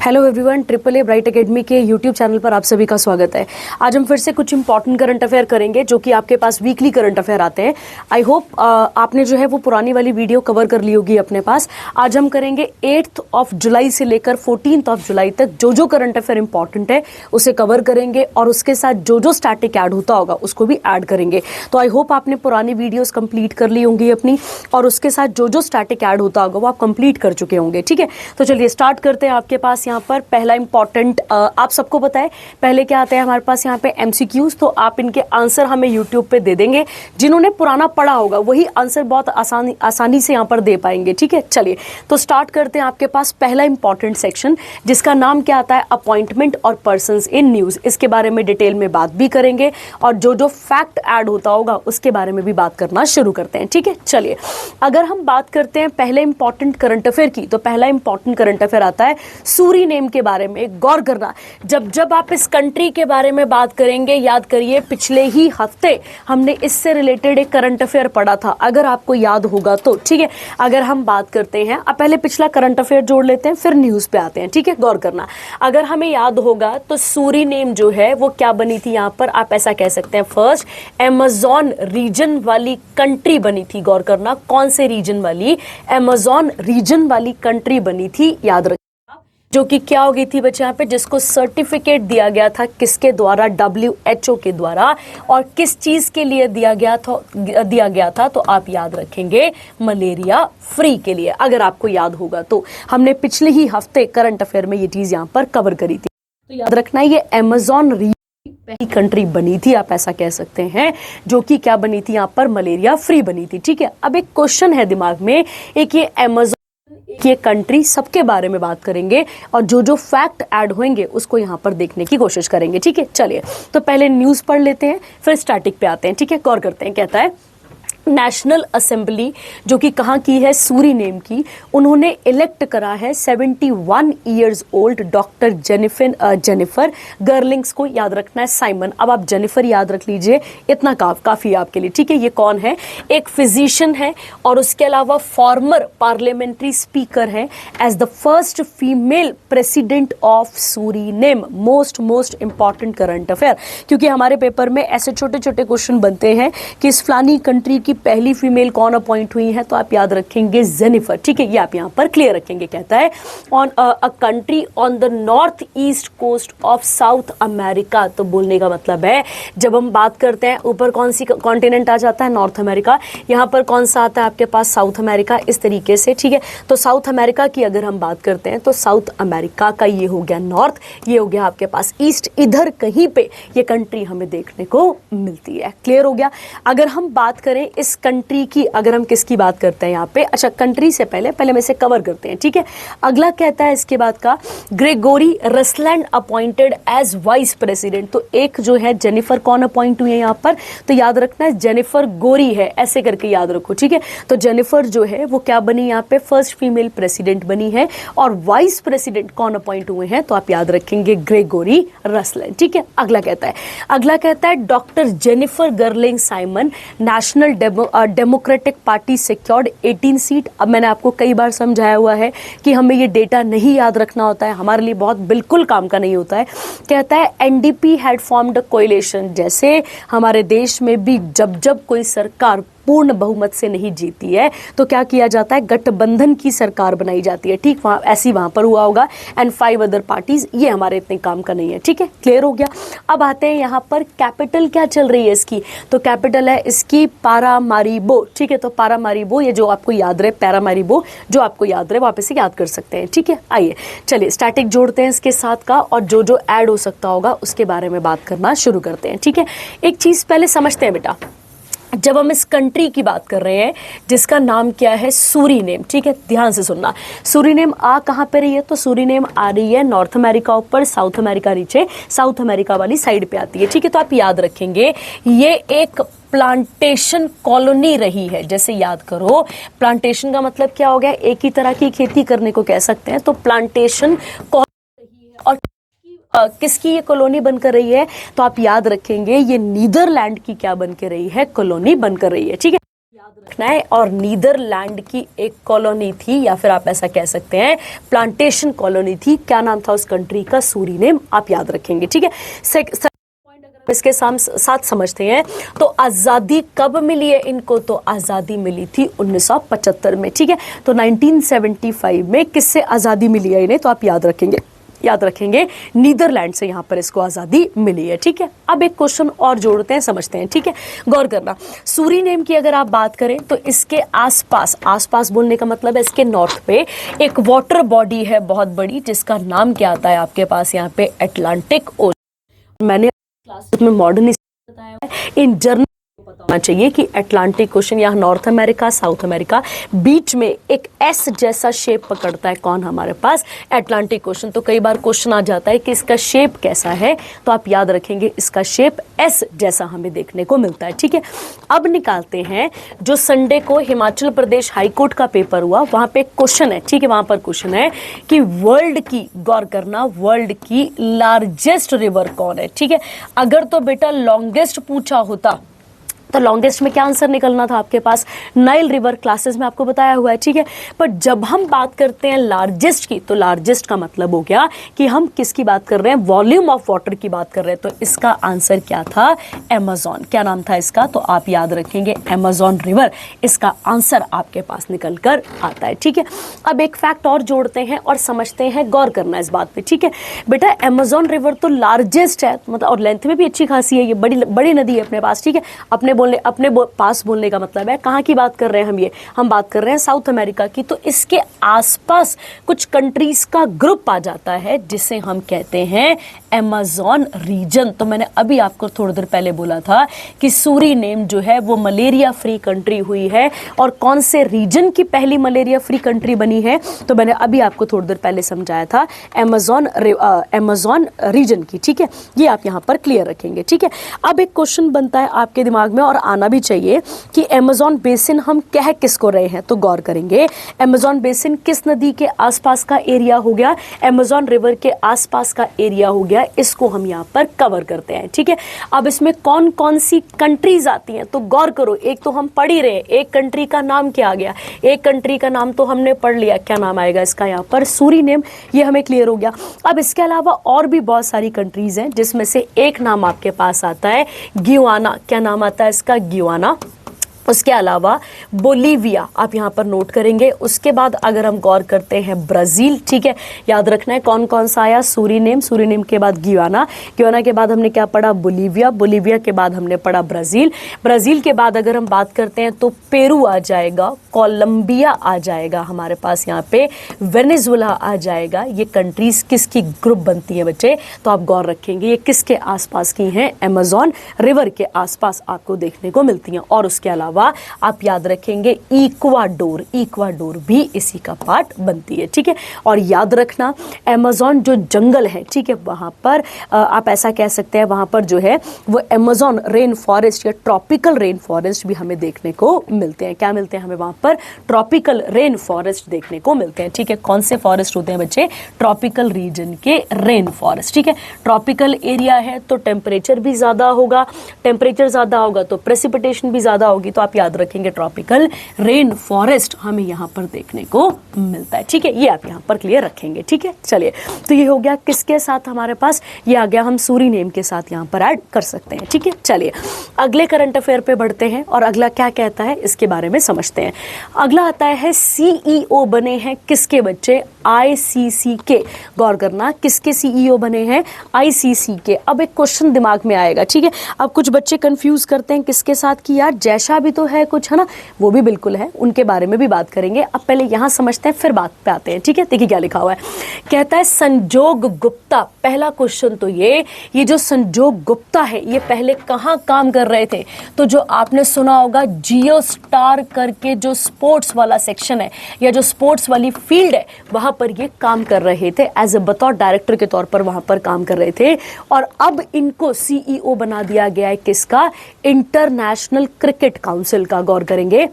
Hello everyone, triple a bright academy के YouTube channel पर आप सभी का स्वागत है। आज हम फिर से कुछ इंपॉर्टेंट करंट अफेयर करेंगे जो कि आपके पास वीकली करंट अफेयर आते हैं। आई होप आपने जो है वो पुरानी वाली वीडियो कवर कर ली होगी अपने पास। आज हम करेंगे 8 जुलाई से लेकर 14 जुलाई तक जो करंट अफेयर इंपॉर्टेंट है उसे कवर करेंगे और उसके साथ जो स्टैटिक ऐड होता होगा उसको भी ऐड करेंगे। तो आई होप आपने पुरानी वीडियोस कंप्लीट कर ली होंगी अपनी, और उसके साथ जो स्टैटिक ऐड होता होगा वो आप कंप्लीट कर चुके होंगे। ठीक है, तो चलिए स्टार्ट करते हैं। आपके पास यहाँ पर पहला इंपॉर्टेंट आप सबको पता है पहले क्या आता है हमारे पास यहाँ पे एमसीक्यूज, तो आप इनके आंसर हमें यूट्यूब पे दे देंगे। जिन्होंने पुराना पढ़ा होगा वही आंसर बहुत आसानी से यहाँ पर दे पाएंगे। ठीक है, चलिए तो स्टार्ट करते हैं। आपके पास पहला इंपॉर्टेंट सेक्शन जिसका नाम क्या आता है, अपॉइंटमेंट और पर्संस इन न्यूज। इसके बारे में डिटेल में बात भी करेंगे और जो फैक्ट ऐड होता होगा उसके बारे में भी बात करना शुरू करते हैं। ठीक है, चलिए अगर हम बात करते हैं पहले इंपॉर्टेंट करंट अफेयर की, तो पहला इंपॉर्टेंट करंट अफेयर आता है सूरीनेम के बारे में। गौर करना, जब आप इस कंट्री के बारे में बात करेंगे, याद करिए पिछले ही हफ्ते हमने इससे रिलेटेड एक करंट अफेयर पढ़ा था, अगर आपको याद होगा तो। ठीक है, अगर हम बात करते हैं, अब पहले पिछला करंट अफेयर जोड़ लेते हैं फिर न्यूज पे आते हैं। ठीक है, गौर करना, अगर हमें याद होगा तो सूरीनेम जो है वो क्या बनी थी, यहां पर आप ऐसा कह सकते हैं फर्स्ट अमेज़न रीजन वाली कंट्री बनी थी। गौर करना, कौन से रीजन वाली, अमेज़न रीजन वाली कंट्री बनी थी, याद रखिए, जो कि क्या हो गई थी बच्चे यहाँ पे, जिसको सर्टिफिकेट दिया गया था किसके द्वारा, WHO के द्वारा, और किस चीज के लिए दिया गया था तो आप याद रखेंगे मलेरिया फ्री के लिए। अगर आपको याद होगा तो हमने पिछले ही हफ्ते करंट अफेयर में ये चीज यहाँ पर कवर करी थी। तो याद रखना, ये अमेज़न पहली कंट्री बनी थी, आप ऐसा कह सकते हैं, जो कि क्या बनी थी, यहाँ पर मलेरिया फ्री बनी थी। ठीक है, अब एक क्वेश्चन है दिमाग में, एक ये अमेज़न, ये कंट्री, सबके बारे में बात करेंगे और जो फैक्ट ऐड होंगे उसको यहाँ पर देखने की कोशिश करेंगे। ठीक है, चलिए तो पहले न्यूज पढ़ लेते हैं फिर स्टैटिक पे आते हैं। ठीक है, गौर करते हैं, कहता है नेशनल असेंबली जो कि कहाँ की है, सूरीनेम की, उन्होंने इलेक्ट करा है 71 ईयर्स ओल्ड डॉक्टर जेनिफर गर्लिंग्स को। याद रखना है साइमन। अब आप जेनिफर याद रख लीजिए, इतना काफी है आपके लिए। ठीक है, ये कौन है, एक फिजिशियन है और उसके अलावा फॉर्मर पार्लियामेंट्री स्पीकर है, as the first female president of Suriname. Most important current affair, क्योंकि हमारे पेपर में ऐसे छोटे छोटे क्वेश्चन बनते हैं कि इस फलानी कंट्री की पहली फीमेल कौन अपॉइंट हुई है, तो आप याद रखेंगे जेनिफर। ठीक है, ये आप यहां पर क्लियर रखेंगे। कहता है on a country on the north east coast of South America. तो बोलने का मतलब है जब हम बात करते हैं ऊपर कौन सी कॉन्टिनेंट आ जाता है, नॉर्थ अमेरिका, यहां पर कौन सा आता है आपके पास, साउथ अमेरिका, इस तरीके से। ठीक है, तो साउथ अमेरिका की अगर हम बात करते हैं तो साउथ अमेरिका का ये हो गया नॉर्थ, ये हो गया आपके पास ईस्ट, इधर कहीं पे ये कंट्री हमें देखने को मिलती है। क्लियर हो गया। अगर हम बात करें इस कंट्री की, अगर हम किसकी बात करते हैं यहाँ पे, अच्छा कंट्री से पहले मैं इसे कवर करते हैं। ठीक है, अगला कहता है इसके बाद का, Gregory Rusland appointed as vice president. तो एक जो है जेनिफर कौन अपॉइंट हुई है यहाँ पर, तो याद रखना है जेनिफर गोरी है, ऐसे करके याद रखो। ठीक है, तो जेनिफर जो है वो क्या बनी यहाँ पे, फर्स्ट फीमेल प्रेसिडेंट बनी है, और वाइस प्रेसिडेंट कौन अपॉइंट हुए हैं, तो आप याद रखेंगे ग्रेगोरी रसलैंड। ठीक है, अगला कहता है doctor Jennifer girling Simon, national democratic party secured 18 seat. अब मैंने आपको कई बार समझाया हुआ है कि हमें ये डेटा नहीं याद रखना होता है, हमारे लिए बहुत बिल्कुल काम का नहीं होता है। कहता है NDP had formed a coalition, जैसे हमारे देश में भी जब कोई सरकार पूर्ण बहुमत से नहीं जीती है तो क्या किया जाता है, गठबंधन की सरकार बनाई जाती है। ठीक, वहां पर हुआ होगा, एंड 5 अदर पार्टीज, ये हमारे इतने काम का नहीं है। ठीक है, क्लियर हो गया। अब आते हैं यहाँ पर कैपिटल क्या चल रही है इसकी, तो कैपिटल है इसकी पारामारिबो। ठीक है, तो पारामारिबो, ये जो आपको याद रहे, पैरामारिबो जो आपको याद रहे वो आप इसे याद कर सकते हैं। ठीक है, आइए चलिए स्टैटिक जोड़ते हैं इसके साथ का, और जो ऐड हो सकता होगा उसके बारे में बात करना शुरू करते हैं। ठीक है, एक चीज पहले समझते हैं बेटा, जब हम इस कंट्री की बात कर रहे हैं जिसका नाम क्या है, सूरीनेम। ठीक है, ध्यान से सुनना, सूरीनेम आ कहाँ पे रही है, तो सूरीनेम आ रही है नॉर्थ अमेरिका ऊपर, साउथ अमेरिका नीचे, साउथ अमेरिका वाली साइड पे आती है। ठीक है, तो आप याद रखेंगे ये एक प्लांटेशन कॉलोनी रही है। जैसे याद करो, प्लांटेशन का मतलब क्या हो गया, एक ही तरह की खेती करने को कह सकते हैं, तो प्लांटेशन कॉलोनी रही है। और किसकी ये कॉलोनी बनकर रही है, तो आप याद रखेंगे ये नीदरलैंड की क्या बनकर रही है, कॉलोनी बनकर रही है। ठीक है, रखना है। और नीदरलैंड की एक कॉलोनी थी, या फिर आप ऐसा कह सकते हैं प्लांटेशन कॉलोनी थी। क्या नाम था उस कंट्री का? सूरीनेम। आप याद रखेंगे, ठीक है। इसके साथ समझते हैं तो आज़ादी कब मिली है इनको? तो आज़ादी मिली थी 1975 में, ठीक है। तो 1975 में किससे आज़ादी मिली है इन्हें? तो आप याद रखेंगे नीदरलैंड से यहाँ पर इसको आज़ादी मिली है, ठीक है। अब एक क्वेश्चन और जोड़ते हैं, समझते हैं, ठीक है। गौर करना, सूरीनेम की अगर आप बात करें तो इसके आसपास बोलने का मतलब है इसके नॉर्थ पे एक वाटर बॉडी है बहुत बड़ी, जिसका नाम क्या आता है आपके पास यहाँ पे? Atlantic ocean. मैंने क्लास में मॉडर्न बताया है, इन जर्नल पता होना चाहिए कि अटलांटिक ओशन यहाँ नॉर्थ अमेरिका, साउथ अमेरिका, बीच में एक एस जैसा शेप पकड़ता है। कौन? हमारे पास अटलांटिक ओशन। तो कई बार क्वेश्चन आ जाता है कि इसका शेप कैसा है, तो आप याद रखेंगे इसका शेप एस जैसा हमें देखने को मिलता है, ठीक है। अब निकालते हैं, जो संडे को हिमाचल प्रदेश हाईकोर्ट का पेपर हुआ, वहां पे क्वेश्चन है, ठीक है। वहां पर क्वेश्चन है कि वर्ल्ड की, गौर करना, वर्ल्ड की लार्जेस्ट रिवर कौन है, ठीक है। अगर तो बेटा लॉन्गेस्ट पूछा होता तो लॉन्गेस्ट में क्या आंसर निकलना था आपके पास? Nile river. क्लासेस में आपको बताया हुआ है, ठीक है। पर जब हम बात करते हैं लार्जेस्ट की, तो लार्जेस्ट का मतलब हो गया कि हम किसकी बात कर रहे हैं? वॉल्यूम ऑफ वाटर की बात कर रहे हैं। तो इसका आंसर क्या था? अमेज़न। क्या नाम था इसका? तो आप याद रखेंगे अमेज़न रिवर, इसका आंसर आपके पास निकल कर आता है, ठीक है। अब एक फैक्ट और जोड़ते हैं और समझते हैं, गौर करना इस बात पे, ठीक है। बेटा अमेज़न रिवर तो लार्जेस्ट है, मतलब और लेंथ में भी अच्छी खासी है, ये बड़ी नदी है अपने पास, ठीक है। अपने पास बोलने का मतलब है कहाँ की बात कर रहे हैं हम बात कर रहे हैं साउथ अमेरिका की। तो इसके आसपास कुछ कंट्रीज का ग्रुप आ जाता है जिसे हम कहते हैं अमेज़न रीजन। तो मैंने अभी आपको थोड़ी देर पहले बोला था कि सूरीनेम जो है वो मलेरिया फ्री कंट्री हुई है। और कौन से रीजन की पहली मलेरिया फ्री कंट्री बनी है? तो मैंने अभी आपको थोड़ी देर पहले समझाया था, अमेज़न रीजन की, ठीक है। ये आप यहाँ पर क्लियर रखेंगे, ठीक है। अब एक क्वेश्चन बनता है आपके दिमाग में, और आना भी चाहिए, कि अमेज़न बेसिन हम कह किसको रहे हैं? तो गौर करेंगे, अमेज़न बेसिन किस नदी के आसपास का एरिया हो गया? अमेज़न रिवर के आसपास का एरिया हो गया। इसको हम यहाँ पर कवर करते हैं, ठीक है। अब इसमें कौन कौन सी कंट्रीज आती हैं? तो गौर करो, एक तो हम पढ़ ही रहे, एक कंट्री का नाम क्या आ गया? एक कंट्री का नाम तो हमने पढ़ लिया, क्या नाम आएगा इसका यहाँ पर? सूरीनेम। ये हमें क्लियर हो गया। अब इसके अलावा और भी बहुत सारी कंट्रीज हैं, जिसमें से एक नाम आपके पास आता है ग्युआना। क्या नाम आता है इसका? ग्युआना। उसके अलावा बोलीविया आप यहाँ पर नोट करेंगे। उसके बाद अगर हम गौर करते हैं ब्राज़ील, ठीक है। याद रखना है कौन कौन सा आया? सूरीनेम के बाद ग्युआना के बाद हमने क्या पढ़ा? बोलीविया के बाद हमने पढ़ा ब्राज़ील के बाद अगर हम बात करते हैं तो पेरू आ जाएगा, कोलंबिया आ जाएगा, हमारे पास यहाँ पे वेनेजुएला आ जाएगा। ये कंट्रीज किसकी ग्रुप बनती है बच्चे? तो आप गौर रखेंगे ये किसके आसपास की हैं? अमेज़न रिवर के आसपास आपको देखने को मिलती हैं। और उसके अलावा आप याद रखेंगे इक्वाडोर भी इसी का पार्ट बनती है, ठीक है। और याद रखना अमेज़न जो जंगल है, ठीक है, वहां पर आप ऐसा कह सकते हैं, वहां पर जो है वो अमेज़न रेन फॉरेस्ट या ट्रॉपिकल रेन फॉरेस्ट भी हमें देखने को मिलते हैं। क्या मिलते हैं हमें वहां पर? ट्रॉपिकल रेन फॉरेस्ट देखने को मिलते हैं, ठीक है। कौन से फॉरेस्ट होते हैं बच्चे? ट्रॉपिकल रीजन के रेन फॉरेस्ट, ठीक है। ट्रॉपिकल एरिया है तो टेम्परेचर भी ज्यादा होगा, तो प्रेसिपिटेशन भी ज्यादा होगी। तो आप याद रखेंगे ट्रॉपिकल रेन फॉरेस्ट हमें यहाँ पर देखने को मिलता है, ठीक है। ये आप यहाँ पर क्लियर रखेंगे, ठीक है। चलिए, तो ये हो गया किसके साथ हमारे पास? ये आ गया हम सूरीनेम के साथ यहाँ पर ऐड कर सकते हैं, ठीक है। चलिए अगले करंट अफेयर पे बढ़ते हैं और अगला क्या कहता है इसके बारे में समझते हैं। अगला आता है सीईओ बने हैं किसके बच्चे? आईसीसी के। गौर करना, किसके सीईओ बने हैं? आईसीसी के। अब एक क्वेश्चन दिमाग में आएगा, ठीक है। अब कुछ बच्चे कंफ्यूज करते हैं किसके साथ कि यार जैसा भी तो है कुछ, है ना? वो भी बिल्कुल है, उनके बारे में भी बात करेंगे। अब पहले यहां समझते हैं फिर बात पे आते हैं, ठीक है। देखिए क्या लिखा हुआ है, कहता है संजोग गुप्ता। पहला क्वेश्चन तो ये जो संजोग गुप्ता है ये पहले कहां काम कर रहे थे? तो जो आपने सुना होगा जियो स्टार करके जो स्पोर्ट्स वाला सेक्शन है या जो स्पोर्ट्स वाली फील्ड है, वहां पर ये काम कर रहे थे एज ए बतौर डायरेक्टर के तौर पर वहां पर काम कर रहे थे। और अब इनको सीईओ बना दिया गया है किसका? इंटरनेशनल क्रिकेट काउंसिल का। गौर करेंगे,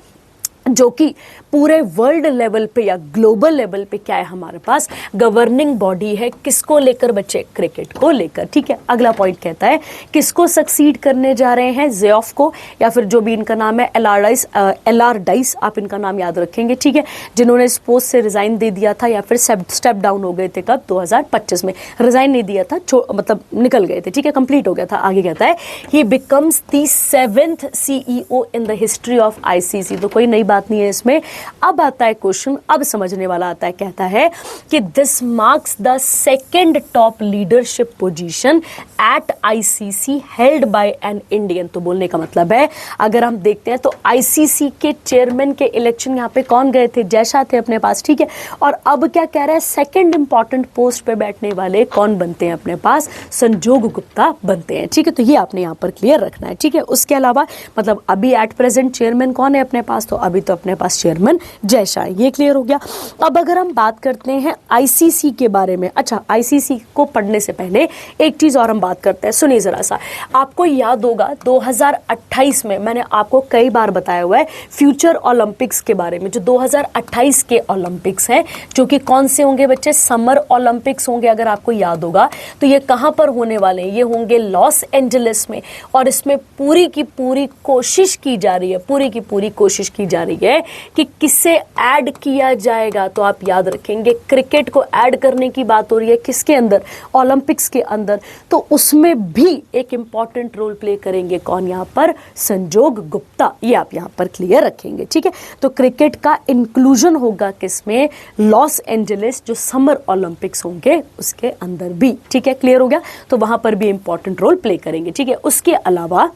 जो कि पूरे वर्ल्ड लेवल पे या ग्लोबल लेवल पे क्या है, हमारे पास गवर्निंग बॉडी है। किसको लेकर बच्चे? क्रिकेट को लेकर। ठीक है, अगला पॉइंट कहता है किसको सक्सीड करने जा रहे हैं? ज़ियोफ को, या फिर जो भी इनका नाम है एलारडाइस, आप इनका नाम याद रखेंगे। ठीक है, जिन्होंने इस पोस्ट से रिजाइन दे दिया था या फिर स्टेप डाउन हो गए थे। कब? 2025 में। रिजाइन नहीं दिया था, मतलब निकल गए थे। ठीक है, कंप्लीट हो गया था। आगे कहता है ही becomes the 7th CEO in the history of ICC। तो कोई नई बात नहीं है इसमें। अब आता है क्वेश्चन, अब समझने वाला आता है। कहता है कि this marks the second top leadership position at ICC held by an Indian. तो बोलने का मतलब है, अगर हम देखते हैं तो ICC के चेयरमैन के इलेक्शन यहाँ पे कौन गए थे? जयशाह थे अपने पास। ठीक है, और अब क्या कह रहा है? सेकंड इंपॉर्टेंट पोस्ट पे बैठने वाले कौन बनते हैं अपने पास? संजोग गुप्ता बनते हैं। ठीक है, तो ये आपने यहाँ पर क्लियर रखना है। ठीक है, उसके अलावा मतलब अभी एट प्रेजेंट चेयरमैन कौन है अपने पास? तो अभी तो अपने पास चेयरमैन जयशाह। ये क्लियर हो गया। अब अगर हम बात करते हैं ICC के बारे में, अच्छा ICC को पढ़ने से पहले एक चीज और हम बात करते हैं। सुनिए जरा सा, आपको याद होगा 2028 में मैंने आपको कई बार बताया हुआ है फ्यूचर ओलंपिक्स के बारे में। जो 2028 के ओलंपिक्स हैं, जो कि कौन से होंगे बच्चे? समर ओलंपिक्स होंगे। अगर आपको याद होगा तो ये कहां पर होने वाले हैं? ये होंगे लॉस एंजलिस में। और इसमें पूरी की पूरी कोशिश की जा रही है, पूरी की पूरी कोशिश की जा रही है कि किसे ऐड किया जाएगा। तो आप याद रखेंगे क्रिकेट को ऐड करने की बात हो रही है। किसके अंदर? ओलंपिक्स के अंदर। तो उसमें भी एक इंपॉर्टेंट रोल प्ले करेंगे कौन यहाँ पर? संजोग गुप्ता। ये आप यहाँ पर क्लियर रखेंगे। ठीक है, तो क्रिकेट का इंक्लूजन होगा किसमें? लॉस एंजलिस जो समर ओलंपिक्स होंगे उसके अंदर भी। ठीक है, क्लियर हो गया। तो वहां पर भी इंपॉर्टेंट रोल प्ले करेंगे। ठीक है, उसके अलावा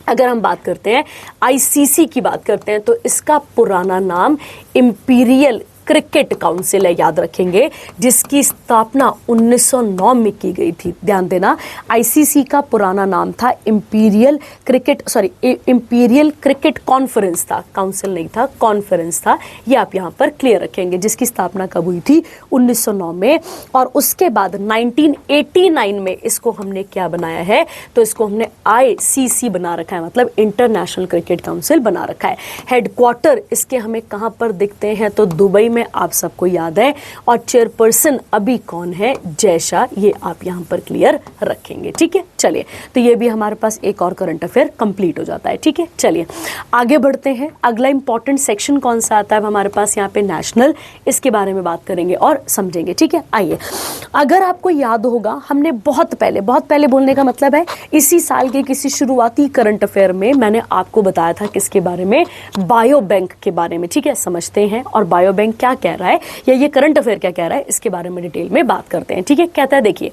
अगर हम बात करते हैं ICC की बात करते हैं तो इसका पुराना नाम इंपीरियल क्रिकेट काउंसिल है, याद रखेंगे, जिसकी स्थापना 1909 में की गई थी। ध्यान देना, ICC का पुराना नाम था इंपीरियल क्रिकेट कॉन्फ्रेंस था, काउंसिल नहीं था, कॉन्फ्रेंस था। ये आप यहाँ पर क्लियर रखेंगे, जिसकी स्थापना कब हुई थी? 1909 में। और उसके बाद 1989 में इसको हमने क्या बनाया है? तो इसको हमने ICC बना रखा है, मतलब इंटरनेशनल क्रिकेट काउंसिल बना रखा है। हेडक्वार्टर इसके हमें कहाँ पर दिखते हैं? तो दुबई में, आप सबको याद है। और चेयरपर्सन अभी कौन है? जयशाह। ये आप यहां पर क्लियर रखेंगे। ठीक है, चलिए, तो ये भी हमारे पास एक और करंट अफेयर कंप्लीट हो जाता है। ठीक है, चलिए आगे बढ़ते हैं। अगला इंपॉर्टेंट सेक्शन कौन सा आता है हमारे पास? यहाँ पे नेशनल, इसके बारे में बात करेंगे और समझेंगे। ठीक है, आइए, अगर आपको याद होगा हमने बहुत पहले बोलने का मतलब है इसी साल के किसी शुरुआती करंट अफेयर में मैंने आपको बताया था किसके बारे में? बायो बैंक के बारे में। ठीक है, समझते हैं और बायो बैंक क्या कह रहा है या ये करंट अफेयर क्या कह रहा है इसके बारे में डिटेल में बात करते हैं। ठीक है, कहता है, देखिए,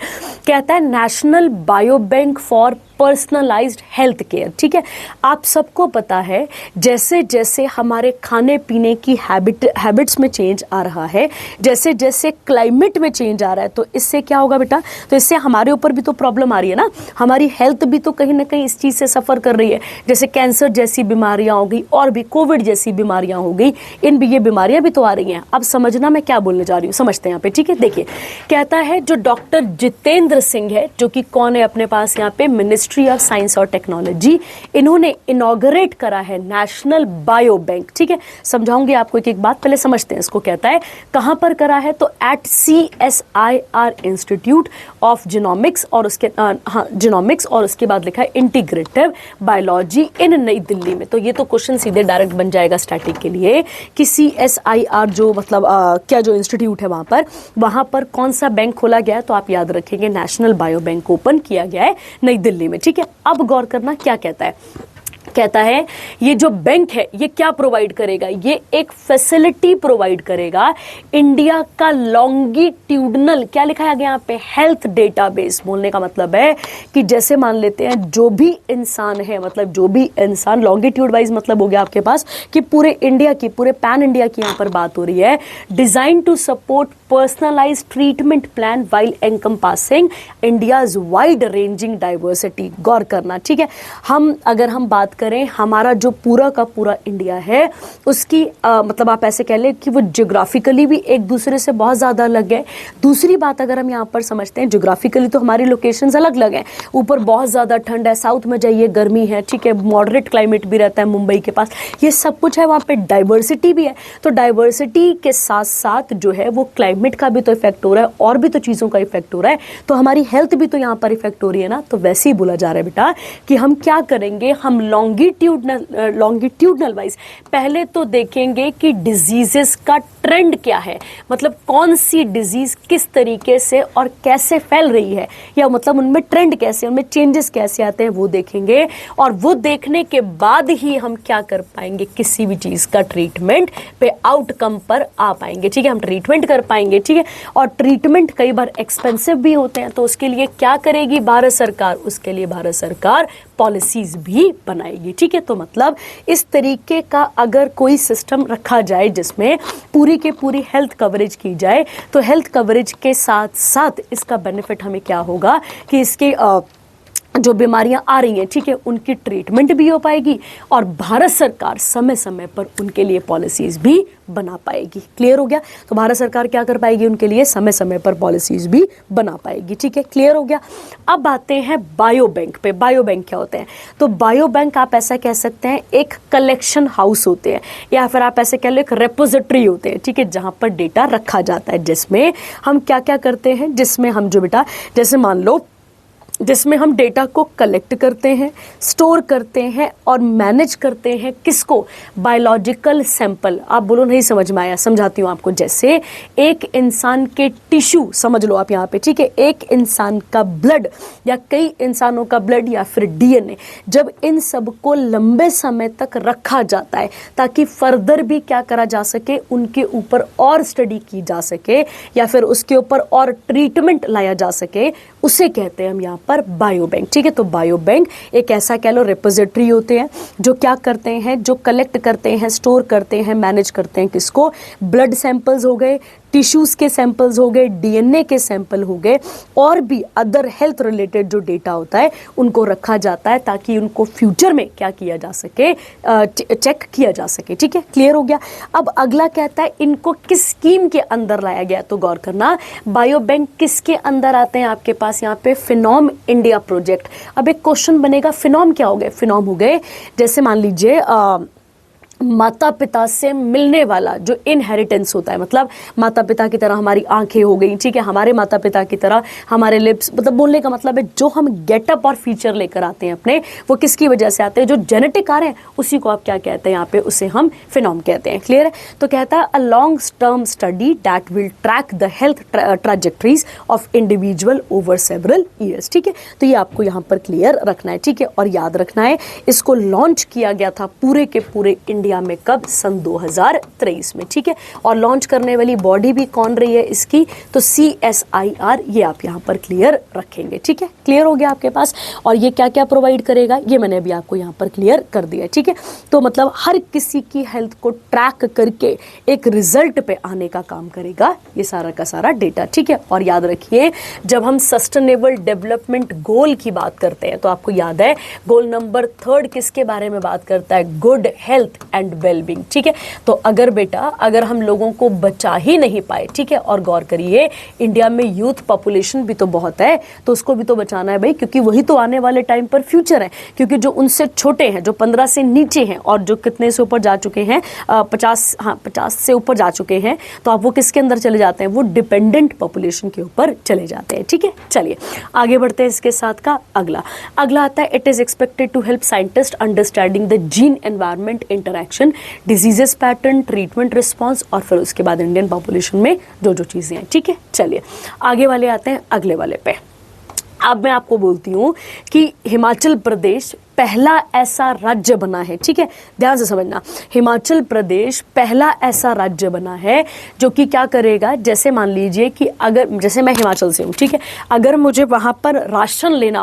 कहता है national bio bank for personalised health care. ठीक है, आप सबको पता है जैसे जैसे हमारे खाने पीने की हैबिट्स में चेंज आ रहा है, जैसे जैसे क्लाइमेट में चेंज आ रहा है, तो इससे क्या होगा बेटा? तो इससे हमारे ऊपर भी तो प्रॉब्लम आ रही है ना, हमारी हेल्थ भी तो कहीं ना कहीं इस चीज से सफर कर रही है। जैसे कैंसर जैसी बीमारियां हो गई और भी कोविड जैसी बीमारियां हो गई, ये बीमारियां भी तो आ रही हैं। अब समझना मैं क्या बोलने जा रही हूँ, समझते हैं यहाँ पे। ठीक है, देखिए, कहता है जो डॉक्टर जितेंद्र सिंह है, जो कि कौन है अपने पास यहाँ पे? मिनिस्ट्री ऑफ साइंस और टेक्नोलॉजी, इन्होंने इनॉग्रेट करा है नेशनल बायो बैंक। ठीक है, समझाऊंगी आपको एक एक बात, पहले समझते हैं इसको। कहता है कहां पर करा है? तो at CSIR institute of genomics, और उसके जीनोमिक्स, और उसके बाद लिखा है इंटीग्रेटिव बायोलॉजी इन नई दिल्ली में। तो ये तो क्वेश्चन सीधे डायरेक्ट बन जाएगा स्टैटिक के लिए कि CSIR जो मतलब क्या जो इंस्टीट्यूट है वहां पर कौन सा बैंक खोला गया है? तो आप याद रखेंगे नेशनल बायो बैंक ओपन किया गया है नई दिल्ली में। ठीक है, अब गौर करना क्या कहता है। कहता है ये जो बैंक है ये क्या प्रोवाइड करेगा? ये एक फैसिलिटी प्रोवाइड करेगा इंडिया का लॉन्गिट्यूडनल, क्या लिखा है आगे यहाँ पे? Health database. बोलने का मतलब है कि जैसे मान लेते हैं जो भी इंसान है, मतलब जो भी इंसान, लॉन्गिट्यूड वाइज मतलब हो गया आपके पास कि पूरे इंडिया की, पूरे पैन इंडिया की यहाँ पर बात हो रही है। Design to support personalised treatment plan while encompassing India's wide ranging diversity. गौर करना, ठीक है। अगर हम बात करें करें, हमारा जो पूरा का पूरा इंडिया है उसकी मतलब आप ऐसे कह लें कि वो ज्योग्राफिकली भी एक दूसरे से बहुत ज़्यादा अलग है। दूसरी बात अगर हम यहाँ पर समझते हैं, ज्योग्राफिकली तो हमारी लोकेशंस अलग अलग हैं, ऊपर बहुत ज़्यादा ठंड है, साउथ में जाइए गर्मी है, ठीक है, मॉडरेट क्लाइमेट भी रहता है मुंबई के पास, ये सब कुछ है, वहाँ पे डाइवर्सिटी भी है। तो डाइवर्सिटी के साथ साथ जो है वो क्लाइमेट का भी तो इफेक्ट हो रहा है और भी तो चीज़ों का इफेक्ट हो रहा है, तो हमारी हेल्थ भी तो यहाँ पर इफेक्ट हो रही है ना। तो वैसे ही बोला जा रहा है बेटा कि हम क्या करेंगे, हम लॉन्गिट्यूडनल वाइज पहले तो देखेंगे कि डिजीजेस का ट्रेंड क्या है, मतलब कौन सी डिजीज किस तरीके से और कैसे फैल रही है, या मतलब उनमें ट्रेंड कैसे, उनमें चेंजेस कैसे आते हैं वो देखेंगे। और वो देखने के बाद ही हम क्या कर पाएंगे, किसी भी चीज़ का ट्रीटमेंट पे आउटकम पर आ पाएंगे, ठीक है, हम ट्रीटमेंट कर पाएंगे, ठीक है। और ट्रीटमेंट कई बार एक्सपेंसिव भी होते हैं, तो उसके लिए क्या करेगी भारत सरकार, उसके लिए भारत सरकार पॉलिसीज भी बनाएगी, ठीक है। तो मतलब इस तरीके का अगर कोई सिस्टम रखा जाए जिसमें पूरी के पूरी हेल्थ कवरेज की जाए, तो हेल्थ कवरेज के साथ साथ इसका बेनिफिट हमें क्या होगा कि इसके जो बीमारियां आ रही हैं, ठीक है, उनकी ट्रीटमेंट भी हो पाएगी और भारत सरकार समय समय पर उनके लिए पॉलिसीज भी बना पाएगी। क्लियर हो गया। तो भारत सरकार क्या कर पाएगी, उनके लिए समय समय पर पॉलिसीज भी बना पाएगी, ठीक है, क्लियर हो गया। अब आते हैं बायो बैंक पे। बायो बैंक क्या होते हैं, तो बायो बैंक आप ऐसा कह सकते हैं एक कलेक्शन हाउस होते हैं, या फिर आप ऐसे कह लो एक रेपोजिटरी होते हैं, ठीक है, जहां पर डेटा रखा जाता है, जिसमें हम क्या क्या करते हैं, जिसमें हम जो बेटा जैसे मान लो जिसमें हम डेटा को कलेक्ट करते हैं, स्टोर करते हैं और मैनेज करते हैं, किसको, बायोलॉजिकल सैंपल। आप बोलो नहीं समझ में आया, समझाती हूँ आपको। जैसे एक इंसान के टिश्यू समझ लो आप यहाँ पे, ठीक है, एक इंसान का ब्लड या कई इंसानों का ब्लड या फिर डीएनए, जब इन सब को लंबे समय तक रखा जाता है ताकि फर्दर भी क्या करा जा सके, उनके ऊपर और स्टडी की जा सके या फिर उसके ऊपर और ट्रीटमेंट लाया जा सके, उसे कहते हैं हम यहाँ पर बायो बैंक, ठीक है। तो बायो बैंक एक ऐसा कह लो रिपोजिटरी होते हैं जो क्या करते हैं, जो कलेक्ट करते हैं, स्टोर करते हैं, मैनेज करते हैं, किसको, ब्लड सैंपल्स हो गए, टिश्यूज के सैंपल्स हो गए, डीएनए के सैंपल हो गए, और भी अदर हेल्थ रिलेटेड जो डेटा होता है उनको रखा जाता है ताकि उनको फ्यूचर में क्या किया जा सके, चेक किया जा सके, ठीक है, क्लियर हो गया। अब अगला कहता है इनको किस स्कीम के अंदर लाया गया, तो गौर करना, बायो बैंक किसके अंदर आते हैं आपके पास यहाँ पे, फिनोम इंडिया प्रोजेक्ट। अब एक क्वेश्चन बनेगा, फिनोम क्या हो गए, फिनोम हो गए जैसे मान लीजिए माता पिता से मिलने वाला जो इनहेरिटेंस होता है, मतलब माता पिता की तरह हमारी आंखें हो गई, ठीक है, हमारे माता पिता की तरह हमारे लिप्स, मतलब बोलने का मतलब है जो हम गेटअप और फीचर लेकर आते हैं अपने, वो किसकी वजह से आते हैं, जो जेनेटिक आ रहे हैं, उसी को आप क्या कहते हैं यहाँ पे, उसे हम फिनोम कहते हैं। क्लियर है। तो कहता है a long term study that will track the health trajectories of individual over several years, ठीक है। तो ये आपको यहाँ पर क्लियर रखना है, ठीक है, और याद रखना है इसको लॉन्च किया गया था पूरे के पूरे इंडिया में कब, सन 2023 में, ठीक है। और लॉन्च करने वाली बॉडी भी कौन रही है इसकी, तो CSIR, ये आप यहाँ पर क्लियर रखेंगे, ठीक है, क्लियर हो गया आपके पास। और ये क्या क्या प्रोवाइड करेगा, ये मैंने अभी आपको यहाँ पर क्लियर कर दिया, ठीक है। तो मतलब हर किसी की हेल्थ को ट्रैक करके एक रिजल्ट पे आने का काम करेगा ये सारा का सारा डेटा, ठीक है। और याद रखिए जब हम सस्टेनेबल डेवलपमेंट गोल की बात करते हैं तो आपको याद है गोल नंबर 3 किसके बारे में बात करता है, गुड हेल्थ एंड वेलबींग, ठीक है। तो अगर बेटा अगर हम लोगों को बचा ही नहीं पाए, ठीक है, और गौर करिए इंडिया में यूथ पॉपुलेशन भी तो बहुत है, तो उसको भी तो बचाना है भाई, क्योंकि वही तो आने वाले टाइम पर फ्यूचर है। क्योंकि जो उनसे छोटे हैं, जो 15 से नीचे हैं और जो कितने से ऊपर जा चुके हैं, 50 से ऊपर जा चुके हैं, तो आप वो किसके अंदर चले जाते हैं, वो डिपेंडेंट पॉपुलेशन के ऊपर चले जाते हैं, ठीक है। चलिए आगे बढ़ते हैं इसके साथ का अगला आता है it is expected to help scientist understanding the gene environment interaction, diseases pattern, treatment response, और फिर उसके बाद इंडियन पॉपुलेशन में जो जो चीजें हैं, ठीक है। चलिए आगे वाले आते हैं अगले वाले पे। अब मैं आपको बोलती हूँ कि हिमाचल प्रदेश पहला ऐसा राज्य बना है, ठीक है, ध्यान से समझना, हिमाचल प्रदेश पहला ऐसा राज्य बना है जो कि क्या करेगा, जैसे मान लीजिए कि अगर जैसे मैं हिमाचल से हूँ, ठीक है, अगर मुझे वहाँ पर राशन लेना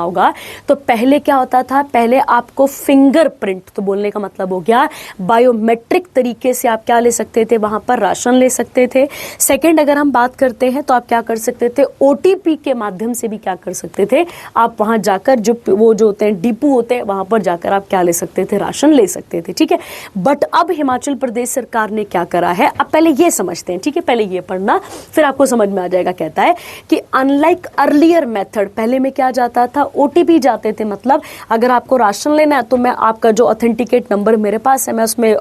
होगा, तो पहले क्या होता था, पहले आपको फिंगरप्रिंट, तो बोलने का मतलब हो गया बायोमेट्रिक तरीके से आप क्या ले सकते थे, वहाँ पर राशन ले सकते थे। सेकेंड अगर हम बात करते हैं तो आप क्या कर सकते थे, OTP के माध्यम से भी क्या कर सकते थे, आप वहाँ जाकर जो वो वो जो होते हैं डिपो होते हैं, वहाँ पर जाकर आप क्या ले सकते थे, राशन ले सकते थे, ठीक है। बट अब हिमाचल प्रदेश सरकार ने क्या करा है, अब पहले ये समझते हैं, ठीक है, पहले ये पढ़ना फिर आपको समझ में आ जाएगा। कहता है कि अनलाइक अर्लियर मेथड, पहले में क्या जाता था, ओटीपी जाते थे, मतलब अगर आपको राशन लेना है तो मैं आपका जो ऑथेंटिकेट नंबर मेरे पास है, मैं उसमें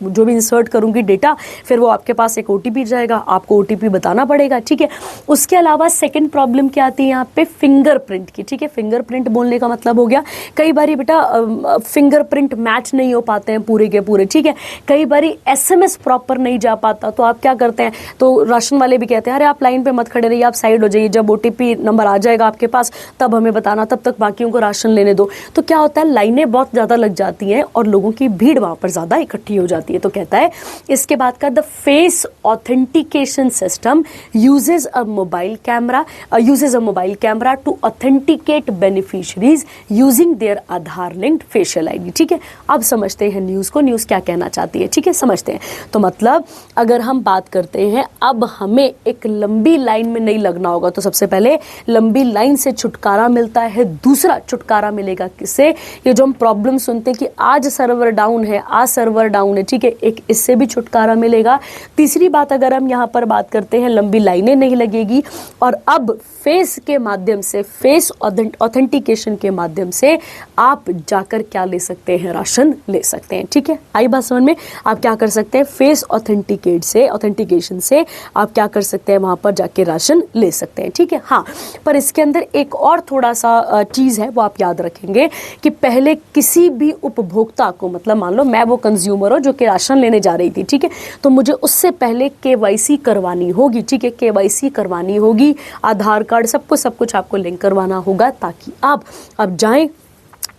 जो भी इंसर्ट करूंगी डेटा, फिर वो आपके पास एक ओटीपी जाएगा, आपको ओटीपी बताना पड़ेगा, ठीक है। उसके अलावा सेकंड प्रॉब्लम क्या आती है यहाँ पे, फिंगरप्रिंट की, ठीक है। फिंगरप्रिंट बोलने का मतलब हो गया, कई बार बेटा फिंगरप्रिंट मैच नहीं हो पाते हैं पूरे के पूरे, ठीक है। कई बार एसएमएस प्रॉपर नहीं जा पाता, तो आप क्या करते हैं, तो राशन वाले भी कहते हैं अरे आप लाइन पे मत खड़े रहिए, आप साइड हो जाइए, जब ओटीपी नंबर आ जाएगा आपके पास तब हमें बताना, तब तक बाकियों को राशन लेने दो। तो क्या होता है, लाइनें बहुत ज़्यादा लग जाती हैं और लोगों की भीड़ वहाँ पर ज़्यादा इकट्ठी हो जाती है। तो कहता है इसके बाद का the face authentication system uses a mobile camera to authenticate beneficiaries using their Aadhaar linked facial ID, ठीक है। अब समझते हैं न्यूज़ को, न्यूज़ क्या कहना चाहती है, ठीक है, समझते हैं। तो मतलब अगर हम बात करते हैं, अब हमें एक लंबी लाइन में नहीं लगना होगा, तो सबसे पहले लंबी लाइन से छुटकारा मिलता है। दूसरा छुटकारा मिलेगा किससे, ये जो हम प्रॉब्लम सुनते हैं कि आज सर्वर डाउन है, आज सर्वर डाउन है, ठीक है, एक इससे भी छुटकारा मिलेगा। तीसरी बात अगर हम यहाँ पर बात करते हैं, लंबी लाइनें नहीं लगेगी और अब फेस के माध्यम से, फेस ऑथेंटिकेशन के माध्यम से आप जाकर क्या ले सकते हैं, राशन ले सकते हैं, ठीक है। आई बात समझ में, आप क्या कर सकते हैं, फेस ऑथेंटिकेशन से आप क्या कर सकते हैं, वहां पर जाके राशन ले सकते हैं, ठीक है। हाँ, पर इसके अंदर एक और थोड़ा सा चीज़ है, वो आप याद रखेंगे कि पहले किसी भी उपभोक्ता को, मतलब मान लो मैं वो कंज्यूमर हूँ जो कि राशन लेने जा रही थी, ठीक है, तो मुझे उससे पहले केवाईसी करवानी होगी, ठीक है, केवाईसी करवानी होगी, आधार कार्ड सब कुछ आपको लिंक करवाना होगा, ताकि आप अब जाएं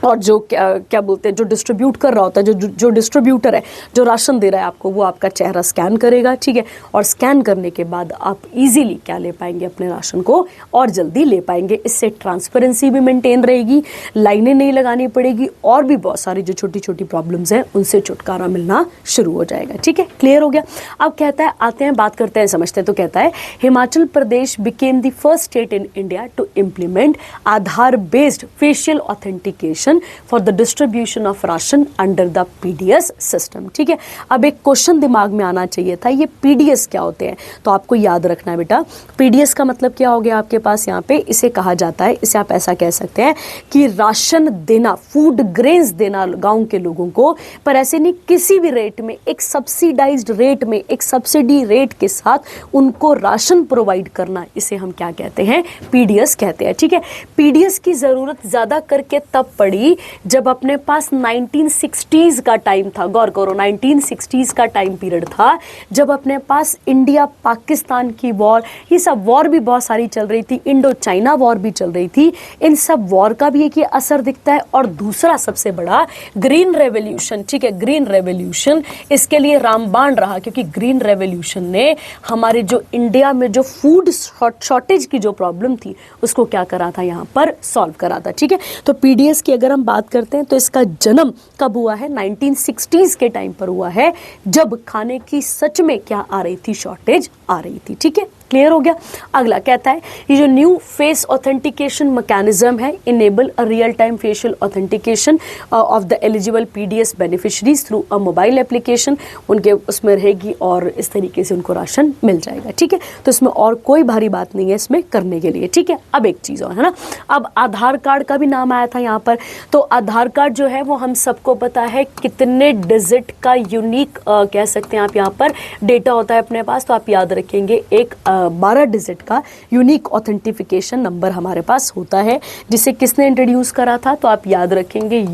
और जो क्या बोलते हैं, जो डिस्ट्रीब्यूट कर रहा होता है, जो डिस्ट्रीब्यूटर है, जो राशन दे रहा है आपको, वो आपका चेहरा स्कैन करेगा, ठीक है, और स्कैन करने के बाद आप इजीली क्या ले पाएंगे, अपने राशन को और जल्दी ले पाएंगे। इससे ट्रांसपेरेंसी भी मेंटेन रहेगी, लाइनें नहीं लगानी पड़ेगी और भी बहुत सारी जो छोटी छोटी प्रॉब्लम्स हैं उनसे छुटकारा मिलना शुरू हो जाएगा, ठीक है, क्लियर हो गया। अब कहता है, आते हैं बात करते हैं, समझते हैं। तो कहता है Himachal Pradesh became the first state in India to implement Aadhaar based facial authentication for the distribution of ration under the PDS system, ठीक है। अब एक क्वेश्चन दिमाग में आना चाहिए था, ये पीडीएस क्या होते हैं, तो आपको याद रखना है बेटा, पीडीएस का मतलब क्या हो गया आपके पास यहाँ पे, इसे कहा जाता है, इसे आप ऐसा कह सकते हैं कि राशन देना, फूड ग्रेन्स देना गांव के लोगों को, पर ऐसे नहीं, किसी भी रेट में, एक सब्सिडाइज्ड रेट में, एक सब्सिडी रेट के साथ उनको राशन प्रोवाइड करना, इसे हम क्या कहते हैं, पीडीएस कहते हैं, ठीक है। पीडीएस की जरूरत ज्यादा करके तब पड़ी जब अपने पास 1960s का टाइम था, गौर करो 1960s का टाइम पीरियड था, जब अपने पास इंडिया पाकिस्तान की वॉर, ये सब वॉर भी बहुत सारी चल रही थी, इंडो चाइना वॉर भी चल रही थी, इन सब वॉर का भी एक ये असर दिखता है। और दूसरा सबसे बड़ा ग्रीन रेवोल्यूशन, ठीक है, ग्रीन रेवोल्यूशन इसके लिए रामबाण रहा, क्योंकि ग्रीन रेवोल्यूशन ने हमारे जो इंडिया में जो फूड शॉर्टेज की जो प्रॉब्लम थी उसको क्या करा था, यहाँ पर सॉल्व करा था, ठीक है। तो पीडीएस की अगर हम बात करते हैं तो इसका जन्म कब हुआ है, 1960s के टाइम पर हुआ है, जब खाने की सच में क्या आ रही थी, शॉर्टेज आ रही थी, ठीक है, क्लियर हो गया। अगला कहता है ये जो न्यू फेस ऑथेंटिकेशन मैकेनिज्म है, enable a real time facial authentication of the eligible PDS beneficiaries through a mobile application, उनके उसमें रहेगी और इस तरीके से उनको राशन मिल जाएगा, ठीक है। तो इसमें और कोई भारी बात नहीं है इसमें करने के लिए, ठीक है। अब एक चीज़ और है ना, अब आधार कार्ड का भी नाम आया था यहाँ पर, तो आधार कार्ड जो है वो हम सबको पता है कितने डिजिट का यूनिक कह सकते हैं आप यहाँ पर डेटा होता है अपने पास, तो आप याद रखेंगे एक 12 डिजिट का यूनिक ऑथेंटिफिकेशन नंबर हमारे पास होता है, जिसे किसने इंट्रोड्यूस करा था, तो आप याद रखेंगे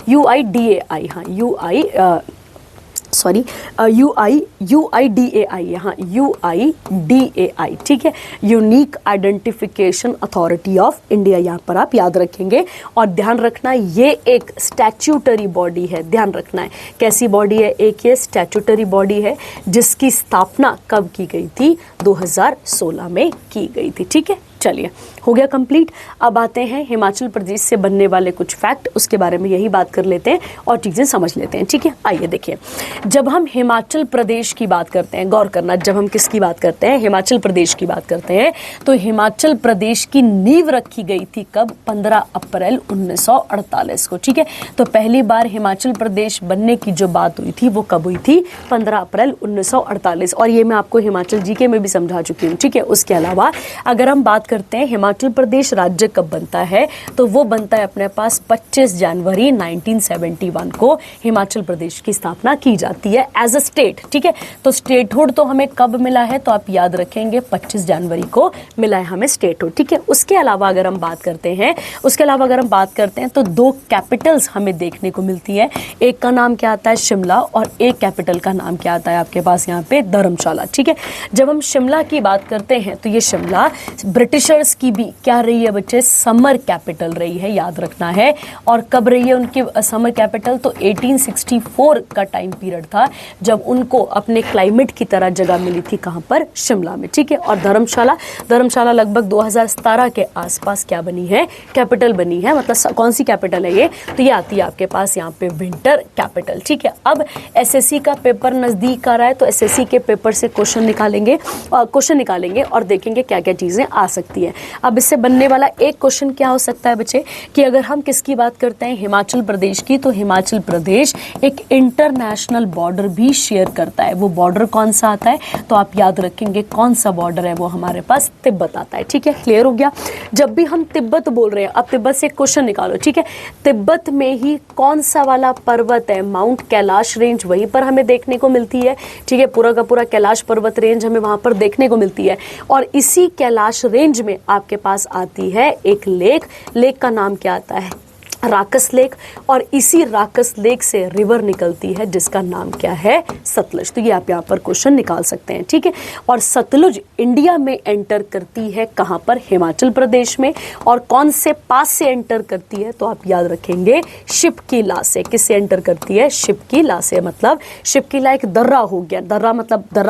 UIDAI, हाँ UIDAI, यहाँ UIDAI, ठीक है, unique identification authority of India, यहाँ पर आप याद रखेंगे। और ध्यान रखना ये एक स्टैट्यूटरी बॉडी है, ध्यान रखना है कैसी बॉडी है, एक ये स्टैट्यूटरी बॉडी है जिसकी स्थापना कब की गई थी, 2016 में की गई थी, ठीक है। चलिए, हो गया कंप्लीट। अब आते हैं हिमाचल प्रदेश से बनने वाले कुछ फैक्ट, उसके बारे में यही बात कर लेते हैं और चीज़ें समझ लेते हैं। ठीक है, आइए देखिए, जब हम हिमाचल प्रदेश की बात करते हैं, गौर करना, जब हम किसकी बात करते हैं, हिमाचल प्रदेश की बात करते हैं, तो हिमाचल प्रदेश की नींव रखी गई थी कब? 15 अप्रैल 1948 को। ठीक है, तो पहली बार हिमाचल प्रदेश बनने की जो बात हुई थी वो कब हुई थी? 15 अप्रैल 1948। और ये मैं आपको हिमाचल जीके में भी समझा चुकी हूँ। ठीक है, उसके अलावा अगर हम बात करते हैं हिमाचल प्रदेश राज्य कब बनता है, तो वो बनता है अपने पास 25 जनवरी 1971 को हिमाचल प्रदेश की स्थापना की जाती है एज अ स्टेट। ठीक है, तो स्टेटहुड तो हमें कब मिला है, तो आप याद रखेंगे 25 जनवरी को मिला है हमें स्टेटहुड। ठीक है, उसके अलावा अगर हम बात करते हैं तो दो कैपिटल्स हमें देखने को मिलती है। एक का नाम क्या आता है? शिमला, और एक कैपिटल का नाम क्या आता है आपके पास यहाँ पे? धर्मशाला। ठीक है, जब हम शिमला की बात करते हैं तो ये शिमला ब्रिटिशर्स की भी क्या रही है बच्चे? समर कैपिटल रही है, याद रखना है। और कब रही है उनकी समर कैपिटल? तो 1864 का टाइम पीरियड था जब उनको अपने क्लाइमेट की तरह जगह मिली थी। कहाँ पर? शिमला में। ठीक है, और धर्मशाला लगभग 2017 के आसपास क्या बनी है? कैपिटल बनी है। मतलब कौन सी कैपिटल है ये? तो ये आती है आपके पास यहाँ पे विंटर कैपिटल। ठीक है, अब एसएससी का पेपर नजदीक आ रहा है, तो एसएससी के पेपर से क्वेश्चन निकालेंगे और देखेंगे क्या क्या चीजें आ सकती है। अब इससे बनने वाला एक क्वेश्चन क्या हो सकता है बच्चे, कि अगर हम किसकी बात करते हैं? हिमाचल प्रदेश की, तो हिमाचल प्रदेश एक इंटरनेशनल बॉर्डर भी शेयर करता है। वो बॉर्डर कौन सा आता है? तो आप याद रखेंगे कौन सा बॉर्डर है वो? हमारे पास तिब्बत आता है। ठीक है, क्लियर हो गया। जब भी हम तिब्बत बोल रहे हैं, अब तिब्बत से क्वेश्चन निकालो। ठीक है, तिब्बत में ही कौन सा वाला पर्वत है? माउंट कैलाश रेंज वहीं पर हमें देखने को मिलती है। ठीक है, पूरा का पूरा कैलाश पर्वत रेंज हमें वहां पर देखने को मिलती है। और इसी कैलाश रेंज में आपके पास आती है एक लेक का नाम क्या आता है? राकस लेक। और इसी राकस लेक से रिवर निकलती है जिसका नाम क्या है? सतलुज। तो ये आप यहाँ पर क्वेश्चन निकाल सकते हैं। ठीक है, और सतलुज इंडिया में एंटर करती है कहाँ पर? हिमाचल प्रदेश में। और कौन से पास से एंटर करती है? तो आप याद रखेंगे शिपकीला से। किससे एंटर करती है? शिपकीला से। मतलब शिपकीला एक दर्रा हो गया, दर्रा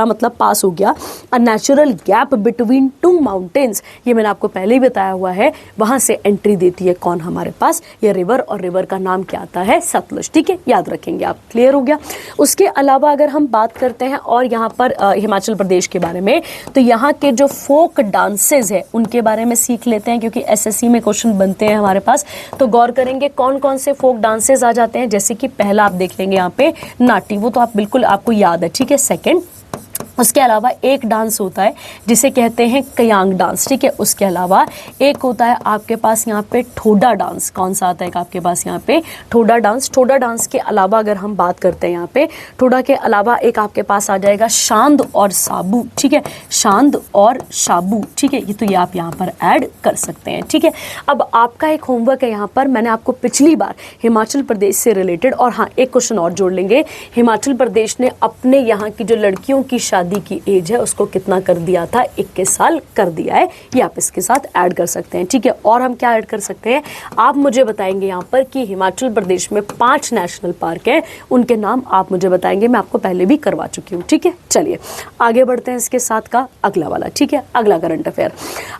मतलब पास हो गया। A natural gap between two mountains, ये मैंने आपको पहले ही बताया हुआ है। वहां से एंट्री देती है कौन हमारे पास? ये रिवर, और रिवर का नाम क्या आता है? सतलुज। ठीक है, याद रखेंगे आप। क्लियर हो गया। उसके अलावा अगर हम बात करते हैं और यहाँ पर हिमाचल प्रदेश के बारे में, तो यहाँ के जो फोक डांसेस है उनके बारे में सीख लेते हैं, क्योंकि एसएससी में क्वेश्चन बनते हैं हमारे पास। तो गौर करेंगे कौन कौन से फोक डांसेस आ जाते हैं। जैसे कि पहला आप देख लेंगे यहाँ पे नाटी, वो तो आप बिल्कुल आपको याद है। ठीक है, सेकेंड, उसके अलावा एक डांस होता है जिसे कहते हैं कयांग डांस। ठीक है, उसके अलावा एक होता है आपके पास यहाँ पे ठोडा डांस। कौन सा आता है आपके पास यहाँ पे? ठोडा डांस। ठोडा डांस के अलावा अगर हम बात करते हैं यहाँ पे ठोडा के अलावा एक आपके पास आ जाएगा शांद और साबू। ठीक है, शांद और शाबू। ठीक है, ये तो ये आप यहाँ पर ऐड कर सकते हैं। ठीक है, अब आपका एक होमवर्क है यहाँ पर। मैंने आपको पिछली बार हिमाचल प्रदेश से रिलेटेड, और हाँ एक क्वेश्चन और जोड़ लेंगे, हिमाचल प्रदेश ने अपने यहाँ की जो लड़कियों की शादी की एज है उसको कितना कर दिया था? 21 साल कर दिया है। ये आप इसके साथ ऐड कर सकते हैं। ठीक है, और हम क्या ऐड कर सकते हैं? आप मुझे बताएंगे यहाँ पर कि हिमाचल प्रदेश में 5 नेशनल पार्क हैं, उनके नाम आप मुझे बताएंगे। मैं आपको पहले भी करवा चुकी हूँ। ठीक है, चलिए आगे बढ़ते हैं इसके साथ का अगला वाला। ठीक है, अगला करंट अफेयर।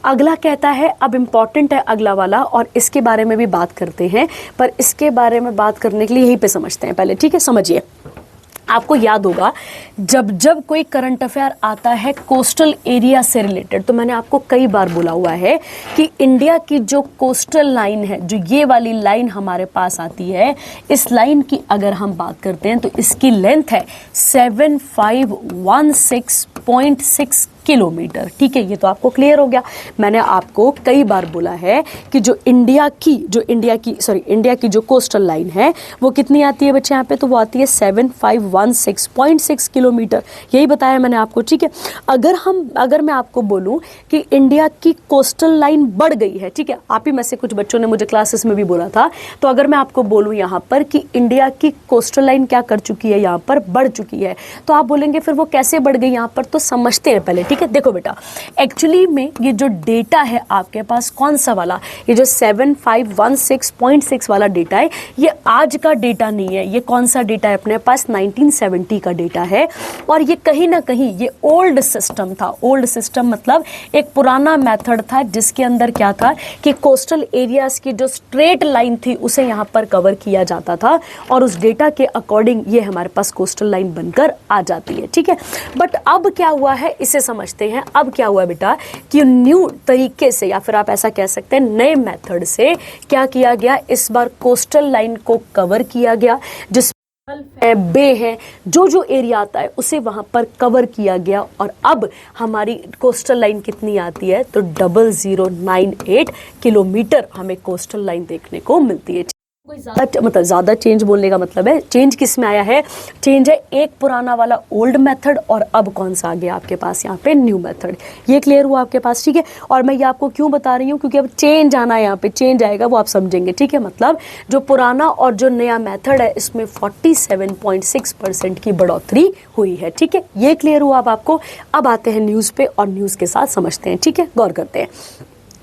अगला कहता है, अब इंपॉर्टेंट है अगला वाला, और इसके बारे में भी बात करते हैं, पर इसके बारे में बात करने के लिए यहीं पे समझते हैं पहले। ठीक है, समझिए। आपको याद होगा जब कोई करंट अफेयर आता है कोस्टल एरिया से रिलेटेड, तो मैंने आपको कई बार बोला हुआ है कि इंडिया की जो कोस्टल लाइन है, जो ये वाली लाइन हमारे पास आती है, इस लाइन की अगर हम बात करते हैं तो इसकी लेंथ है 7516.6 किलोमीटर। ठीक है, ये तो आपको क्लियर हो गया। मैंने आपको कई बार बोला है कि जो इंडिया की जो कोस्टल लाइन है वो कितनी आती है बच्चे यहाँ पे? तो वो आती है 7516.6 किलोमीटर। यही बताया मैंने आपको। ठीक है, अगर मैं आपको बोलूं कि इंडिया की कोस्टल लाइन बढ़ गई है, ठीक है, आप ही में से कुछ बच्चों ने मुझे क्लासेस में भी बोला था, तो अगर मैं आपको बोलूं यहाँ पर कि इंडिया की कोस्टल लाइन क्या कर चुकी है, यहाँ पर बढ़ चुकी है, तो आप बोलेंगे फिर वो कैसे बढ़ गई यहाँ पर? तो समझते हैं पहले। ठीक ठीक है। देखो बेटा, एक्चुअली में ये जो डेटा है आपके पास कौन सा वाला, ये जो 7516.6 वाला डेटा है, ये आज का डेटा नहीं है। ये कौन सा डेटा है अपने पास, 1970 का डेटा है। और ये कहीं ना कहीं ये ओल्ड सिस्टम था। ओल्ड सिस्टम मतलब एक पुराना मेथड था जिसके अंदर क्या था कि कोस्टल एरियाज की जो स्ट्रेट लाइन थी उसे यहाँ पर कवर किया जाता था और उस डेटा के अकॉर्डिंग ये हमारे पास कोस्टल लाइन बनकर आ जाती है, ठीक है। बट अब क्या हुआ है इसे समझते हैं। अब क्या हुआ बेटा कि न्यू तरीके से, या फिर आप ऐसा कह सकते हैं नए मेथड से क्या किया गया, इस बार कोस्टल लाइन को कवर किया गया। जिस है, बे है, जो जो एरिया आता है उसे वहां पर कवर किया गया। और अब हमारी कोस्टल लाइन कितनी आती है, तो 0098 किलोमीटर हमें कोस्टल लाइन देखने को मिलती है। कोई ज़्यादा चेंज बोलने का मतलब है, चेंज किस में आया है, चेंज है एक पुराना वाला ओल्ड मेथड और अब कौन सा आ गया आपके पास यहाँ पे न्यू मेथड। ये क्लियर हुआ आपके पास, ठीक है। और मैं ये आपको क्यों बता रही हूँ, क्योंकि अब चेंज आना है, यहाँ पे चेंज आएगा वो आप समझेंगे, ठीक है। मतलब जो पुराना और जो नया मेथड है इसमें 47.6% की बढ़ोतरी हुई है, ठीक है। ये क्लियर हुआ अब आपको। अब आते हैं न्यूज़ पे और न्यूज़ के साथ समझते हैं, ठीक है। गौर करते हैं,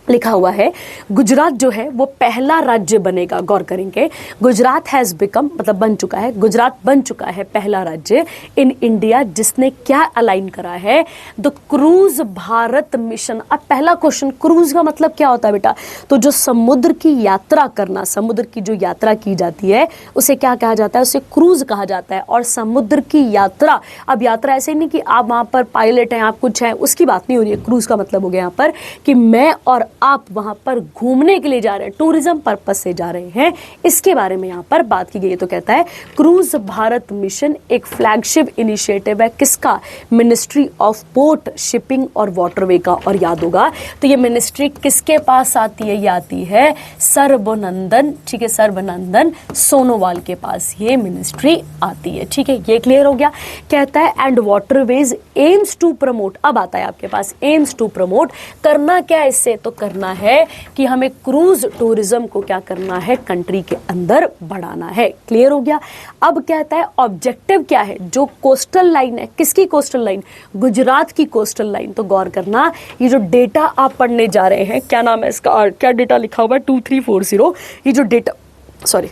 लिखा हुआ है गुजरात जो है वो पहला राज्य बनेगा। गौर करेंगे, गुजरात हैज़ बिकम, मतलब बन चुका है, गुजरात बन चुका है पहला राज्य इन इंडिया जिसने क्या अलाइन करा है, द क्रूज भारत मिशन। अब पहला क्वेश्चन, क्रूज का मतलब क्या होता है बेटा, तो जो समुद्र की यात्रा करना, समुद्र की जो यात्रा की जाती है उसे क्या कहा जाता है, उसे क्रूज कहा जाता है। और समुद्र की यात्रा, अब यात्रा ऐसे नहीं कि आप वहाँ पर पायलट हैं, आप कुछ हैं, उसकी बात नहीं हो रही है। क्रूज का मतलब हो गया यहाँ पर कि मैं और आप वहां पर घूमने के लिए जा रहे हैं, टूरिज्म पर्पस से जा रहे हैं, इसके बारे में यहां पर बात की गई है। तो कहता है क्रूज भारत मिशन एक फ्लैगशिप इनिशिएटिव है, किसका, मिनिस्ट्री ऑफ पोर्ट, शिपिंग और वाटरवे का। और याद होगा तो ये मिनिस्ट्री किसके पास आती है, ये आती है सर्बानंद, ठीक है, सर्बानंद सोनोवाल के पास ये मिनिस्ट्री आती है, ठीक है। ये क्लियर हो गया। कहता है and waterways aims to promote, अब आता है आपके पास एम्स टू प्रमोट, करना क्या है इससे, तो करना है कि हमें क्रूज टूरिज्म को क्या करना है, कंट्री के अंदर बढ़ाना है। क्लियर हो गया। अब कहता है ऑब्जेक्टिव क्या है, जो कोस्टल लाइन है, किसकी कोस्टल लाइन, गुजरात की कोस्टल लाइन। तो गौर करना, ये जो डेटा आप पढ़ने जा रहे हैं, क्या नाम है इसका, क्या डेटा लिखा हुआ है 2340, ये जो डेटा, सॉरी,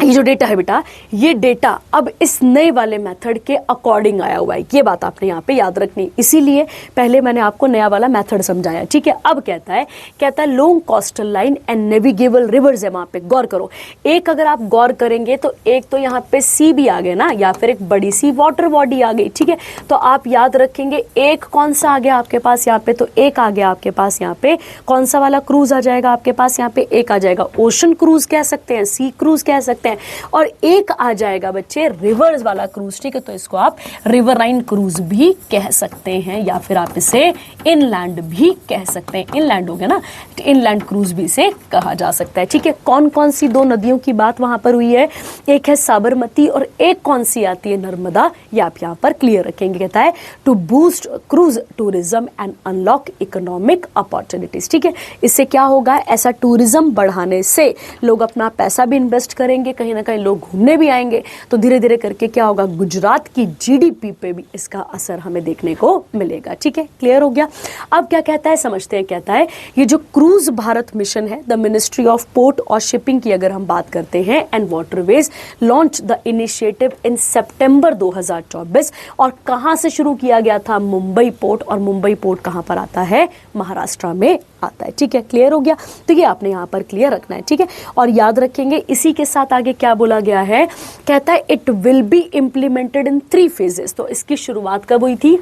ये जो डेटा है बेटा, ये डेटा अब इस नए वाले मेथड के अकॉर्डिंग आया हुआ है। ये बात आपने यहाँ पे याद रखनी, इसीलिए पहले मैंने आपको नया वाला मेथड समझाया, ठीक है। अब कहता है long coastal line and navigable reverse है वहाँ पे। गौर करो, एक अगर आप गौर करेंगे तो एक तो यहाँ पे सी भी आ गए ना, या फिर एक बड़ी सी वाटर बॉडी आ गई, ठीक है। तो आप याद रखेंगे एक कौन सा आ गया आपके पास यहाँ पे, तो एक आ गया आपके पास यहाँ पे कौन सा वाला क्रूज आ जाएगा आपके पास, यहाँ पे एक आ जाएगा ओशन क्रूज कह सकते हैं, सी क्रूज कह सकते हैं, और एक आ जाएगा बच्चे रिवर्स वाला क्रूज, ठीक है। तो इसको आप रिवराइन क्रूज भी कह सकते हैं, या फिर आप इसे इनलैंड भी कह सकते हैं। इनलैंड हो गया ना, इनलैंड क्रूज भी इसे कहा जा सकता है, ठीक है। कौन कौन सी दो नदियों की बात वहां पर हुई है, एक है साबरमती और एक कौन सी आती है, नर्मदा। ये आप यहाँ पर क्लियर रखेंगे। कहता है to boost cruise tourism and unlock economic opportunities, ठीक है। इससे क्या होगा, ऐसा टूरिज्म बढ़ाने से लोग अपना पैसा भी इन्वेस्ट करेंगे, कहीं ना कहीं लोग घूमने भी आएंगे, तो धीरे धीरे करके क्या होगा, गुजरात की जीडीपी पे भी इसका असर हमें देखने को मिलेगा, ठीक है। क्लियर हो गया। अब क्या कहता है समझते हैं। कहता है ये जो क्रूज भारत मिशन है, द मिनिस्ट्री ऑफ पोर्ट और शिपिंग की अगर हम बात करते हैं and waterways, launch the initiative in September 2024। और कहां से शुरू किया गया था, मुंबई पोर्ट। और मुंबई पोर्ट कहां पर आता है, महाराष्ट्र में आता है, ठीक है। क्लियर हो गया। तो ये आपने यहाँ पर क्लियर रखना है, ठीक है। और याद रखेंगे इसी के साथ आगे क्या बोला गया है, कहता है it will be implemented in 3 phases. तो इसकी शुरुआत कब हुई थी,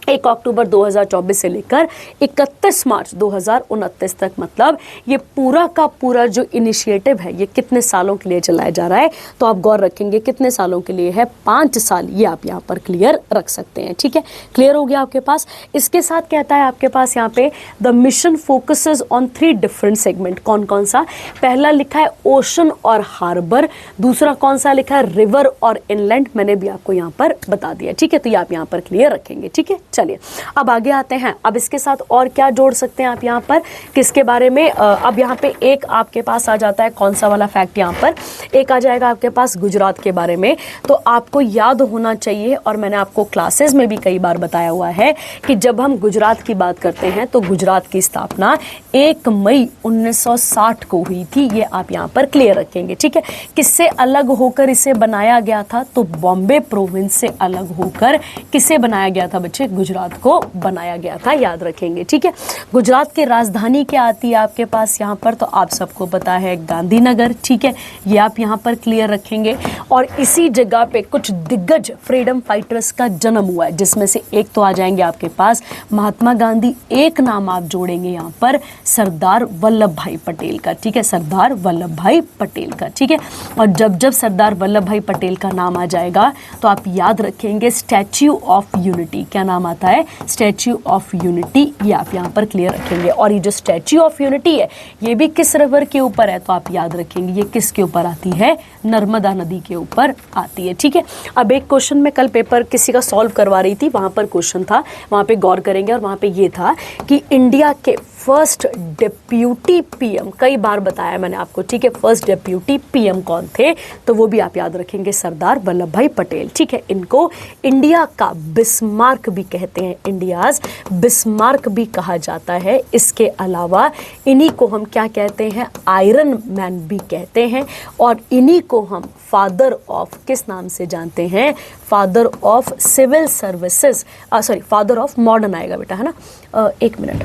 1 अक्टूबर 2024 से लेकर 31 मार्च 2029 तक। मतलब ये पूरा का पूरा जो इनिशिएटिव है ये कितने सालों के लिए चलाया जा रहा है, तो आप गौर रखेंगे कितने सालों के लिए है, 5 साल। ये आप यहाँ पर क्लियर रख सकते हैं, ठीक है। क्लियर हो गया आपके पास। इसके साथ कहता है आपके पास यहाँ पे the mission focuses on 3 different segment. कौन कौन सा, पहला लिखा है ओशन और हार्बर, दूसरा कौन सा लिखा है, रिवर और इनलैंड। मैंने भी आपको यहाँ पर बता दिया, ठीक है। तो ये आप यहाँ पर क्लियर रखेंगे, ठीक है। चलिए अब आगे आते हैं। अब इसके साथ और क्या जोड़ सकते हैं आप यहाँ पर, किसके बारे में, अब यहाँ पे एक आपके पास आ जाता है कौन सा वाला फैक्ट, यहाँ पर एक आ जाएगा आपके पास गुजरात के बारे में। तो आपको याद होना चाहिए, और मैंने आपको क्लासेस में भी कई बार बताया हुआ है कि जब हम गुजरात की बात करते हैं तो गुजरात की स्थापना 1 मई 1960 को हुई थी। ये आप यहाँ पर क्लियर रखेंगे, ठीक है। किससे अलग होकर इसे बनाया गया था, तो बॉम्बे प्रोविंस से अलग होकर किसे बनाया गया था बच्चे, गुजरात को बनाया गया था, याद रखेंगे, ठीक है। गुजरात की राजधानी क्या आती है आपके पास यहाँ पर, तो आप सबको पता है गांधीनगर, ठीक है। ये आप यहाँ पर क्लियर रखेंगे। और इसी जगह पे कुछ दिग्गज फ्रीडम फाइटर्स का जन्म हुआ है, जिसमें से एक तो आ जाएंगे आपके पास महात्मा गांधी, एक नाम आप जोड़ेंगे यहाँ पर सरदार वल्लभ भाई पटेल का, ठीक है, सरदार वल्लभ भाई पटेल का, ठीक है। और जब जब सरदार वल्लभ भाई पटेल का नाम आ जाएगा तो आप याद रखेंगे स्टैच्यू ऑफ यूनिटी, क्या नाम आता है, स्टैच्यू ऑफ यूनिटी, ये आप यहाँ पर क्लियर रखेंगे। और ये जो स्टैच्यू ऑफ यूनिटी है ये भी किस रिवर के ऊपर है, तो आप याद रखेंगे ये किसके ऊपर आती है, नर्मदा नदी के ऊपर आती है, ठीक है। अब एक क्वेश्चन में कल पेपर किसी का सॉल्व करवा रही थी, वहां पर क्वेश्चन था, वहां पे गौर करेंगे, और वहां पे ये था कि इंडिया के फर्स्ट डिप्यूटी पीएम, कई बार बताया मैंने आपको, ठीक है, फर्स्ट डिप्यूटी पीएम कौन थे, तो वो भी आप याद रखेंगे सरदार वल्लभ भाई पटेल, ठीक है। इनको इंडिया का बिस्मार्क भी कहते हैं, इंडियाज बिस्मार्क भी कहा जाता है। इसके अलावा इन्हीं को हम क्या कहते हैं, आयरन मैन भी कहते हैं। और इन्हीं को हम फादर ऑफ किस नाम से जानते हैं, father of civil services, sorry father of modern आएगा बेटा, है ना, एक मिनट,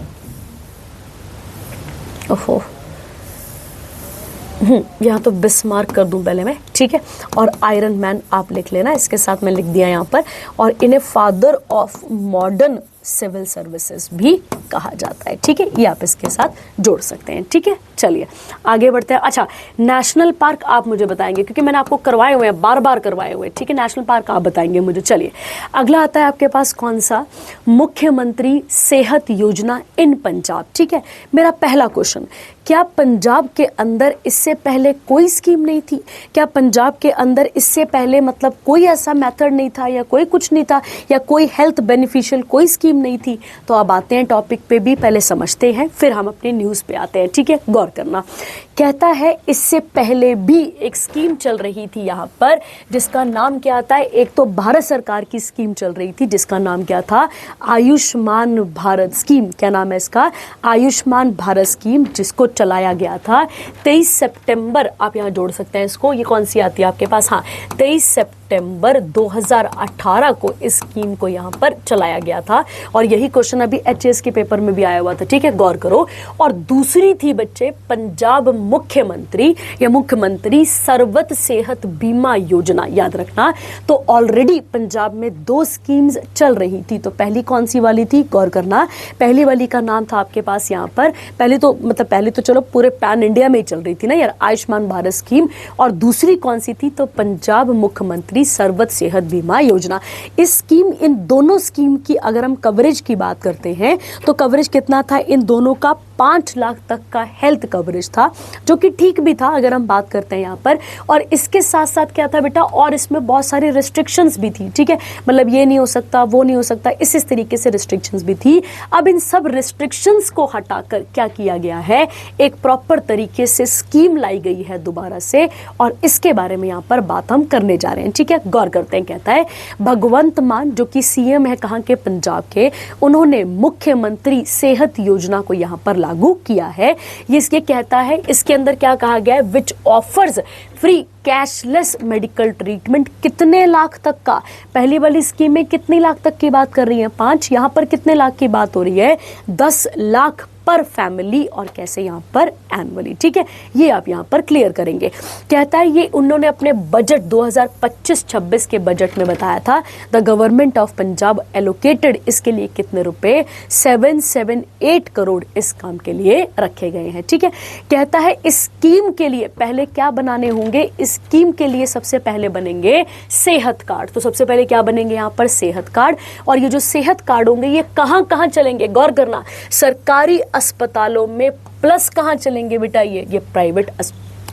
ओहो, यहाँ तो बिस्मार्क कर दूं पहले मैं, ठीक है। और आयरन मैन आप लिख लेना, इसके साथ मैं लिख दिया यहाँ पर। और इन्हें father of modern civil services भी कहा जाता है, ठीक है, ये आप इसके साथ जोड़ सकते हैं, ठीक है। चलिए आगे बढ़ते हैं। अच्छा, नेशनल पार्क आप मुझे बताएंगे, क्योंकि मैंने आपको करवाए हुए हैं, बार बार करवाए हुए हैं, ठीक है। नेशनल पार्क आप बताएंगे मुझे। चलिए अगला आता है आपके पास कौन सा, मुख्यमंत्री सेहत योजना इन पंजाब, ठीक है। मेरा पहला क्वेश्चन, क्या पंजाब के अंदर इससे पहले कोई स्कीम नहीं थी, क्या पंजाब के अंदर इससे पहले मतलब कोई ऐसा मेथड नहीं था, या कोई कुछ नहीं था, या कोई हेल्थ बेनिफिशियल कोई स्कीम नहीं थी। तो अब आते हैं टॉपिक पे भी, पहले समझते हैं फिर हम अपने न्यूज़ पे आते हैं, ठीक है, गौर करना। कहता है इससे पहले भी एक स्कीम चल रही थी यहाँ पर, जिसका नाम क्या आता है, एक तो भारत सरकार की स्कीम चल रही थी जिसका नाम क्या था, आयुष्मान भारत स्कीम, क्या नाम है इसका, आयुष्मान भारत स्कीम, जिसको चलाया गया था 23 सितंबर, आप यहाँ जोड़ सकते हैं इसको, ये कौन सी आती है आपके पास, हाँ 23 सितंबर 2018 को इस स्कीम को यहाँ पर चलाया गया था। और यही क्वेश्चन अभी एचएस के पेपर में भी आया हुआ था, ठीक है, गौर करो। और दूसरी थी बच्चे पंजाब मुख्यमंत्री या मुख्यमंत्री सर्वत सेहत बीमा योजना, याद रखना। तो ऑलरेडी पंजाब में 2 स्कीम्स चल रही थी। तो पहली कौन सी वाली थी, गौर करना, पहली वाली का नाम था आपके पास यहाँ पर, पहले तो चलो पूरे पैन इंडिया में ही चल रही थी ना यार, आयुष्मान भारत स्कीम। और दूसरी कौन सी थी, तो पंजाब मुख्यमंत्री सर्वत सेहत बीमा योजना। इस स्कीम, इन दोनों स्कीम की अगर हम कवरेज की बात करते हैं तो कवरेज कितना था इन दोनों का, 5 लाख तक का हेल्थ कवरेज था, जो कि ठीक भी था अगर हम बात करते हैं यहाँ पर। और इसके साथ साथ क्या था बेटा, और इसमें बहुत सारी रिस्ट्रिक्शंस भी थी, ठीक है, मतलब ये नहीं हो सकता, वो नहीं हो सकता, इस तरीके से रिस्ट्रिक्शंस भी थी। अब इन सब रिस्ट्रिक्शंस को हटाकर क्या किया गया है, एक प्रॉपर तरीके से स्कीम लाई गई है दोबारा से, और इसके बारे में यहाँ पर बात हम करने जा रहे हैं, ठीक है, गौर करते हैं। कहता है भगवंत मान जो कि सीएम है कहाँ के, पंजाब के, उन्होंने मुख्यमंत्री सेहत योजना को यहाँ पर लागू किया है। ये इसके कहता है, इसके अंदर क्या कहा गया है, which offers free cashless medical treatment, कितने लाख तक का, पहली वाली स्कीम में कितने लाख तक की बात कर रही है, 5, यहाँ पर कितने लाख की बात हो रही है, 10 लाख पर फैमिली, और कैसे यहाँ पर एनुअली, ठीक है, ये आप यहाँ पर क्लियर करेंगे। कहता है ये उन्होंने अपने बजट 2025-26 के बजट में बताया था, the government of Punjab allocated, इसके लिए कितने रुपए, 778 करोड़ इस काम के लिए रखे गए हैं, ठीक है। कहता है इस स्कीम के लिए पहले क्या बनाने होंगे, इस स्कीम के लिए सबसे पहले बनेंगे सेहत कार्ड। तो सबसे पहले क्या बनेंगे यहाँ पर, सेहत कार्ड। और ये जो सेहत कार्ड होंगे ये कहाँ कहाँ चलेंगे, गौर करना, सरकारी अस्पतालों में, प्लस कहाँ चलेंगे बेटा, ये प्राइवेट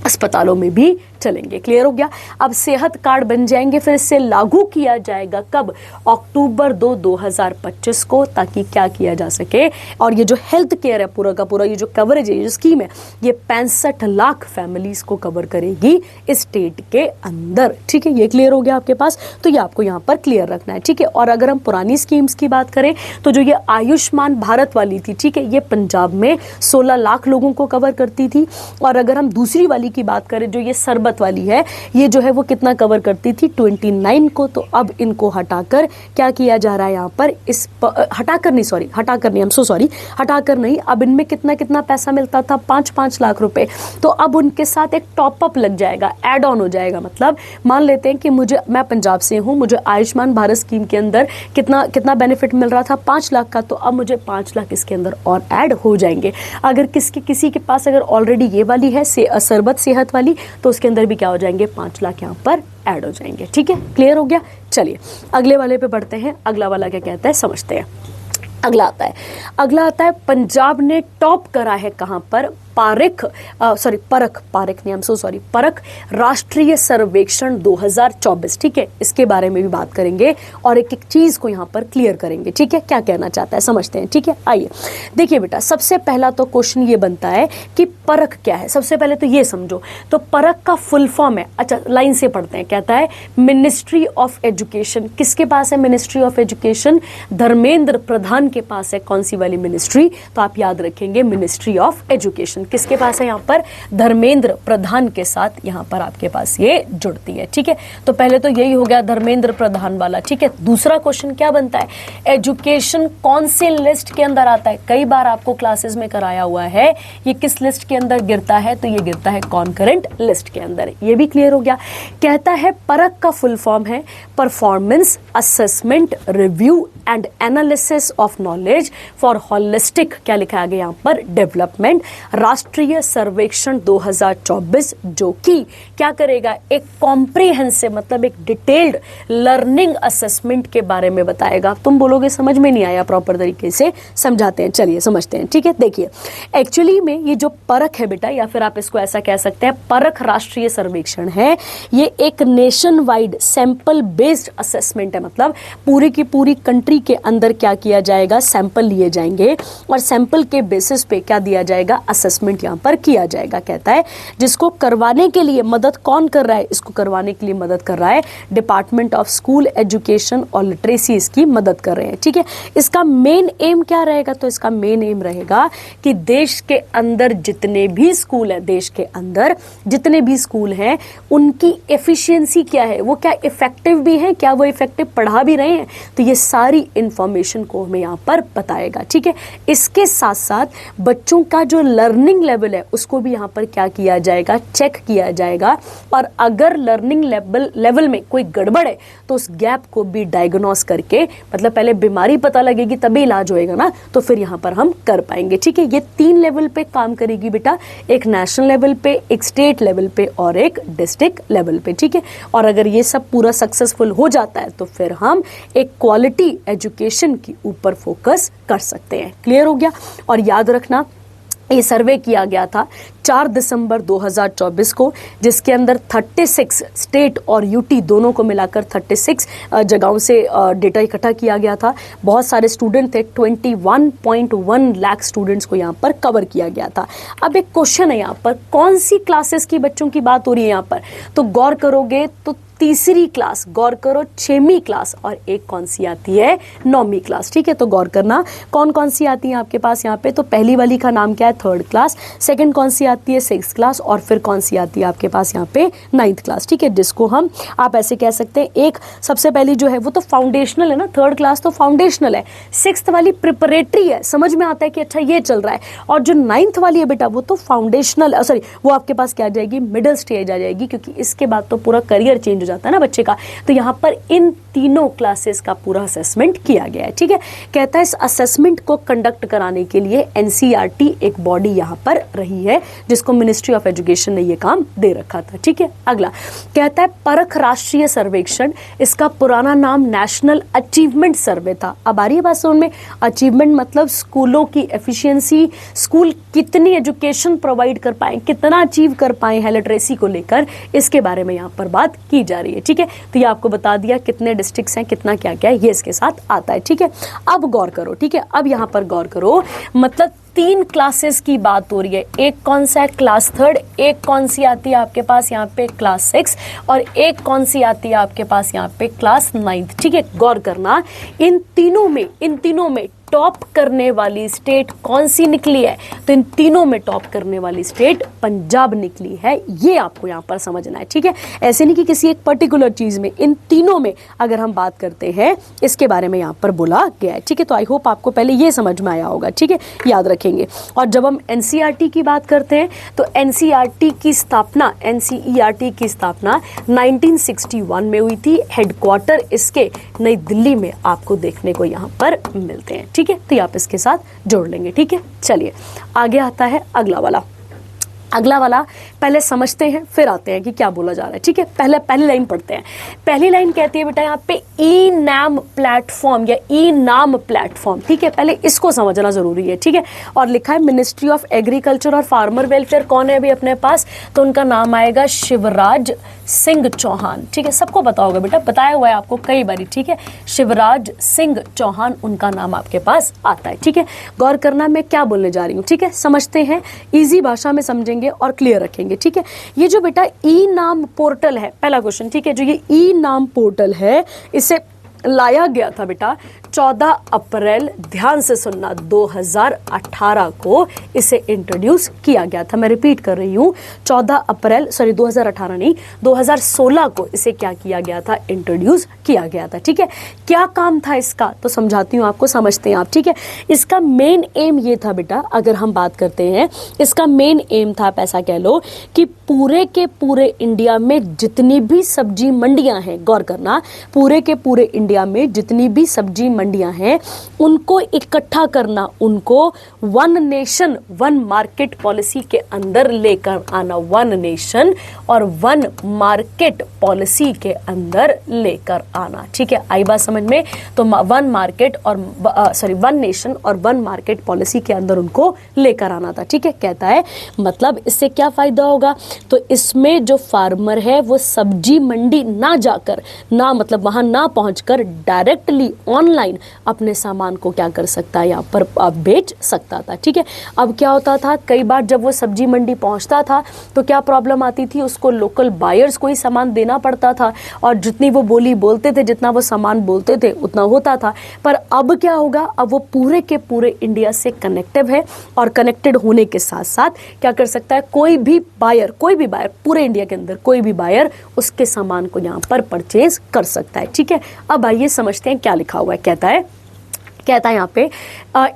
अस्पतालों में भी चलेंगे। क्लियर हो गया। अब सेहत कार्ड बन जाएंगे, फिर इससे लागू किया जाएगा कब? अक्टूबर 2025 को, ताकि क्या किया जा सके, और ये जो हेल्थ केयर है पूरा का पूरा, ये जो कवरेज है, ये जो स्कीम है, ये 65 लाख फैमिलीज को कवर करेगी स्टेट के अंदर। ठीक है, ये क्लियर हो गया आपके पास, तो ये आपको यहाँ पर क्लियर रखना है। ठीक है, और अगर हम पुरानी स्कीम्स की बात करें तो जो ये आयुष्मान भारत वाली थी, ठीक है, ये पंजाब में 16 लाख लोगों को कवर करती थी। और अगर हम दूसरी वाली की बात करें जो ये सरबत वाली है, ये जो है वो कितना कवर करती थी? 29 को। तो अब इनको हटाकर क्या किया जा रहा है यहाँ पर? हटाकर नहीं, अब इनमें कितना कितना पैसा मिलता था? 5-5 लाख रुपए। तो अब उनके साथ एक टॉपअप लग जाएगा, एड ऑन हो जाएगा। मतलब मान लेते हैं कि मैं पंजाब से हूँ, मुझे आयुष्मान भारत स्कीम के अंदर कितना बेनिफिट मिल रहा था? 5 लाख का, तो अब मुझे 5 लाख इसके अंदर और ऐड हो जाएंगे। अगर किसी के पास अगर ऑलरेडी ये वाली है सरबत सेहत वाली, तो उसके अंदर भी क्या हो जाएंगे? 5 लाख यहाँ पर ऐड हो जाएंगे। ठीक है, क्लियर हो गया। चलिए अगले वाले पे बढ़ते हैं। अगला वाला क्या कहता है समझते हैं। अगला आता है पंजाब ने टॉप करा है कहां पर? परख राष्ट्रीय सर्वेक्षण 2024। ठीक है, इसके बारे में भी बात करेंगे और एक एक चीज को यहाँ पर क्लियर करेंगे। ठीक है, क्या कहना चाहता है समझते हैं। ठीक है, आइए देखिए बेटा, सबसे पहला तो क्वेश्चन ये बनता है कि परख क्या है। सबसे पहले तो ये समझो, तो परख का फुल फॉर्म है, अच्छा लाइन से पढ़ते हैं, कहता है मिनिस्ट्री ऑफ एजुकेशन। किसके पास है ministry of education? Dharmendra Pradhan के पास है। कौन सी वाली मिनिस्ट्री? तो आप याद रखेंगे मिनिस्ट्री ऑफ एजुकेशन किसके पास है? यहाँ पर धर्मेंद्र प्रधान के साथ यहाँ पर आपके पास ये जुड़ती है। ठीक है, तो पहले तो यही हो गया धर्मेंद्र प्रधान वाला। ठीक है, दूसरा क्वेश्चन क्या बनता है? एजुकेशन कौन से लिस्ट के अंदर आता है? कई बार आपको क्लासेस में कराया हुआ है, ये किस लिस्ट के अंदर गिरता है? तो ये गिरता है कॉन्करेंट लिस्ट के अंदर। ये भी क्लियर हो गया। कहता है परख का फुल फॉर्म है performance assessment review and analysis of knowledge for holistic, क्या लिखा है आगे यहाँ पर? डेवलपमेंट। राष्ट्रीय सर्वेक्षण 2024 जो कि क्या करेगा? एक कॉम्प्रिहेंसिव, मतलब एक डिटेल्ड लर्निंग असेसमेंट के बारे में बताएगा। तुम बोलोगे समझ में नहीं आया, प्रॉपर तरीके से समझाते हैं, चलिए समझते हैं। ठीक है, देखिए एक्चुअली में ये जो परख है बेटा, या फिर आप इसको ऐसा कह सकते हैं, परख राष्ट्रीय सर्वेक्षण है, ये एक nation wide sample based assessment है। मतलब पूरी की पूरी कंट्री के अंदर क्या किया जाएगा? सैंपल लिए जाएंगे और सैंपल के बेसिस पे क्या दिया जाएगा? असेसमेंट यहाँ पर किया जाएगा। कहता है जिसको करवाने के लिए मदद कौन कर रहा है? इसको करवाने के लिए मदद कर रहा है डिपार्टमेंट ऑफ स्कूल एजुकेशन और लिटरेसी, इसकी मदद कर रहे हैं। ठीक है, इसका मेन एम क्या रहेगा? तो इसका मेन एम रहेगा कि देश के अंदर जितने भी स्कूल है, देश के अंदर जितने भी स्कूल हैं, उनकी एफिशिएंसी क्या है, वो क्या इफेक्टिव भी है, क्या वो इफेक्टिव पढ़ा भी रहे हैं? तो ये सारी इंफॉर्मेशन को हमें यहाँ पर बताएगा। ठीक है, इसके साथ साथ बच्चों का जो लर्निंग लेवल है उसको भी यहाँ पर क्या किया जाएगा? चेक किया जाएगा। और अगर लर्निंग लेवल में कोई गड़बड़ है तो उस गैप को भी डायग्नोस करके, मतलब पहले बीमारी पता लगेगी तभी इलाज होएगा ना, तो फिर यहाँ पर हम कर पाएंगे। ठीक है, ये 3 लेवल पे काम करेगी बेटा, एक नेशनल लेवल पे, एक स्टेट लेवल पे और एक डिस्ट्रिक्ट लेवल पे। ठीक है, और अगर ये सब पूरा सक्सेसफुल हो जाता है तो फिर हम एक क्वालिटी एजुकेशन के ऊपर फोकस कर सकते हैं। क्लियर हो गया। और याद रखना, ये सर्वे किया गया था 4 दिसंबर 2024 को, जिसके अंदर 36 स्टेट और यूटी दोनों को मिलाकर 36 जगहों से डेटा इकट्ठा किया गया था। बहुत सारे स्टूडेंट थे, 21.1 लाख स्टूडेंट्स को यहाँ पर कवर किया गया था। अब एक क्वेश्चन है यहाँ पर, कौन सी क्लासेस की बच्चों की बात हो रही है यहाँ पर? तो गौर करोगे तो तीसरी क्लास, गौर करो 6वीं क्लास, और एक कौन सी आती है? 9वीं क्लास। ठीक है, तो गौर करना कौन कौन सी आती है आपके पास यहाँ पे। तो पहली वाली का नाम क्या है? 3rd class. सेकंड कौन सी आती है? 6th class. और फिर कौन सी आती है आपके पास यहाँ पे? 9th class. ठीक है, जिसको हम आप ऐसे कह सकते हैं, एक सबसे पहली जो है वो तो फाउंडेशनल है ना, 3rd क्लास तो फाउंडेशनल है, 6th वाली प्रिपरेटरी है, समझ में आता है कि अच्छा ये चल रहा है, और जो 9th वाली है बेटा वो तो फाउंडेशनल, सॉरी वो आपके पास क्या आ जाएगी? मिडिल स्टेज आ जाएगी, क्योंकि इसके बाद तो पूरा करियर चेंज हो जाता है ना बच्चे का, तो यहाँ पर इन तीनों क्लासेस का पूरा असेसमेंट किया गया है। ठीक है, कहता है इस असेसमेंट को कंडक्ट कराने के लिए एनसीईआरटी एक बॉडी यहाँ पर रही है, जिसको मिनिस्ट्री ऑफ एजुकेशन ने ये काम दे रखा था। ठीक है, अगला कहता है परख राष्ट्रीय सर्वेक्षण, इसका पुराना नाम नेशनल अचीवमेंट सर्वे था। अब आ रही है बात समझ में, अचीवमेंट मतलब स्कूलों की एफिशिएंसी, स्कूल कितनी एजुकेशन प्रोवाइड कर पाए, कितना अचीव कर पाए हैं लिटरेसी को लेकर, इसके बारे में यहाँ पर बात की जा रही है। ठीक है, तो ये आपको बता दिया कितने डिस्ट्रिक्ट्स हैं, कितना क्या क्या है, ये इसके साथ आता है। ठीक है, अब गौर करो। ठीक है, अब यहाँ पर गौर करो, मतलब 3 क्लासेस की बात हो रही है। एक कौन सा है, क्लास 3, एक कौन सी आती है आपके पास यहाँ पे क्लास 6, और एक कौन सी आती है आपके पास यहाँ पे क्लास 9। ठीक है, गौर करना, इन तीनों में टॉप करने वाली स्टेट कौन सी निकली है, तो इन तीनों में टॉप करने वाली स्टेट पंजाब निकली है। ये आपको यहाँ पर समझना है। ठीक है, ऐसे नहीं कि किसी एक पर्टिकुलर चीज में, इन तीनों में अगर हम बात करते हैं इसके बारे में यहाँ पर बोला गया है। ठीक है, तो आई होप आपको पहले ये समझ में आया होगा। ठीक है, याद रखेंगे। और जब हम एनसीईआरटी की बात करते हैं तो एनसीईआरटी की स्थापना 1961 में हुई थी। हेडक्वार्टर इसके नई दिल्ली में आपको देखने को यहाँ पर मिलते हैं। ठीक है, तो आप इसके साथ जोड़ लेंगे। ठीक है, चलिए आगे आता है अगला वाला पहले समझते हैं फिर आते हैं कि क्या बोला जा रहा है। ठीक है, पहली लाइन पढ़ते हैं। पहली लाइन कहती है बेटा यहाँ पे ई नाम प्लेटफॉर्म या ई नाम प्लेटफॉर्म। ठीक है, पहले इसको समझना जरूरी है। ठीक है, और लिखा है मिनिस्ट्री ऑफ एग्रीकल्चर और फार्मर वेलफेयर। कौन है अभी अपने पास, तो उनका नाम आएगा शिवराज सिंह चौहान। ठीक है, सबको पता होगा बेटा, बताया हुआ है आपको कई बारी। ठीक है, शिवराज सिंह चौहान उनका नाम आपके पास आता है। ठीक है, गौर करना मैं क्या बोलने जा रही हूँ। ठीक है, समझते हैं, इजी भाषा में समझेंगे और क्लियर रखेंगे। ठीक है, ये जो बेटा ई नाम पोर्टल है, पहला क्वेश्चन। ठीक है, जो ये ई नाम पोर्टल है, इसे लाया गया था बेटा 14 अप्रैल, ध्यान से सुनना, 2018 को इसे इंट्रोड्यूस किया गया था। मैं रिपीट कर रही हूँ, 2018 नहीं, 2016 को इसे क्या किया गया था, इंट्रोड्यूस किया गया था। ठीक है, क्या काम था इसका, तो समझाती हूँ आपको, समझते हैं आप। ठीक है, इसका मेन एम ये था बेटा, अगर हम बात करते हैं, इसका मेन एम था, ऐसा कह लो कि पूरे के पूरे इंडिया में जितनी भी सब्जी मंडियां हैं, गौर करना, पूरे के पूरे इंडिया में जितनी भी सब्जी मंडियां हैं उनको इकट्ठा करना, उनको one nation one market policy के अंदर लेकर आना, वन नेशन और वन मार्केट पॉलिसी के अंदर लेकर आना। ठीक है, आई बात समझ में, तो वन मार्केट और वन नेशन और वन मार्केट पॉलिसी के अंदर उनको लेकर आना था। ठीक है, कहता है मतलब इससे क्या फायदा होगा, तो इसमें जो फार्मर है वो सब्जी मंडी ना जाकर, ना मतलब वहां ना पहुंचकर डायरेक्टली ऑनलाइन अपने सामान को क्या कर सकता है, यहाँ पर बेच सकता था। ठीक है, अब क्या होता था, कई बार जब वो सब्जी मंडी पहुंचता था तो क्या प्रॉब्लम आती थी, उसको लोकल बायर्स को ही सामान देना पड़ता था, और जितनी वो बोली बोलते थे, जितना वो सामान बोलते थे उतना होता था। पर अब क्या होगा, अब वो पूरे के पूरे इंडिया से कनेक्टिव है, और कनेक्टेड होने के साथ साथ क्या कर सकता है, कोई भी बायर पूरे इंडिया के अंदर कोई भी बायर उसके सामान को यहाँ पर परचेज कर सकता है। ठीक है, अब आइए समझते हैं क्या लिखा हुआ है। कहता है यहाँ पे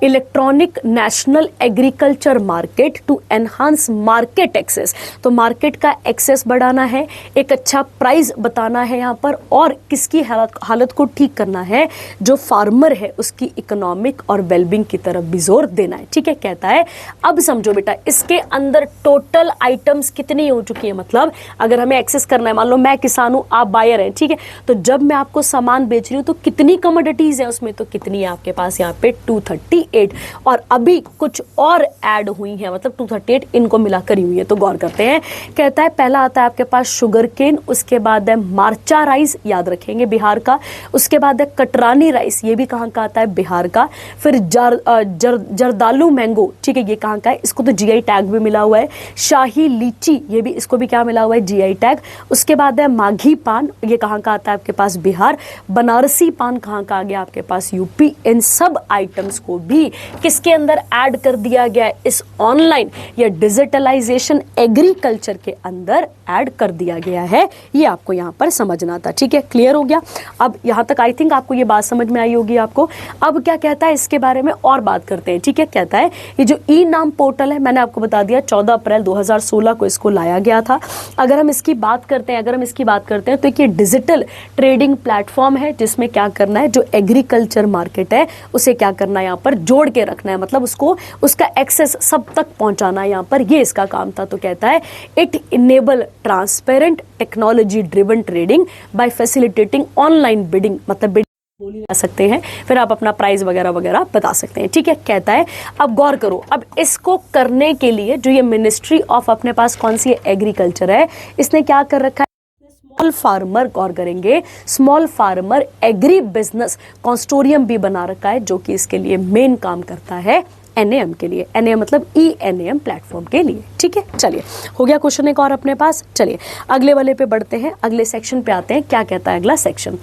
electronic national agriculture market to enhance market access, तो मार्केट का एक्सेस बढ़ाना है, एक अच्छा प्राइस बताना है यहाँ पर, और किसकी हालत को ठीक करना है, जो फार्मर है उसकी इकोनॉमिक और वेलबींग की तरफ भी जोर देना है। ठीक है, कहता है अब समझो बेटा, इसके अंदर टोटल आइटम्स कितनी हो चुकी है, मतलब अगर हमें एक्सेस करना है, मान लो मैं किसान हूँ, आप बायर हैं। ठीक है, तो जब मैं आपको सामान बेच रही हूँ तो कितनी कमोडिटीज है उसमें, तो कितनी है आपके पास यहाँ पे 238, और अभी कुछ और ऐड हुई है, मतलब 238 इनको मिलाकर ही हुई है। तो गौर करते हैं, कहता है पहला आता है आपके पास शुगर केन, उसके बाद है मार्चा राइस, याद रखेंगे बिहार का, उसके बाद है कटरानी राइस, ये भी कहाँ का आता है, बिहार का, फिर जरदालू मैंगो, ठीक है, ये कहाँ का है, इसको तो जीआई टैग भी मिला हुआ है, शाही लीची, ये भी, इसको भी क्या मिला हुआ है, जीआई टैग, उसके बाद है माघी पान, ये कहाँ का आता है आपके पास, बिहार, बनारसी पान कहाँ का आ गया आपके पास, यूपी। इन सब आइटम्स को भी किसके अंदर ऐड कर दिया गया है, इस ऑनलाइन या डिजिटलाइजेशन एग्रीकल्चर के अंदर ऐड कर दिया गया है, ये आपको यहाँ पर समझना था। ठीक है, क्लियर हो गया। अब यहाँ तक आई थिंक आपको ये बात समझ में आई होगी आपको। अब क्या कहता है इसके बारे में और बात करते हैं। ठीक है, कहता है ये जो ई नाम पोर्टल है, मैंने आपको बता दिया 14 अप्रैल 2016 को इसको लाया गया था। अगर हम इसकी बात करते हैं तो ये डिजिटल ट्रेडिंग प्लेटफॉर्म है, जिसमें क्या करना है, जो एग्रीकल्चर मार्केट है उसे क्या करना है, यहाँ पर जोड़ के रखना है, मतलब उसको उसका एक्सेस सब तक पहुंचाना है यहाँ पर, ये इसका काम था। तो कहता है it enable transparent technology driven trading by facilitating online bidding, मतलब बोल ही सकते हैं, फिर आप अपना प्राइस वगैरह वगैरह बता सकते हैं। ठीक है, कहता है अब गौर करो, अब इसको करने के लिए जो ये मिनिस्ट्री ऑफ अपने पास कौन सी एग्रीकल्चर है, इसने क्या कर रखा है, स्मॉल फार्मर, गौर करेंगे, small farmer agri business consortium भी बना रखा है, जो कि इसके लिए मेन काम करता है NAM के लिए। NAM मतलब ENAM प्लेटफॉर्म के लिए। ठीक है, चलिए हो गया क्वेश्चन एक और अपने पास। चलिए अगले वाले पे बढ़ते हैं, अगले सेक्शन पे आते हैं। क्या कहता है अगला सेक्शन?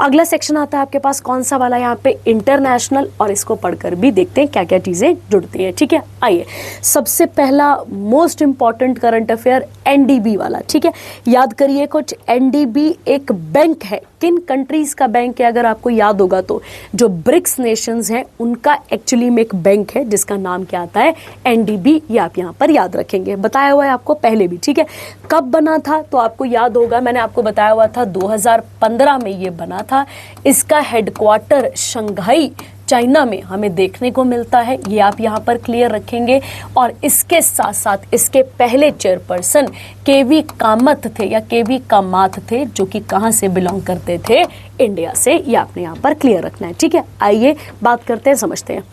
अगला सेक्शन आता है आपके पास कौन सा वाला, यहाँ पे इंटरनेशनल, और इसको पढ़कर भी देखते हैं क्या क्या चीजें जुड़ती हैं। ठीक है, आइए सबसे पहला most important current affair NDB वाला। ठीक है, याद करिए कुछ, NDB एक बैंक है, किन कंट्रीज का बैंक है, अगर आपको याद होगा तो जो ब्रिक्स नेशंस हैं उनका एक्चुअली में एक बैंक है जिसका नाम क्या आता है, NDB। ये आप यहाँ पर याद रखेंगे, बताया हुआ है आपको पहले भी। ठीक है, कब बना था तो आपको याद होगा, मैंने आपको बताया हुआ था 2015 में ये बना था। इसका हेडक्वार्टर शंघाई चाइना में हमें देखने को मिलता है, ये आप यहाँ पर क्लियर रखेंगे। और इसके साथ साथ इसके पहले चेयरपर्सन KV कामत थे या KV कामात थे, जो कि कहाँ से बिलोंग करते थे, इंडिया से, ये आपने यहाँ पर क्लियर रखना है। ठीक है, आइए बात करते हैं, समझते हैं।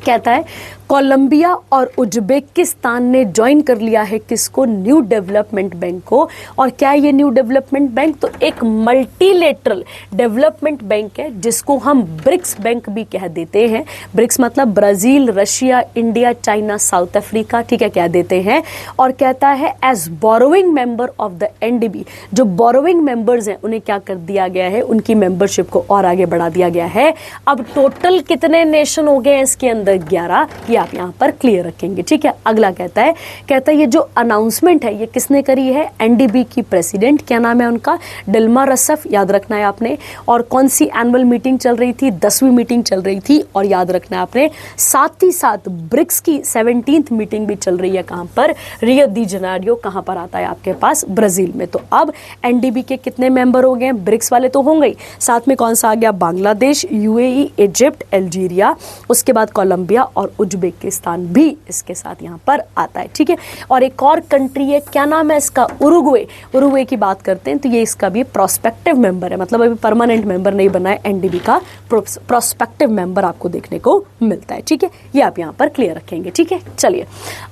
कहता है कोलंबिया और उज्बेकिस्तान ने ज्वाइन कर लिया है किसको, न्यू डेवलपमेंट बैंक को। और क्या है ये न्यू डेवलपमेंट बैंक, तो एक मल्टीलेटरल डेवलपमेंट बैंक है, जिसको हम ब्रिक्स बैंक भी कह देते हैं। ब्रिक्स मतलब Brazil, Russia, India, China, South Africa. ठीक है, कह देते हैं। और कहता है as borrowing member of the NDB, जो बोरोइंग मेंबर्स हैं उन्हें क्या कर दिया गया है, उनकी मेंबरशिप को और आगे बढ़ा दिया गया है। अब टोटल कितने नेशन हो गए इसके अंदर, 11, ये आप यहाँ पर क्लियर रखेंगे। ठीक है, अगला कहता है ये जो अनाउंसमेंट है ये किसने करी है, NDB की प्रेसिडेंट, क्या नाम है उनका, डिल्मा रसफ, याद रखना है आपने। और कौन सी एनुअल मीटिंग चल रही थी, 10वीं मीटिंग चल रही थी, और याद रखना है आपने, साथ ही साथ ब्रिक्स की 17th मीटिंग भी चल रही है। कहाँ पर, रियो दी जनेरियो, कहाँ पर आता है आपके पास, ब्राजील में। तो अब NDB के कितने मेंबर हो गए, ब्रिक्स वाले तो होंगे ही, साथ में कौन सा आ गया, बांग्लादेश, UAE, इजिप्ट, अल्जीरिया, उसके बाद कोलंबिया और उज्बेकिस्तान भी इसके साथ यहाँ पर आता है। ठीक है, और एक और कंट्री है, क्या नाम है इसका, उरुग्वे। उरुग्वे की बात करते हैं तो ये इसका भी प्रोस्पेक्टिव मेंबर है, मतलब अभी परमानेंट मेंबर नहीं बना है, NDB का प्रोस्पेक्टिव मेंबर आपको देखने को मिलता है। ठीक है, ये आप यहाँ पर क्लियर रखेंगे। ठीक है, चलिए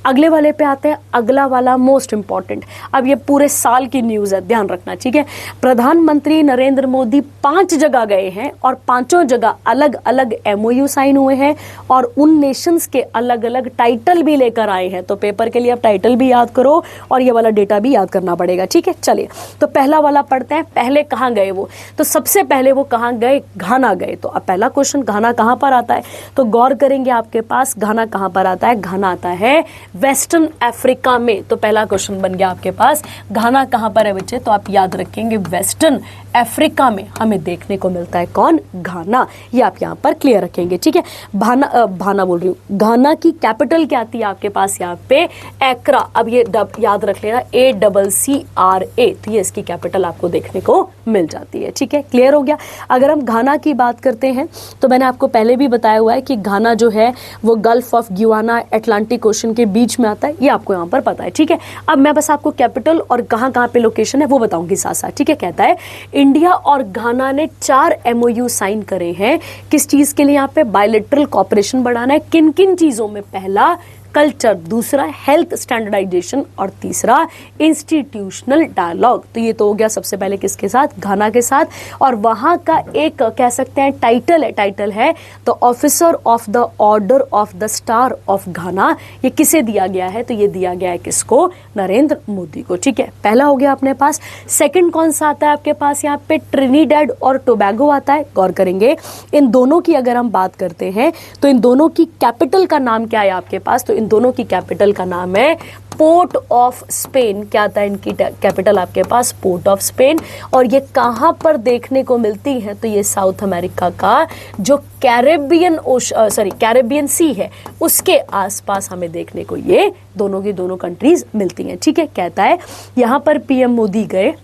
अगले वाले पे आते हैं, अगला वाला मोस्ट इंपॉर्टेंट। अब ये पूरे साल की न्यूज है, ध्यान रखना। ठीक है, प्रधानमंत्री नरेंद्र मोदी 5 जगह गए हैं और 5 जगह अलग अलग MOU साइन हुए हैं, और उन नेशंस के अलग अलग टाइटल भी लेकर आए हैं। तो पेपर के लिए आप टाइटल भी याद करो और ये वाला डेटा भी याद करना पड़ेगा। ठीक है, चलिए तो पहला वाला पढ़ते हैं, पहले कहाँ गए वो, तो सबसे पहले वो कहाँ गए, घाना गए। तो अब पहला क्वेश्चन, घाना कहाँ पर आता है, तो गौर करेंगे आपके पास घाना कहाँ पर आता है, घाना आता है वेस्टर्न अफ्रीका में। तो पहला क्वेश्चन बन गया आपके पास, घाना कहाँ पर है बच्चे, तो आप याद रखेंगे वेस्टर्न अफ्रीका में हमें देखने को मिलता है कौन, घाना, ये आप यहाँ पर क्लियर रखेंगे। ठीक है, भाना बोल रही हूँ, घाना की कैपिटल क्या आती है आपके पास यहाँ पे, एक्रा। अब ये याद रख लेना, ACCRA, तो ये इसकी कैपिटल आपको देखने को मिल जाती है। ठीक है, क्लियर हो गया। अगर हम घाना की बात करते हैं तो मैंने आपको पहले भी बताया हुआ है कि घाना जो है वो गल्फ ऑफ ग्वाना, अटलांटिक ओशन के बीच में आता है, ये आपको यहाँ पर पता है। ठीक है, अब मैं बस आपको कैपिटल और कहाँ कहाँ पे लोकेशन है वो बताऊंगी साथ साथ। ठीक है, कहता है इंडिया और घाना ने 4 MOU साइन करे हैं, किस चीज के लिए, यहाँ पे बायलैटरल कॉपरेशन बढ़ाना है, किन किन चीजों में, पहला कल्चर, दूसरा हेल्थ स्टैंडर्डाइजेशन, और तीसरा इंस्टीट्यूशनल डायलॉग। तो ये तो हो गया सबसे पहले किसके साथ, घाना के साथ। और वहां का एक कह सकते हैं टाइटल है तो officer of the order of the star of घाना। ये किसे दिया गया है, तो ये दिया गया है किसको, नरेंद्र मोदी को। ठीक है, पहला हो गया अपने पास। सेकंड कौन सा आता है आपके पास, यहाँ पे ट्रिनिडेड और टोबैगो आता है। गौर करेंगे इन दोनों की अगर हम बात करते हैं तो इन दोनों की कैपिटल का नाम क्या है आपके पास, तो इन दोनों की कैपिटल का नाम है पोर्ट ऑफ स्पेन। क्या आता है इनकी कैपिटल आपके पास? Port of Spain. और ये कहाँ पर देखने को मिलती है? तो ये साउथ अमेरिका का जो कैरेबियन सी है उसके आसपास हमें देखने को ये दोनों की दोनों कंट्रीज मिलती हैं। ठीक है, कहता है यहाँ पर पीएम मोदी गए,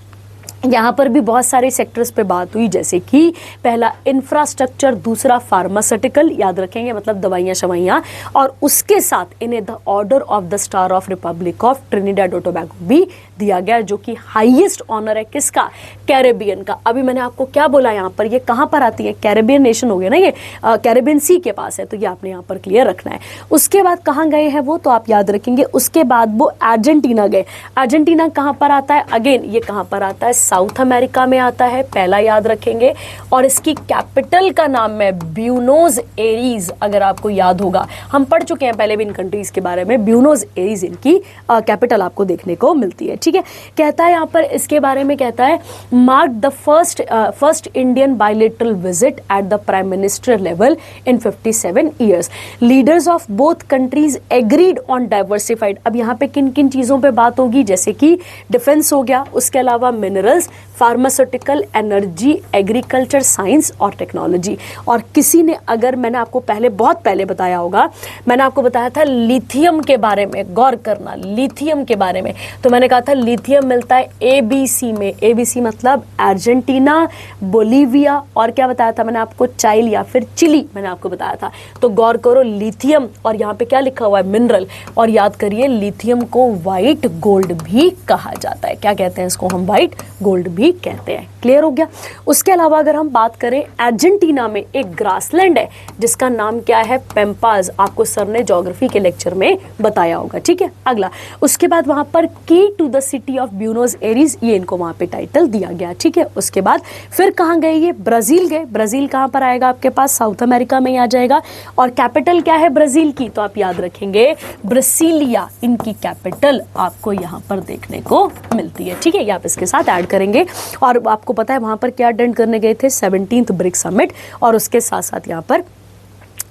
यहाँ पर भी बहुत सारे सेक्टर्स पे बात हुई, जैसे कि पहला इंफ्रास्ट्रक्चर, दूसरा फार्मास्यूटिकल, याद रखेंगे मतलब दवाइयाँ शवाइयाँ, और उसके साथ इन्हें the order of the star of Republic of Trinidad और टोबैगो भी दिया गया, जो कि हाईएस्ट ऑनर है किसका? कैरेबियन का। अभी मैंने आपको क्या बोला, यहाँ पर ये कहाँ पर आती है? कैरेबियन नेशन हो गया ना ये, कैरेबियन सी के पास है, तो ये आपने यहाँ पर क्लियर रखना है। उसके बाद कहाँ गए हैं वो, तो आप याद रखेंगे। उसके बाद वो अर्जेंटीना गए। अर्जेंटीना कहाँ पर आता है? अगेन ये कहाँ पर आता है? साउथ अमेरिका में आता है, पहला याद रखेंगे। और इसकी कैपिटल का नाम है ब्यूनोस एरीज। अगर आपको याद होगा, हम पढ़ चुके हैं पहले भी इन कंट्रीज के बारे में। ब्यूनोस एरीज इनकी कैपिटल आपको देखने को मिलती है। ठीक है, कहता है यहाँ पर इसके बारे में, कहता है mark the first Indian bilateral visit at the prime minister level in 57 years. Leaders of both countries agreed on diversified. अब यहाँ पे किन किन चीजों पे बात होगी, जैसे कि डिफेंस हो गया, उसके अलावा minerals, pharmaceutical, energy, agriculture, science और टेक्नोलॉजी। और किसी ने, अगर मैंने आपको पहले बहुत पहले बताया होगा, मैंने आपको बताया था लिथियम के बारे में, गौर करना लिथियम के बारे में, तो मैंने कहा था लिथियम मिलता है एबीसी में। एबीसी मतलब अर्जेंटीना, बोलीविया, और क्या बताया था मैंने आपको? चाइल या फिर चिली मैंने आपको बताया था। तो गौर करो लिथियम, और यहाँ पे क्या लिखा हुआ है? मिनरल। और याद करिए लिथियम को व्हाइट गोल्ड भी कहा जाता है। क्या कहते हैं इसको? हम व्हाइट गोल्ड भी कहते हैं। क्लियर हो गया। उसके अलावा अगर हम बात करें, अर्जेंटीना में एक ग्रासलैंड है जिसका नाम क्या है? पेम्पाज। आपको सर ने ज्योग्राफी के लेक्चर में बताया होगा। ठीक है, अगला। उसके बाद वहां पर key to the city of Buenos Aires, ये इनको वहां पे टाइटल दिया गया। ठीक है, उसके बाद फिर कहां गए ये? ब्राजील गए। ब्राजील कहां पर आएगा आपके पास? साउथ अमेरिका में आ जाएगा। और कैपिटल क्या है ब्राजील की? तो आप याद रखेंगे ब्रासिलिया, इनकी कैपिटल आपको यहां पर देखने को मिलती है। ठीक है, ये आप इसके साथ ऐड करेंगे। और आपको पता है वहां पर क्या अटेंड करने गए थे? 17th ब्रिक्स समिट, और उसके साथ साथ यहां पर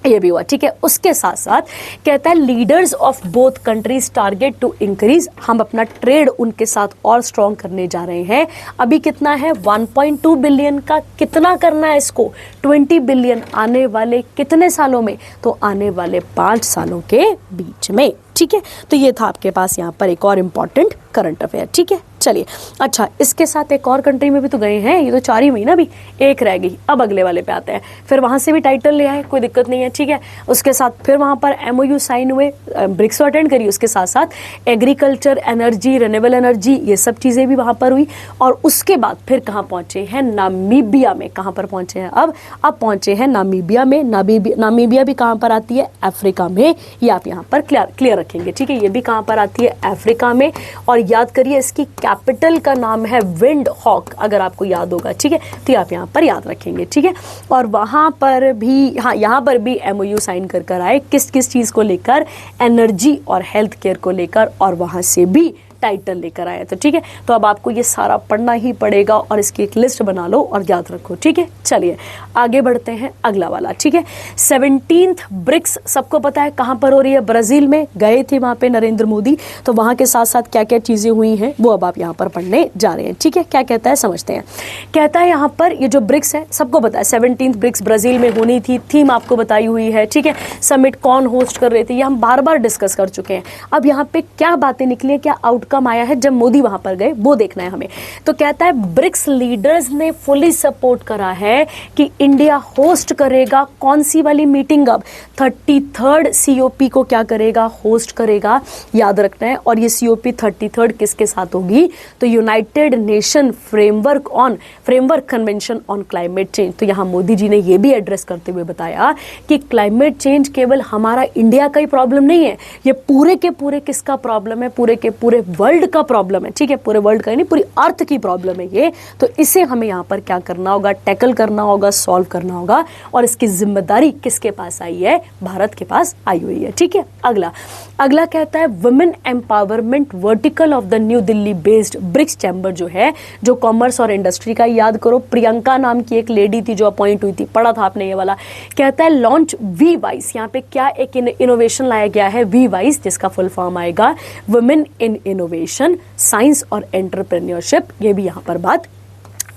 ये भी हुआ। ठीक है, उसके साथ साथ कहता है leaders of both countries target to increase. हम अपना ट्रेड उनके साथ और स्ट्रॉन्ग करने जा रहे हैं। अभी कितना है? 1.2 बिलियन का। कितना करना है इसको? 20 बिलियन। आने वाले कितने सालों में? तो आने वाले 5 सालों के बीच में। ठीक है, तो ये था आपके पास यहाँ पर एक और इम्पॉर्टेंट करंट अफेयर। ठीक है, चलिए। अच्छा, इसके साथ एक और कंट्री में भी तो गए हैं, ये तो 4 ही महीना भी, एक रह गई। अब अगले वाले पे आते हैं। फिर वहां से भी टाइटल ले आए, कोई दिक्कत नहीं है। ठीक है, उसके साथ फिर वहां पर MOU साइन हुए, ब्रिक्स अटेंड करी, उसके साथ साथ एग्रीकल्चर, एनर्जी, रिन्यूएबल एनर्जी, ये सब चीजें भी वहां पर हुई। और उसके बाद फिर कहाँ पहुंचे हैं? नामीबिया में। कहाँ पर पहुंचे हैं अब पहुंचे हैं नामीबिया में। नामीबिया भी कहाँ पर आती है? अफ्रीका में। ये आप यहाँ पर क्लियर रखेंगे। ठीक है, ये भी कहाँ पर आती है? अफ्रीका में। और याद करिए इसकी कैपिटल का नाम है विंड हॉक, अगर आपको याद होगा। ठीक है, तो आप यहाँ पर याद रखेंगे। ठीक है, और वहां पर भी, हाँ, यहाँ पर भी MOU साइन कर आए। किस किस चीज को लेकर? एनर्जी और हेल्थ केयर को लेकर, और वहां से भी टाइटल लेकर आया। तो ठीक है, तो अब आपको ये सारा पढ़ना ही पड़ेगा, और इसकी एक लिस्ट बना लो और याद रखो। ठीक है, चलिए आगे बढ़ते हैं, अगला वाला। ठीक है, 17th ब्रिक्स सबको पता है कहां पर हो रही है? ब्राजील में। गए थे वहां पे नरेंद्र मोदी, तो वहां के साथ साथ क्या क्या चीजें हुई हैं वो अब आप यहाँ पर पढ़ने जा रहे हैं। ठीक है, क्या कहता है समझते हैं। कहता है यहाँ पर ये जो ब्रिक्स है सबको पता है, 17th ब्रिक्स ब्राजील में होनी थी, थीम आपको बताई हुई है। ठीक है, समिट कौन होस्ट कर रहे थे, ये हम बार बार डिस्कस कर चुके हैं। अब यहाँ पे क्या बातें निकली, क्या आउटकम आया है जब मोदी वहां पर गए, वो देखना है हमें। तो कहता है ब्रिक्स लीडर्स ने फुली सपोर्ट करा है कि इंडिया होस्ट करेगा कौन सी वाली मीटिंग? अब 33rd COP को क्या करेगा? होस्ट करेगा, याद रखना है। और ये COP 33rd किसके साथ होगी? तो United nation framework convention on climate change. तो यहाँ मोदी जी ने ये भी एड्रेस करते हुए बताया कि क्लाइमेट चेंज केवल हमारा इंडिया का ही प्रॉब्लम नहीं है, ये पूरे के पूरे किसका प्रॉब्लम है? पूरे के पूरे वर्ल्ड का प्रॉब्लम है, ठीक है, पूरे वर्ल्ड का ही नहीं, पूरी अर्थ की प्रॉब्लम है ये। तो इसे हमें यहाँ पर क्या करना होगा, टैकल करना होगा, सॉल्व करना होगा। और इसकी जिम्मेदारी किसके पास आई है, भारत के पास आई हुई है, ठीक है। अगला कहता है women empowerment vertical of the New Delhi based BRICS chamber जो है, जो कॉमर्स और इंडस्ट्री का, याद करो प्रियंका नाम की एक लेडी थी जो अपॉइंट हुई थी, पढ़ा था आपने ये वाला। कहता है लॉन्च वी वाइस, यहाँ पे क्या एक इनोवेशन लाया गया है, वी वाइस, जिसका फुल फॉर्म आएगा वुमेन इन इनोवेशन, साइंस और एंटरप्रेन्योरशिप, ये भी यहाँ पर बात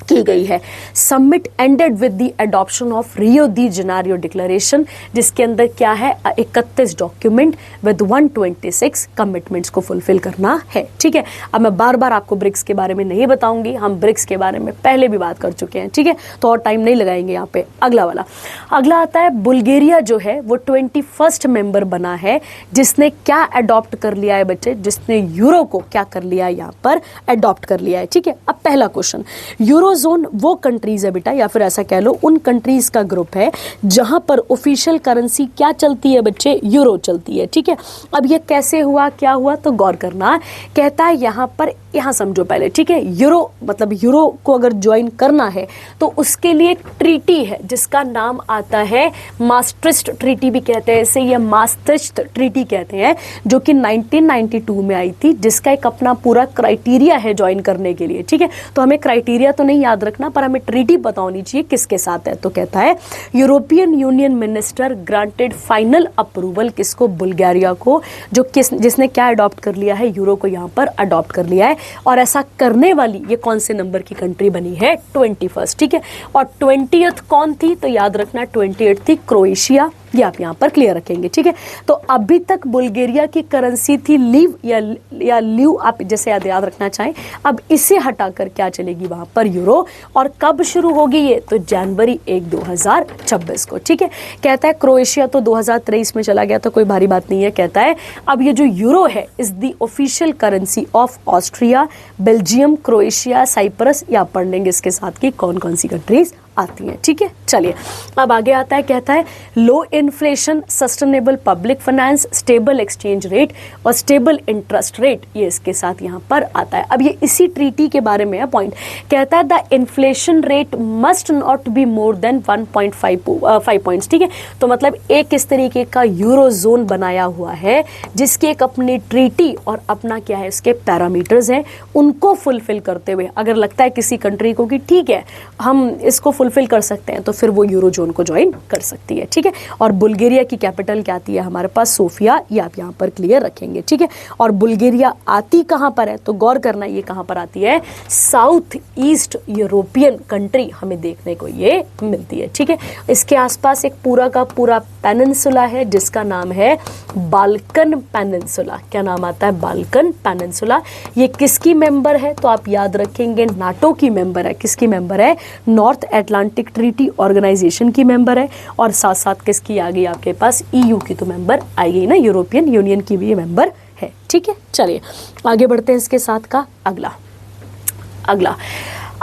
की गई है। Summit ended with the adoption of Rio the Janeiro declaration, जिसके अंदर क्या है 31 डॉक्यूमेंट विद 126 कमिटमेंट्स को फुलफिल करना है, ठीक है। अब मैं बार बार आपको ब्रिक्स के बारे में नहीं बताऊंगी, हम ब्रिक्स के बारे में पहले भी बात कर चुके हैं, ठीक है, तो और टाइम नहीं लगाएंगे यहाँ पे। अगला आता है बुल्गारिया जो है वो 21st मेंबर बना है, जिसने क्या अडॉप्ट कर लिया है बच्चे, जिसने यूरो को क्या कर लिया है, यहाँ पर अडॉप्ट कर लिया है, ठीक है। अब पहला क्वेश्चन, यूरो जोन वो कंट्रीज है बेटा, या फिर ऐसा कह लो उन कंट्रीज का ग्रुप है जहां पर ऑफिशियल करेंसी क्या चलती है बच्चे, यूरो चलती है, ठीक है। अब ये कैसे हुआ, क्या हुआ, तो गौर करना। कहता है यहां पर, यहां समझो पहले, ठीक है, यूरो मतलब यूरो को अगर ज्वाइन करना है तो उसके लिए एक ट्रीटी है जिसका नाम आता है मास्ट्रिस्ट ट्रीटी भी कहते हैं इसे, ये मास्ट्रिस्ट ट्रीटी कहते हैं, जो कि 1992 में आई थी, जिसका एक अपना पूरा क्राइटेरिया है ज्वाइन करने के लिए, ठीक है। तो हमें क्राइटेरिया तो नहीं याद रखना, पर हमें ट्रीटी पता होनी चाहिए किसके साथ है। तो कहता है European union minister granted final approval किसको, बुल्गारिया को, जिसने क्या अडॉप्ट कर लिया है, यूरो को यहाँ पर अडॉप्ट कर लिया है। और ऐसा करने वाली ये कौन से नंबर की कंट्री बनी है, 21st, ठीक है। और 20th कौन थी, तो याद रखना 28 थी क्रोएशिया, ये आप यहाँ पर क्लियर रखेंगे, ठीक है। तो अभी तक बुल्गारिया की करेंसी थी लीव या ल्यू, आप जैसे याद रखना चाहें। अब इसे हटाकर क्या चलेगी वहां पर, यूरो। और कब शुरू होगी ये, तो जनवरी 1 2026 को, ठीक है। कहता है क्रोएशिया तो 2023 में चला गया, तो कोई भारी बात नहीं है। कहता है अब ये जो यूरो है is the official currency of Austria, Belgium, Croatia, Cyprus, या पढ़ लेंगे इसके साथ की कौन कौन सी कंट्रीज आती हैं, ठीक है। चलिए अब आगे आता है, कहता है low inflation, sustainable public finance, stable exchange rate और स्टेबल इंटरेस्ट रेट, ये इसके साथ यहाँ पर आता है। अब ये इसी ट्रीटी के बारे में है पॉइंट। कहता है the inflation rate must not be more than 1.5 points, ठीक है। तो मतलब एक इस तरीके का यूरो जोन बनाया हुआ है जिसकी एक अपनी ट्रीटी और अपना क्या है, इसके पैरामीटर्स हैं, उनको फुलफिल करते हुए अगर लगता है किसी कंट्री को कि ठीक है हम इसको फुलफिल कर सकते हैं, तो फिर वो यूरो जोन को ज्वाइन कर सकती है, ठीक है। और बुल्गारिया की कैपिटल क्या आती है हमारे पास, सोफिया, ये आप यहाँ पर क्लियर रखेंगे, ठीक है। और बुल्गारिया आती कहाँ पर है, तो गौर करना ये कहाँ पर आती है, साउथ ईस्ट यूरोपियन कंट्री हमें देखने को ये मिलती है, ठीक है। इसके आसपास एक पूरा का पूरा पेनिनसुला है जिसका नाम है बाल्कन पेनिनसुला। क्या नाम आता है, बाल्कन पेनिनसुला। ये किसकी मेंबर है, तो आप याद रखेंगे नाटो की मेंबर है। किसकी मेंबर है, नॉर्थ अटलांटिक ट्रीटी ऑर्गेनाइजेशन की मेंबर है। और साथ साथ किसकी आ गई आपके पास, ईयू की तो मेंबर आई गई ना, यूरोपियन यूनियन की भी ये मेंबर है, ठीक है। चलिए आगे बढ़ते हैं इसके साथ का अगला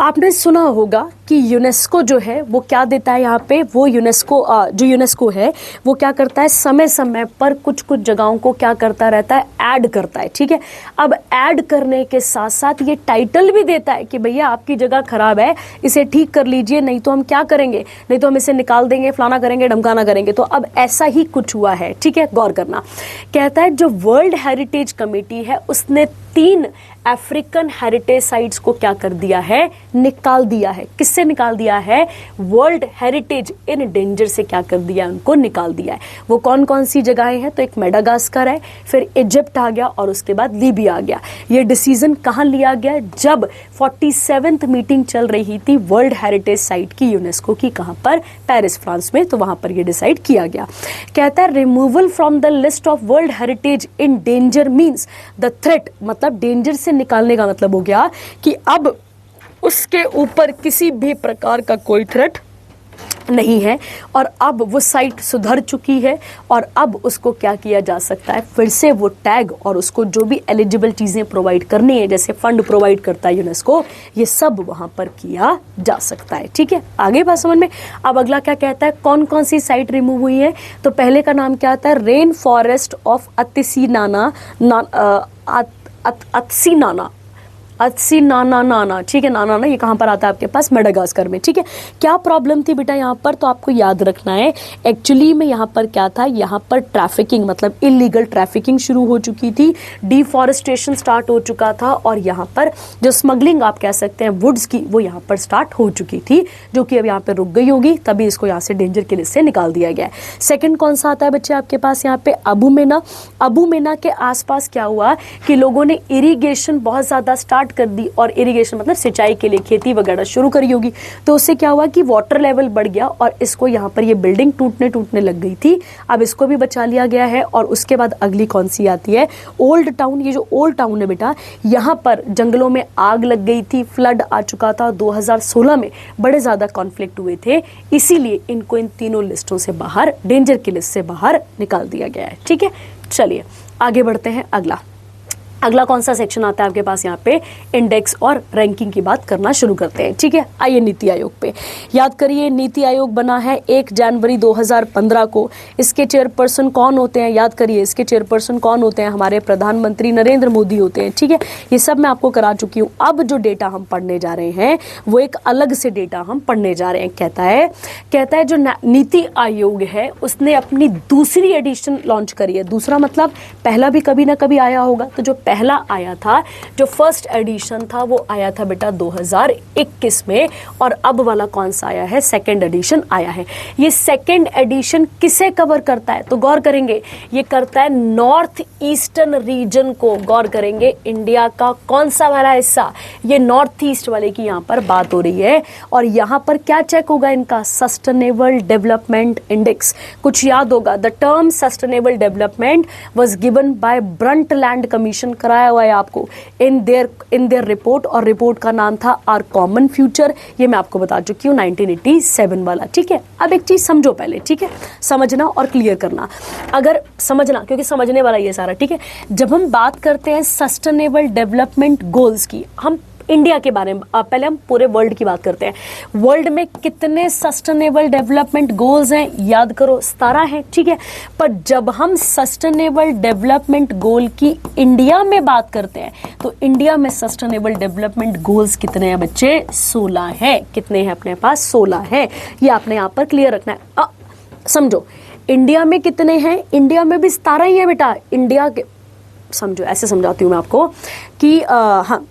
आपने सुना होगा कि यूनेस्को जो है वो क्या देता है यहाँ पे, वो यूनेस्को है वो क्या करता है, समय समय पर कुछ कुछ जगहों को क्या करता रहता है, ऐड करता है, ठीक है। अब ऐड करने के साथ साथ ये टाइटल भी देता है कि भैया आपकी जगह खराब है, इसे ठीक कर लीजिए, नहीं तो हम क्या करेंगे, नहीं तो हम इसे निकाल देंगे, फलाना करेंगे, ढमकाना करेंगे। तो अब ऐसा ही कुछ हुआ है, ठीक है, गौर करना। कहता है जो वर्ल्ड हेरिटेज कमेटी है उसने 3 अफ्रीकन हेरिटेज साइट्स को क्या कर दिया है, निकाल दिया है। किससे निकाल दिया है, वर्ल्ड हेरिटेज इन डेंजर से क्या कर दिया, उनको निकाल दिया है। वो कौन कौन सी जगहें हैं, तो एक मेडागास्कर है, फिर इजिप्ट आ गया और उसके बाद लीबिया आ गया। ये डिसीजन कहाँ लिया गया, जब 47th मीटिंग चल रही थी वर्ल्ड हेरिटेज साइट की यूनेस्को की, कहाँ पर, पेरिस फ्रांस में, तो वहां पर ये डिसाइड किया गया। कहता है removal from the list of world heritage in danger means the threat, मतलब डेंजर से निकालने का मतलब हो गया कि अब उसके ऊपर किसी भी प्रकार का कोई थ्रेट नहीं है, और अब वो साइट सुधर चुकी है, और अब उसको क्या किया जा सकता है, फिर से वो टैग और उसको जो भी एलिजिबल चीज़ें प्रोवाइड करनी है, जैसे फंड प्रोवाइड करता है यूनेस्को, ये सब वहाँ पर किया जा सकता है, ठीक है। आगे बात समझ में। अब अगला क्या कहता है, कौन कौन सी साइट रिमूव हुई है, तो पहले का नाम क्या आता है, रेन फॉरेस्ट ऑफ अतिसीनाना अत्सी नाना, अत्सी नाना नाना, ठीक है, नाना ना, ये कहाँ पर आता है आपके पास, मेडागास्कर में, ठीक है। क्या प्रॉब्लम थी बेटा यहाँ पर, तो आपको याद रखना है एक्चुअली में यहाँ पर क्या था, यहाँ पर ट्रैफिकिंग मतलब इलीगल ट्रैफिकिंग शुरू हो चुकी थी, डिफॉरेस्टेशन स्टार्ट हो चुका था, और यहाँ पर जो स्मगलिंग आप कह सकते हैं वुड्स की, वो यहाँ पर स्टार्ट हो चुकी थी, जो कि अब यहाँ पर रुक गई होगी, तभी इसको यहाँ से डेंजर की लिस्ट से निकाल दिया गया है। सेकेंड कौन सा आता है बच्चे आपके पास यहाँ पे, अबू मेना। अबू मेना के आसपास क्या हुआ कि लोगों ने इरिगेशन बहुत ज़्यादा स्टार्ट कर दी, और इरिगेशन मतलब सिंचाई के लिए खेती वगैरह शुरू करी होगी, तो उससे क्या हुआ कि वाटर लेवल बढ़ गया, और इसको यहाँ पर ये बिल्डिंग टूटने लग गई थी, अब इसको भी बचा लिया गया है। और उसके बाद अगली कौन सी आती है, ओल्ड टाउन। ये जो ओल्ड टाउन है बेटा, यहाँ पर जंगलों में आग लग गई थी, फ्लड आ चुका था, 2016 में बड़े ज़्यादा कॉन्फ्लिक्ट हुए थे, इसीलिए इनको इन तीनों लिस्टों से बाहर, डेंजर की लिस्ट से बाहर निकाल दिया गया है, ठीक है। चलिए आगे बढ़ते हैं। अगला कौन सा सेक्शन आता है आपके पास, यहाँ पे इंडेक्स और रैंकिंग की बात करना शुरू करते हैं, ठीक है। आइए नीति आयोग पे, याद करिए नीति आयोग बना है 1 जनवरी 2015 को। इसके चेयरपर्सन कौन होते हैं, याद करिए, इसके चेयरपर्सन कौन होते हैं, हमारे प्रधानमंत्री नरेंद्र मोदी होते हैं, ठीक है। ये सब मैं आपको करा चुकी हूँ। अब जो डेटा हम पढ़ने जा रहे हैं वो एक अलग से डेटा हम पढ़ने जा रहे हैं। कहता है जो नीति आयोग है उसने अपनी दूसरी एडिशन लॉन्च करी है। दूसरा मतलब पहला भी कभी ना कभी आया होगा, तो जो पहला आया था, जो फर्स्ट एडिशन था, वो आया था बेटा 2021 में, और अब वाला कौन सा आया है, सेकंड एडिशन आया है। ये सेकंड एडिशन किसे कवर करता है, तो गौर करेंगे, ये करता है नॉर्थ ईस्टर्न रीजन को। गौर करेंगे, इंडिया का कौन सा वाला हिस्सा, ये नॉर्थ ईस्ट वाले की यहाँ पर बात हो रही है। और यहाँ पर क्या चेक होगा इनका, सस्टेनेबल डेवलपमेंट इंडेक्स। कुछ याद होगा, the term sustainable development was given by Brundtland commission, कराया हुआ है आपको इन देयर रिपोर्ट, और रिपोर्ट का नाम था आवर कॉमन फ्यूचर। ये मैं आपको बता चुकी हूँ, 1987 वाला, ठीक है। अब एक चीज समझो पहले, ठीक है, समझना और क्लियर करना। अगर समझना, क्योंकि समझने वाला ये सारा, ठीक है। जब हम बात करते हैं सस्टेनेबल डेवलपमेंट गोल्स की, हम इंडिया के बारे में, पहले हम पूरे वर्ल्ड की बात करते हैं। वर्ल्ड में कितने सस्टेनेबल डेवलपमेंट गोल्स हैं, याद करो, 17 हैं, ठीक है। पर जब हम सस्टेनेबल डेवलपमेंट गोल की इंडिया में बात करते हैं, तो इंडिया में सस्टेनेबल डेवलपमेंट गोल्स कितने हैं बच्चे, 16 हैं। कितने हैं अपने पास, 16 हैं। ये आपने यहाँ पर क्लियर रखना है। समझो, इंडिया में कितने हैं, इंडिया में भी 17 ही है बेटा। इंडिया के, समझो, ऐसे समझाती हूँ मैं आपको कि हाँ,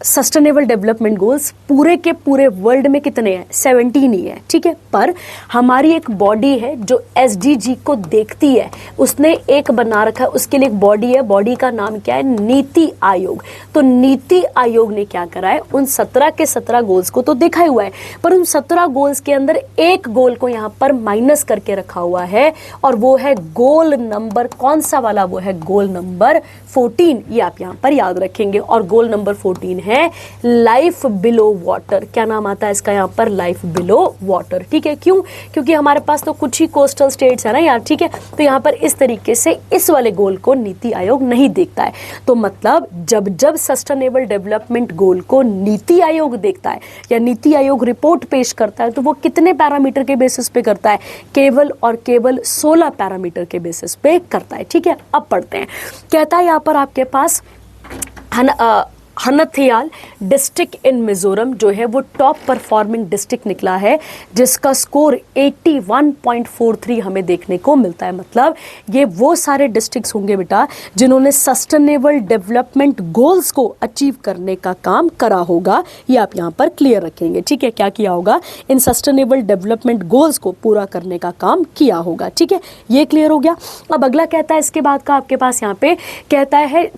सस्टेनेबल डेवलपमेंट गोल्स पूरे के पूरे वर्ल्ड में कितने हैं, 17 ही है, ठीक है। पर हमारी एक बॉडी है जो SDG को देखती है, उसने एक बना रखा है, उसके लिए एक बॉडी है, बॉडी का नाम क्या है, नीति आयोग। तो नीति आयोग ने क्या करा है, उन 17 के 17 गोल्स को तो देखा ही हुआ है, पर उन 17 गोल्स के अंदर एक गोल को यहाँ पर माइनस करके रखा हुआ है, और वो है गोल नंबर, कौन सा वाला, वो है गोल नंबर 14। ये आप यहाँ पर याद रखेंगे। और गोल नंबर 14 है लाइफ बिलो वाटर। क्या नाम आता है इसका, यहाँ पर लाइफ बिलो वाटर, ठीक है। क्यों, क्योंकि हमारे पास तो कुछ ही कोस्टल स्टेट्स है ना यार, ठीक है। तो यहाँ पर इस तरीके से इस वाले गोल को नीति आयोग नहीं देखता है। तो मतलब जब जब सस्टेनेबल डेवलपमेंट गोल को नीति आयोग देखता है या नीति आयोग रिपोर्ट पेश करता है, तो वो कितने पैरामीटर के बेसिस पे करता है, केवल और केवल 16 पैरामीटर के बेसिस पे करता है, ठीक है। अब पढ़ते हैं। कहता है यहाँ पर आपके पास हनथियाल डिस्ट्रिक्ट इन मिजोरम जो है वो टॉप परफॉर्मिंग डिस्ट्रिक्ट निकला है, जिसका स्कोर 81.43 हमें देखने को मिलता है। मतलब ये वो सारे डिस्ट्रिक्ट्स होंगे बेटा जिन्होंने सस्टेनेबल डेवलपमेंट गोल्स को अचीव करने का काम करा होगा। ये आप यहाँ पर क्लियर रखेंगे, ठीक है। क्या किया होगा, इन सस्टेनेबल डेवलपमेंट गोल्स को पूरा करने का काम किया होगा, ठीक है। ये क्लियर हो गया। अब अगला कहता है इसके बाद का आपके पास यहाँ पे कहता है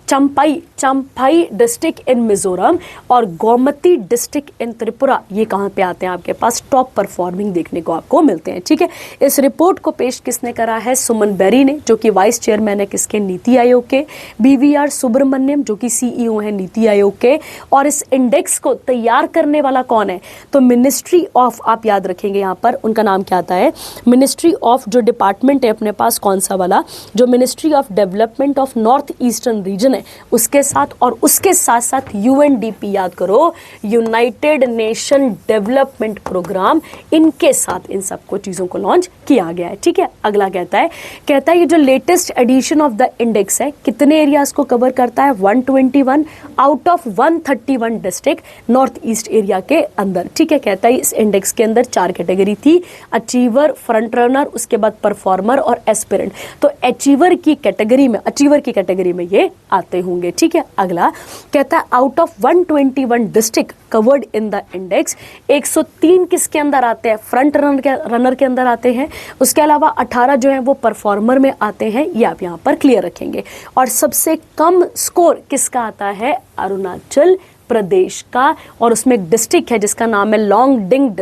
चंपाई डिस्ट्रिक्ट इन मिजोरम और गोमती डिस्ट्रिक्ट इन त्रिपुरा। ये कहाँ पे आते हैं आपके पास, टॉप परफॉर्मिंग देखने को आपको मिलते हैं, ठीक है। इस रिपोर्ट को पेश किसने करा है, सुमन बेरी ने, जो कि वाइस चेयरमैन है किसके, नीति आयोग के। BVR सुब्रमण्यम जो कि CEO है नीति आयोग के। और इस इंडेक्स को तैयार करने वाला कौन है, तो मिनिस्ट्री ऑफ, आप याद रखेंगे यहाँ पर उनका नाम क्या आता है, मिनिस्ट्री ऑफ, जो डिपार्टमेंट है अपने पास कौन सा वाला, जो ministry of development of north eastern region है उसके साथ, और उसके साथ साथ साथ यूएनडीपी, याद करो, यूनाइटेड नेशन डेवलपमेंट प्रोग्राम, इनके साथ इन सबको चीज़ों को लॉन्च किया गया है। ठीक है, अगला कहता है ये जो latest edition of the index है कितने एरियाज को कवर करता है? 121 out of 131 district north east area के अंदर। ठीक है, कहता है इस इंडेक्स के अंदर 4 कैटेगरी थी, अचीवर, फ्रंट रनर, उसके बाद परफॉर्मर और एस्पिरेंट। तो अचीवर की कैटेगरी में ये आते होंगे। ठीक है, अगला कहता है out of 121 district covered in the index 103 किसके अंदर आते हैं? फ्रंट रनर के अंदर आते हैं। उसके अलावा 18 जो है वो परफॉर्मर में आते हैं, ये आप यहाँ पर क्लियर रखेंगे। और सबसे कम स्कोर किसका आता है? अरुणाचल प्रदेश का, और उसमें एक डिस्ट्रिक्ट है जिसका नाम है लोंगडिंग।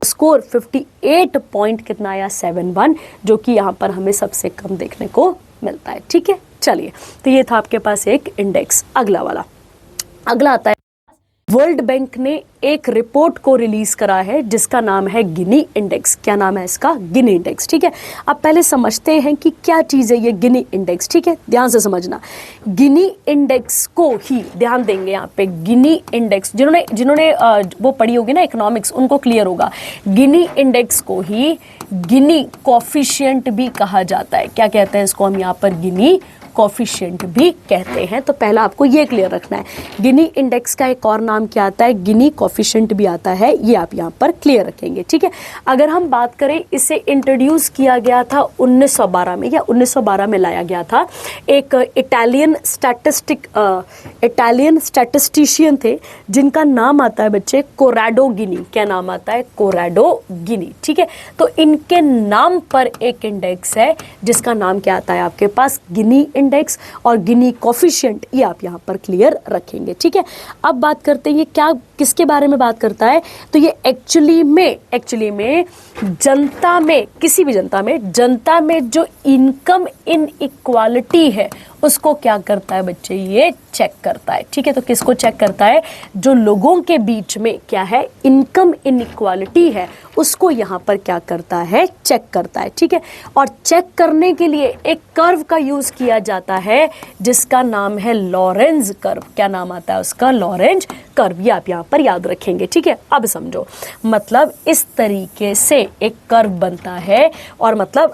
स्कोर 58 पॉइंट कितना आया? 71, जो कि यहाँ पर हमें सबसे कम देखने को मिलता है। ठीक है, चलिए, तो ये था आपके पास एक इंडेक्स। अगला आता है, वर्ल्ड बैंक ने एक रिपोर्ट को रिलीज करा है जिसका नाम है गिनी इंडेक्स। क्या नाम है इसका? Gini index. ठीक है, अब पहले समझते हैं कि क्या चीज़ है ये गिनी इंडेक्स। ठीक है, ध्यान से समझना। गिनी इंडेक्स को ही ध्यान देंगे यहाँ पे। गिनी इंडेक्स, जिन्होंने वो पढ़ी होगी ना इकोनॉमिक्स, उनको क्लियर होगा। गिनी इंडेक्स को ही गिनी कॉफिशिएंट भी कहा जाता है। क्या कहते हैं इसको हम यहाँ पर? गिनी कॉफिशिएंट भी कहते हैं। तो पहला आपको ये क्लियर रखना है। गिनी इंडेक्स का एक और नाम क्या आता है? गिनी कॉफिशिएंट भी आता है, ये आप यहाँ पर क्लियर रखेंगे। ठीक है, अगर हम बात करें, इसे इंट्रोड्यूस किया गया था 1912 में, या 1912 में लाया गया था। एक इटालियन स्टैटिस्टिशियन थे जिनका नाम आता है बच्चे कोराडो गिनी। क्या नाम आता है? कोराडो गिनी। ठीक है, तो इनके नाम पर एक इंडेक्स है जिसका नाम क्या आता है आपके पास? गिनी इंडेक्स और गिनी कॉफिशिएंट, ये आप यहाँ पर क्लियर रखेंगे। ठीक है, अब बात करते हैं ये क्या किसके बारे में बात करता है? तो ये एक्चुअली में जनता में, किसी भी जनता में जो इनकम इनइक्वालिटी है उसको क्या करता है बच्चे? ये चेक करता है। ठीक है, तो किसको चेक करता है? जो लोगों के बीच में क्या है, इनकम इनइक्वालिटी है, उसको यहाँ पर क्या करता है? चेक करता है। ठीक है, और चेक करने के लिए एक कर्व का यूज किया जाता है जिसका नाम है लॉरेंज कर्व। क्या नाम आता है उसका? लॉरेंज कर्व, ये आप यहाँ पर याद रखेंगे। ठीक है, अब समझो, मतलब इस तरीके से एक कर्व बनता है, और मतलब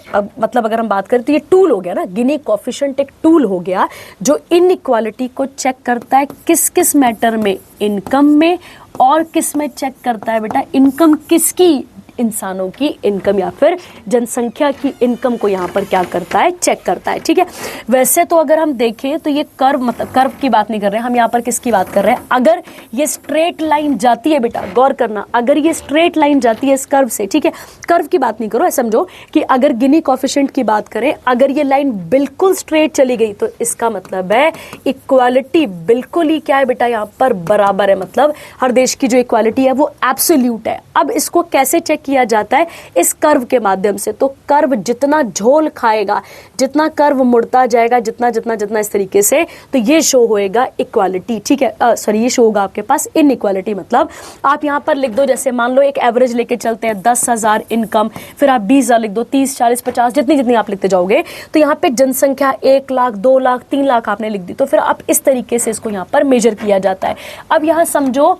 अगर हम बात करें तो ये टूल हो गया ना, गिनी कॉफिशिएंट एक टूल हो गया जो इनइक्वालिटी को चेक करता है। किस किस मैटर में? इनकम में, और किस में चेक करता है बेटा? इनकम किसकी? इंसानों की इनकम या फिर जनसंख्या की इनकम को यहाँ पर क्या करता है? चेक करता है। ठीक है, वैसे तो अगर हम देखें तो ये कर्व, मतलब कर्व की बात नहीं कर रहे हैं हम यहाँ पर, किसकी बात कर रहे हैं? अगर ये स्ट्रेट लाइन जाती है बेटा, गौर करना, अगर ये स्ट्रेट लाइन जाती है इस कर्व से, ठीक है, कर्व की बात नहीं करो, समझो कि अगर गिनी कॉफिशिएंट की बात करें, अगर ये लाइन बिल्कुल स्ट्रेट चली गई तो इसका मतलब है इक्वालिटी बिल्कुल ही क्या है बेटा? यहाँ पर बराबर है, मतलब हर देश की जो इक्वालिटी है वो एब्सोल्यूट है। अब इसको कैसे चेक किया जाता है? इस कर्व के माध्यम से। तो कर्व जितना झोल खाएगा, जितना कर्व मुड़ता जाएगा, जितना इस तरीके से, तो ये शो होएगा इक्वालिटी। ठीक है, ये शो होगा आपके पास इनइक्वालिटी। मतलब आप यहाँ पर लिख दो, जैसे मान लो एक एवरेज लेके चलते हैं 10,000 इनकम, फिर आप 20,000 लिख दो, 30, 40, 50, जितनी आप लिखते जाओगे, तो यहाँ पे जनसंख्या 1 लाख, 2 लाख, 3 लाख आपने लिख दी, तो फिर आप इस तरीके से इसको यहाँ पर मेजर किया जाता है। अब यहाँ समझो,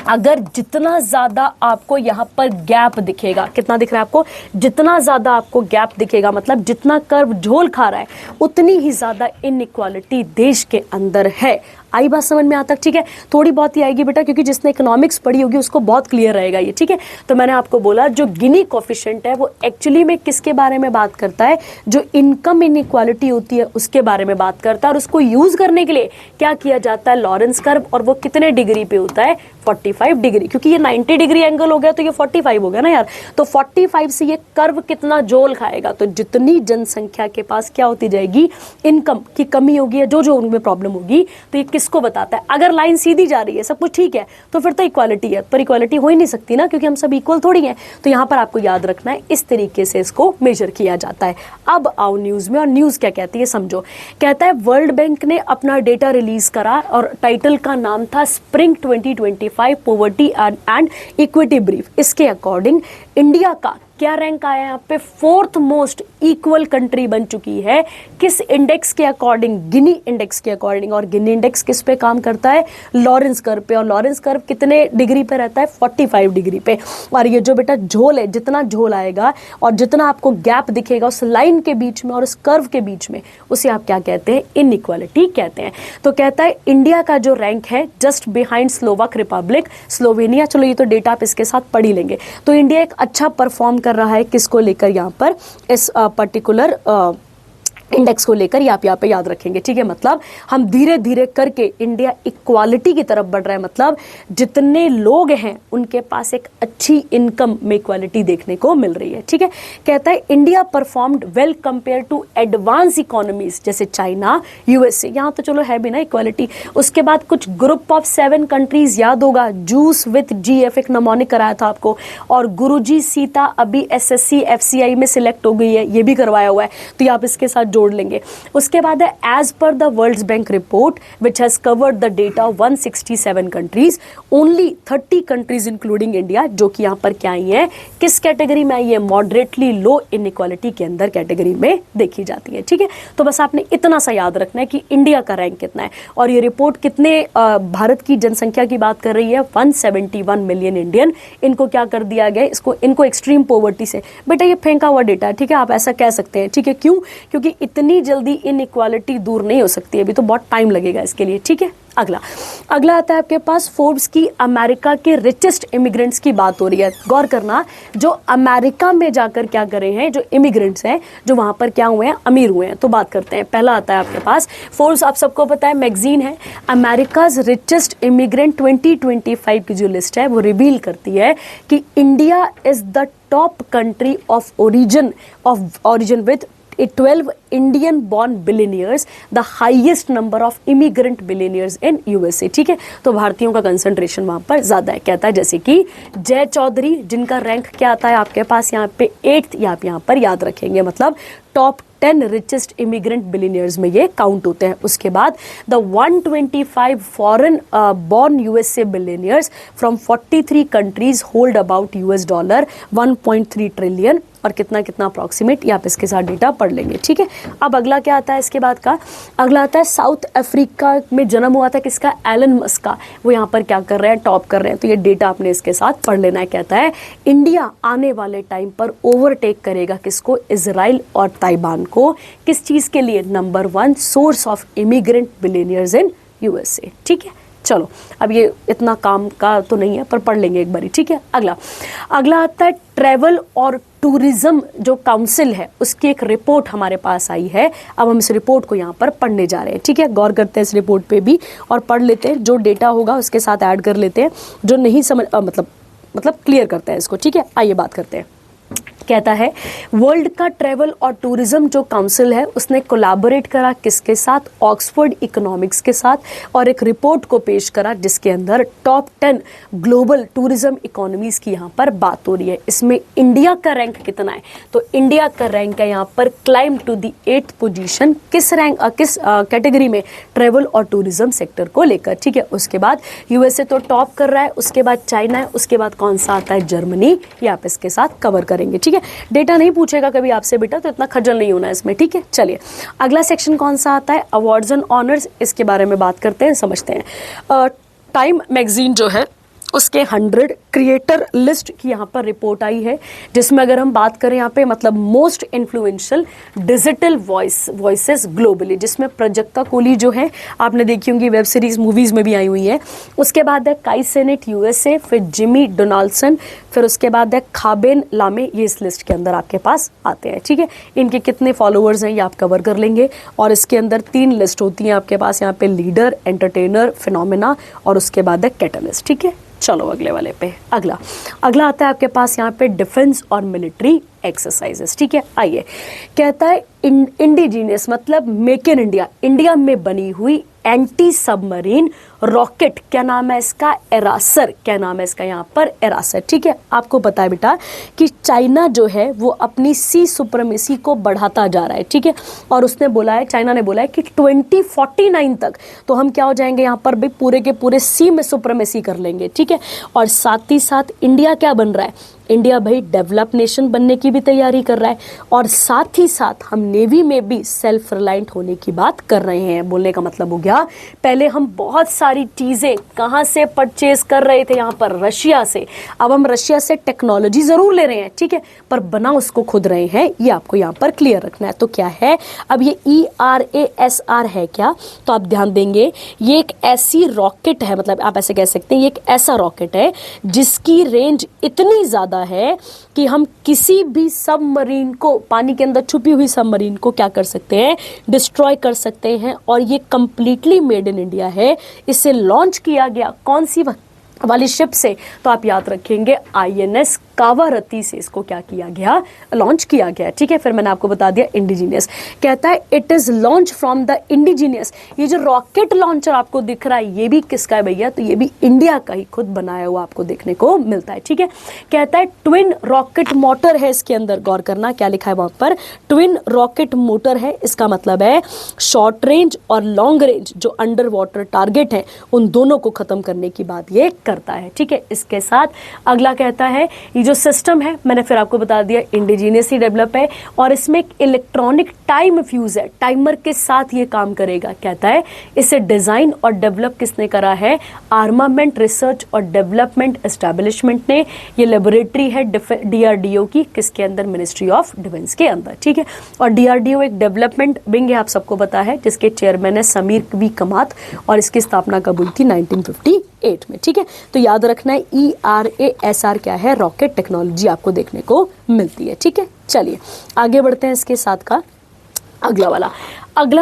अगर जितना ज्यादा आपको यहाँ पर गैप दिखेगा, कितना दिख रहा है आपको? जितना ज्यादा आपको गैप दिखेगा, मतलब जितना कर्व झोल खा रहा है, उतनी ही ज्यादा इनइक्वालिटी देश के अंदर है। आई बात समझ में आता? ठीक है, थोड़ी बहुत ही आएगी बेटा, क्योंकि जिसने इकोनॉमिक्स पढ़ी होगी उसको बहुत क्लियर रहेगा ये। ठीक है, तो मैंने आपको बोला जो गिनी कॉफिशिएंट है वो एक्चुअली में किसके बारे में बात करता है? जो इनकम इनइक्वालिटी होती है उसके बारे में बात करता है। और उसको यूज करने के लिए क्या किया जाता है? Lawrence curve. और वो कितने डिग्री पे होता है? 45 डिग्री, क्योंकि ये 90 डिग्री एंगल हो गया तो ये 45 हो गया ना यार। तो 45 से ये कर्व कितना झोल खाएगा? तो जितनी जनसंख्या के पास क्या होती जाएगी? इनकम की कमी होगी, या जो उनमें प्रॉब्लम होगी, तो ये किसको बताता है? अगर लाइन सीधी जा रही है, सब कुछ ठीक है, तो फिर तो इक्वालिटी है, पर इक्वालिटी हो ही नहीं सकती ना, क्योंकि हम सब इक्वल थोड़ी हैं। तो यहाँ पर आपको याद रखना है, इस तरीके से इसको मेजर किया जाता है। अब आओ न्यूज में, और न्यूज क्या कहती है समझो। कहता है वर्ल्ड बैंक ने अपना डेटा रिलीज करा, और टाइटल का नाम था spring 2025 poverty and equity brief. इसके अकॉर्डिंग इंडिया का क्या रैंक आया यहाँ पे, 4th मोस्ट इक्वल कंट्री बन चुकी है। किस इंडेक्स के अकॉर्डिंग, गिनी इंडेक्स के अकॉर्डिंग। और गिनी इंडेक्स किस पे काम करता है, लॉरेंस कर्व पे। और लॉरेंस कर्व कितने डिग्री पे रहता है, 45 डिग्री पे। और ये जो बेटा झोल है, जितना झोल आएगा और जितना आपको गैप दिखेगा उस लाइन के बीच में और उस कर्व के बीच में, उसे आप क्या कहते हैं, इनइक्वालिटी कहते हैं। तो कहता है इंडिया का जो रैंक है just behind Slovak Republic, Slovenia. चलो ये तो डेटा आप इसके साथ पढ़ ही लेंगे। तो इंडिया एक अच्छा परफॉर्म कर रहा है किसको लेकर, यहाँ पर इस पर्टिकुलर इंडेक्स को लेकर। आप यहाँ पे याद रखेंगे, ठीक है। मतलब हम धीरे धीरे करके इंडिया इक्वालिटी की तरफ बढ़ रहा है। मतलब जितने लोग हैं उनके पास एक अच्छी इनकम में इक्वालिटी देखने को मिल रही है, ठीक है। कहता है India performed well compare to advance economies जैसे चाइना, यूएसए। यहाँ तो चलो है भी ना इक्वालिटी। उसके बाद कुछ ग्रुप ऑफ 7 कंट्रीज याद होगा, जूस विथ जीएफ एक नमोनिक कराया था आपको। और गुरुजी सीता अभी एसएससी एफसीआई में सिलेक्ट हो गई है, ये भी करवाया हुआ है, तो आप इसके साथ जोड़ लेंगे। उसके बाद है एज पर the World Bank report which has covered the data 167 countries, only 30 countries including India, जो कि यहां पर क्या आई है, किस कैटेगरी में आई है, मॉडरेटली लो इनइक्वालिटी के अंदर कैटेगरी में देखी जाती है, ठीक है। तो बस आपने इतना सा याद रखना है कि इंडिया का रैंक कितना है। और ये रिपोर्ट कितने भारत की जनसंख्या की बात कर रही है, 171 मिलियन इंडियन। इनको क्या कर दिया गया, इनको एक्सट्रीम पॉवर्टी से, बेटा ये फेंका हुआ डेटा है, ठीक है, आप ऐसा कह सकते हैं, ठीक है। क्यों, क्योंकि इतनी जल्दी इनइक्वालिटी दूर नहीं हो सकती, अभी तो बहुत टाइम लगेगा इसके लिए, ठीक है। अगला आता है आपके पास फोर्ब्स की अमेरिका के रिचेस्ट इमिग्रेंट्स की बात हो रही है। गौर करना, जो अमेरिका में जाकर क्या करे हैं, जो इमिग्रेंट्स हैं, जो वहां पर क्या हुए हैं, अमीर हुए हैं। तो बात करते हैं, पहला आता है आपके पास फोर्ब्स, आप सबको पता है मैगजीन है, अमेरिकाज रिचेस्ट इमिग्रेंट 2025 की जो लिस्ट है वो रिवील करती है कि India is the top country of origin with 12 Indian born billionaires, the highest number of immigrant billionaires in USA, ठीक है। तो भारतीयों का कंसंट्रेशन वहां पर ज्यादा है। कहता है जैसे कि जय चौधरी, जिनका रैंक क्या आता है आपके पास यहाँ पे 8th, आप यहाँ पर याद रखेंगे। मतलब टॉप 10 रिचेस्ट इमिग्रेंट बिलियनियर्स में ये काउंट होते हैं। उसके बाद the 125 foreign born USA billionaires from 43 countries hold about $1 1.3 trillion. और कितना अप्रॉक्सीमेट, आप इसके साथ डेटा पढ़ लेंगे, ठीक है। अब अगला क्या आता है इसके बाद का, अगला आता है साउथ अफ्रीका में जन्म हुआ था किसका, एलन मस्क का। वो यहाँ पर क्या कर रहे हैं, टॉप कर रहे हैं। तो ये डेटा आपने इसके साथ पढ़ लेना है। कहता है इंडिया आने वाले टाइम पर ओवरटेक करेगा किसको, इजराइल और ताइवान को। किस चीज के लिए, number 1 source of immigrant billionaires in USA, ठीक है। चलो अब ये इतना काम का तो नहीं है पर पढ़ लेंगे एक बारी, ठीक है। अगला आता है ट्रैवल और टूरिज्म जो काउंसिल है उसकी एक रिपोर्ट हमारे पास आई है। अब हम इस रिपोर्ट को यहाँ पर पढ़ने जा रहे हैं, ठीक है। गौर करते हैं इस रिपोर्ट पे भी और पढ़ लेते हैं, जो डेटा होगा उसके साथ ऐड कर लेते हैं, जो नहीं समझ मतलब क्लियर करते हैं इसको, ठीक है। आइए बात करते हैं। कहता है वर्ल्ड का ट्रैवल और टूरिज्म जो काउंसिल है उसने कोलैबोरेट करा किसके साथ, ऑक्सफोर्ड इकोनॉमिक्स के साथ, और एक रिपोर्ट को पेश करा जिसके अंदर टॉप 10 ग्लोबल टूरिज्म इकोनॉमीज की यहाँ पर बात हो रही है। इसमें इंडिया का रैंक कितना है, तो इंडिया का रैंक है यहाँ पर climb to the 8th position. किस कैटेगरी में, ट्रैवल और टूरिज्म सेक्टर को लेकर, ठीक है। उसके बाद यूएसए तो टॉप कर रहा है, उसके बाद चाइना है, उसके बाद कौन सा आता है, जर्मनी। ये आप इसके साथ कवर करेंगे, ठीक है। डेटा नहीं पूछेगा कभी आपसे बेटा, तो इतना खजल नहीं होना इसमें, ठीक है। चलिए अगला सेक्शन कौन सा आता है, अवार्ड्स एंड ऑनर्स। इसके बारे में बात करते हैं, समझते हैं। टाइम मैगजीन जो है उसके 100 क्रिएटर लिस्ट की यहाँ पर रिपोर्ट आई है, जिसमें अगर हम बात करें यहाँ पे मतलब most influential digital voices globally, जिसमें प्रजक्ता कोली जो है आपने देखी होंगी, वेब सीरीज मूवीज में भी आई हुई है। उसके बाद है काई सेनेट यूएसए, फिर जिमी डोनाल्डसन, फिर उसके बाद है खाबेन लामे। ये इस लिस्ट के अंदर आपके पास आते हैं, ठीक है। इनके कितने फॉलोअर्स हैं ये आप कवर कर लेंगे। और इसके अंदर 3 लिस्ट होती हैं आपके पास यहाँ पे, लीडर, एंटरटेनर, फिनोमेना, और उसके बाद है कैटलिस्ट, ठीक है। चलो अगले वाले पे, अगला आता है आपके पास यहाँ पे डिफेंस और मिलिट्री एक्सरसाइजेस। ठीक है, आइए, कहता है इंडिजीनियस मतलब मेक इन इंडिया, इंडिया में बनी हुई एंटी सबमरीन रॉकेट, क्या नाम है इसका, एरासर, क्या नाम है इसका यहाँ पर, एरासर। ठीक है, आपको पता है बेटा कि चाइना जो है वो अपनी सी सुप्रीमेसी को बढ़ाता जा रहा है। ठीक है, और उसने बोला है, चाइना ने बोला है कि 2049 तक तो हम क्या हो जाएंगे यहाँ पर भाई, पूरे के पूरे सी में सुप्रीमेसी कर लेंगे। ठीक है, और साथ ही साथ इंडिया क्या बन रहा है, इंडिया भाई डेवलप नेशन बनने की भी तैयारी कर रहा है, और साथ ही साथ हम नेवी में भी सेल्फ रिलायंट होने की बात कर रहे हैं। बोलने का मतलब हो गया, पहले हम बहुत सारी चीजें कहां से परचेज कर रहे थे, यहां पर रशिया से, अब हम रशिया से टेक्नोलॉजी जरूर ले रहे हैं, ठीक है, पर बना उसको खुद रहे हैं, ये आपको यहां पर क्लियर रखना है। तो क्या है, अब ये ERASR है क्या, तो आप ध्यान देंगे, ये एक ऐसी रॉकेट है, मतलब आप ऐसे कह सकते हैं ये एक ऐसा रॉकेट है जिसकी रेंज इतनी ज्यादा है कि हम किसी भी सबमरीन को, पानी के अंदर छुपी हुई सबमरीन को क्या कर सकते हैं, डिस्ट्रॉय कर सकते हैं। और ये कंप्लीटली मेड इन इंडिया है। इसे लॉन्च किया गया कौन सी वाली शिप से, तो आप याद रखेंगे INS कावारती से इसको क्या किया गया, लॉन्च किया गया। ठीक है, फिर मैंने आपको बता दिया इंडिजीनियस, कहता है it is launch from the indigenous. ये जो रॉकेट लॉन्चर आपको दिख रहा है ये भी किसका है भैया, तो ये भी इंडिया का ही खुद बनाया हुआ आपको देखने को मिलता है। ठीक है, कहता है ट्विन रॉकेट मोटर है इसके अंदर, गौर करना क्या लिखा है वहां पर, ट्विन रॉकेट मोटर है। इसका मतलब है शॉर्ट रेंज और लॉन्ग रेंज जो अंडर वाटर टारगेट है उन दोनों को खत्म करने की बात ये करता है। ठीक है, इसके साथ अगला कहता है जो सिस्टम है, मैंने फिर आपको बता दिया इंडिजीनियसली डेवलप है, और इसमें एक इलेक्ट्रॉनिक टाइम फ्यूज है, टाइमर के साथ ये काम करेगा। कहता है इसे डिजाइन और डेवलप किसने करा है, आर्मामेंट रिसर्च और डेवलपमेंट एस्टेब्लिशमेंट ने। ये लेबोरेटरी है DRDO की, किसके अंदर, मिनिस्ट्री ऑफ डिफेंस के अंदर। ठीक है, और DRDO एक डेवलपमेंट विंग है, आप सबको पता है, जिसके चेयरमैन है समीर V कमात, और इसकी स्थापना कब हुई थी, 1958 में। ठीक है, तो याद रखना है ERASR क्या है, रॉकेट टेक्नोलॉजी आपको देखने को मिलती है। ठीक है, चलिए आगे बढ़ते हैं। इसके साथ का अगला